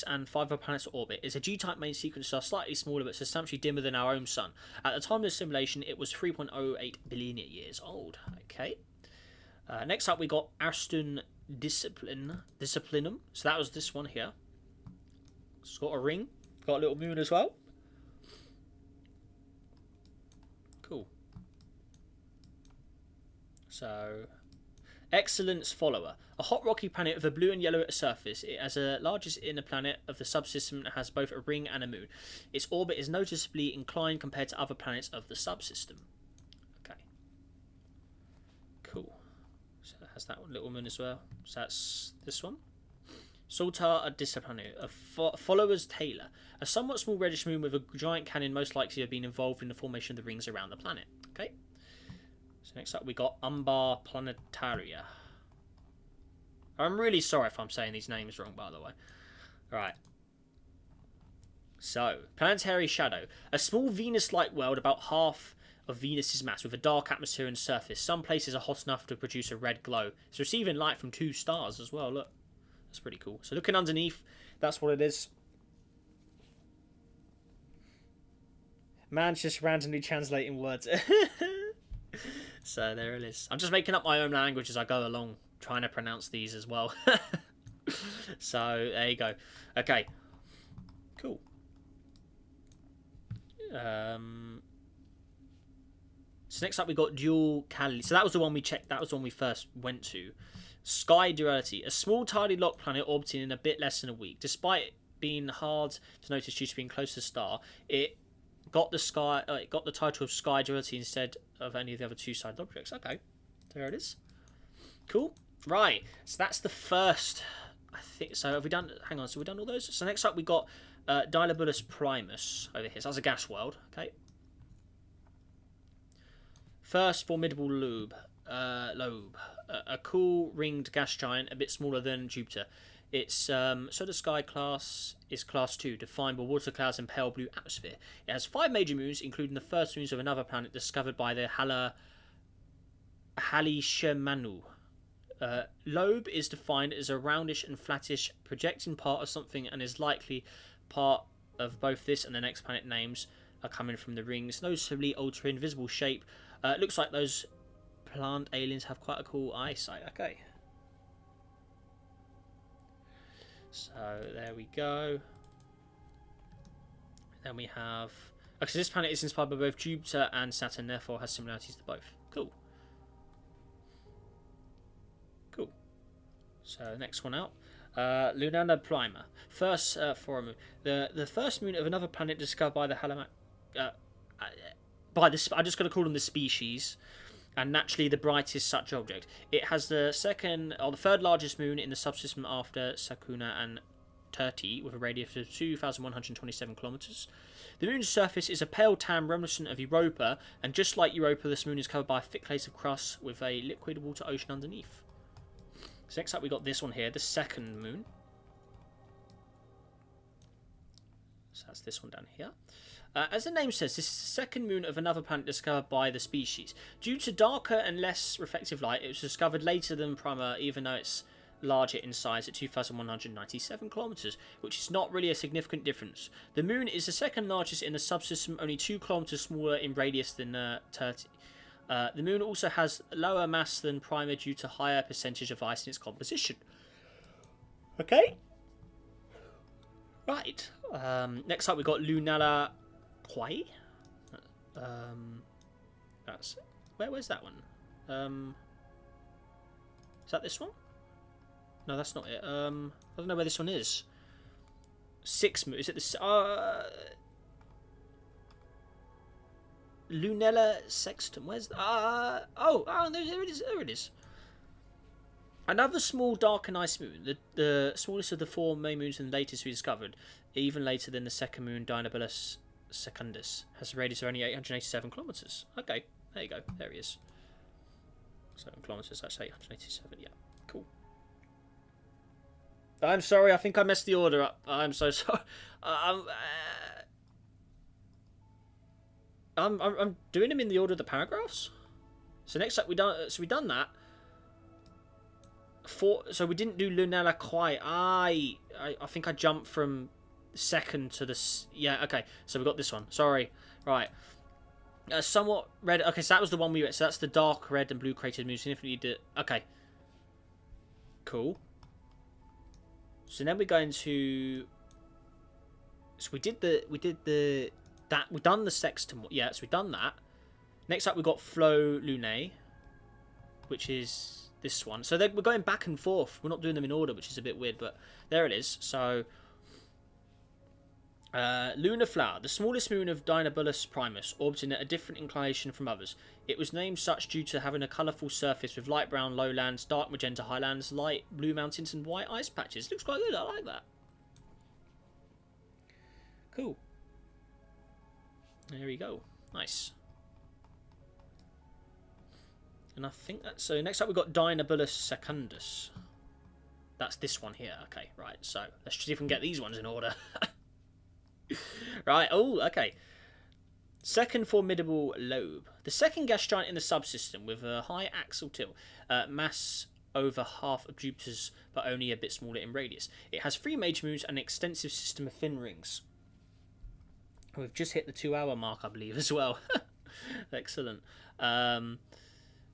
and 5 other planets orbit is a G-type main sequence star, slightly smaller but substantially dimmer than our own sun. At the time of the simulation, it was 3.08 billion years old. Okay. Next up, we got Ariston Disciplinum. So that was this one here. It's got a ring. Got a little moon as well. Cool. So, Excellence Follower. A hot rocky planet with a blue and yellow surface. It has the largest inner planet of the subsystem and has both a ring and a moon. Its orbit is noticeably inclined compared to other planets of the subsystem. Okay. Cool. So it has that one little moon as well. So that's this one. Saltar Disciplinum, a follower's tailor. A somewhat small reddish moon with a giant cannon most likely to have been involved in the formation of the rings around the planet. Okay. So next up we got Umbar Planetaria. I'm really sorry if I'm saying these names wrong, by the way. Right. So, Planetary Shadow. A small Venus-like world about half of Venus's mass with a dark atmosphere and surface. Some places are hot enough to produce a red glow. It's receiving light from 2 stars as well, look. That's pretty cool. So looking underneath, that's what it is. Man's just randomly translating words. So there it is. I'm just making up my own language as I go along, trying to pronounce these as well. So there you go. Okay. Cool. So next up we got Dual Cali. So that was the one we checked. That was the one we first went to. Sky Duality, a small tidally locked planet orbiting in a bit less than a week. Despite it being hard to notice due to being close to the star, it got the title of Sky Duality instead of any of the other 2-sided objects. Okay, there it is. Cool. Right, so that's the first. I think so. Have we done? Hang on. So we've done all those. So next up we got Dinobulus Primus over here. So that's a gas world. Okay. First formidable lobe. A cool ringed gas giant, a bit smaller than Jupiter. Its solar sky class is class 2, defined by water clouds and pale blue atmosphere. It has 5 major moons, including the first moons of another planet discovered by the Halleyshemanu. Lobe is defined as a roundish and flattish projecting part of something and is likely part of both this and the next planet names are coming from the rings, noticeably altering visible shape. It looks like those plant aliens have quite a cool eyesight. Okay. So there we go. Then we have... Okay, so this planet is inspired by both Jupiter and Saturn, therefore has similarities to both. Cool. Cool. So next one out. Lunana Prima. First foreign moon. The first moon of another planet discovered by the I'm just going to call them the species, and naturally the brightest such object. It has the third largest moon in the subsystem after Sakuna and Terti, with a radius of 2,127 kilometers. The moon's surface is a pale tan reminiscent of Europa, and just like Europa, this moon is covered by a thick lace of crust with a liquid water ocean underneath. So next up we got this one here, the second moon. So that's this one down here. As the name says, this is the second moon of another planet discovered by the species. Due to darker and less reflective light, it was discovered later than Prima, even though it's larger in size at 2,197 kilometers, which is not really a significant difference. The moon is the second largest in the subsystem, only 2 kilometers smaller in radius than Terti. The moon also has lower mass than Prima due to higher percentage of ice in its composition. Okay. Right. Next up we got Lunala Quai. That's where's that one? Is that this one? No, that's not it. I don't know where this one is. Sixth moon. Is it this? Lunella Sextum. Where's there it is. There it is. Another small dark and ice moon. The smallest of the 4 main moons and latest we discovered, even later than the second moon, Dinobulus Secundus, has a radius of only 887 kilometers. Okay, there you go. There he is. 7 kilometers. That's 887. Yeah, cool. I'm sorry. I think I messed the order up. I'm so sorry. I'm doing them in the order of the paragraphs. So next up we done that. So we didn't do Lunella Quai. I think I jumped from second to the... Yeah, okay. So we got this one. Sorry. Right. Somewhat red... Okay, so that was the one we went. So that's the dark red and blue cratered moon. Significantly... Okay. Cool. So then we're going to... So we've done the sextum. Yeah, so we've done that. Next up we've got Flow Lunae, which is this one. So we're going back and forth. We're not doing them in order, which is a bit weird, but there it is. So Lunar Flower, the smallest moon of Dinobulus Primus, orbiting at a different inclination from others. It was named such due to having a colourful surface with light brown lowlands, dark magenta highlands, light blue mountains, and white ice patches. Looks quite good. I like that. Cool. There we go. Nice. And I think that's... So next up we've got Dinobulus Secundus. That's this one here. Okay, right. So let's see if we can get these ones in order. Right. Oh, okay. Second formidable lobe. The second gas giant in the subsystem with a high axial tilt. Mass over half of Jupiter's, but only a bit smaller in radius. It has 3 major moons and an extensive system of thin rings. We've just hit the 2-hour mark, I believe, as well. Excellent.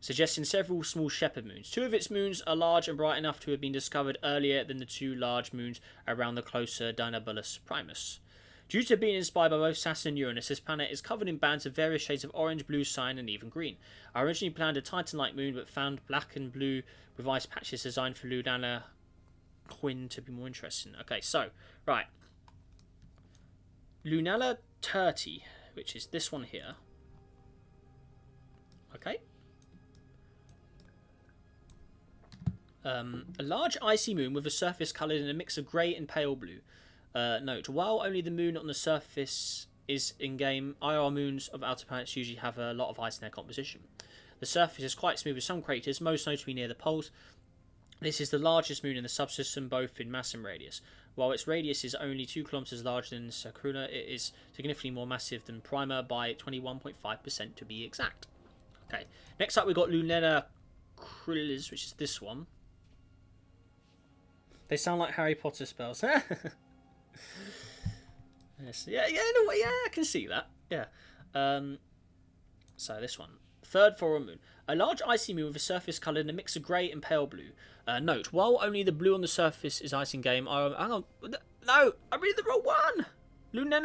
Suggesting several small shepherd moons. 2 of its moons are large and bright enough to have been discovered earlier than the 2 large moons around the closer Dinobulus Primus. Due to being inspired by both Saturn and Uranus, this planet is covered in bands of various shades of orange, blue, cyan, and even green. I originally planned a Titan-like moon, but found black and blue with ice patches designed for Lunana Quinn to be more interesting. Okay, so, right. Lunala Terti, which is this one here. Okay. A large icy moon with a surface coloured in a mix of grey and pale blue. Note, while only the moon on the surface is in-game, IR moons of outer planets usually have a lot of ice in their composition. The surface is quite smooth with some craters, most notably near the poles. This is the largest moon in the subsystem, both in mass and radius. While its radius is only 2 kilometers larger than Sakuna, it is significantly more massive than Prima by 21.5% to be exact. Okay, next up we've got Lunella Krillis, which is this one. They sound like Harry Potter spells. There Yes. Yeah, yeah, in a way, yeah, I can see that. Yeah. So this one. Third full moon. A large icy moon with a surface coloured in a mix of grey and pale blue. Note, while only the blue on the surface is ice in game, hang on. No, I'm reading the wrong one! Lunar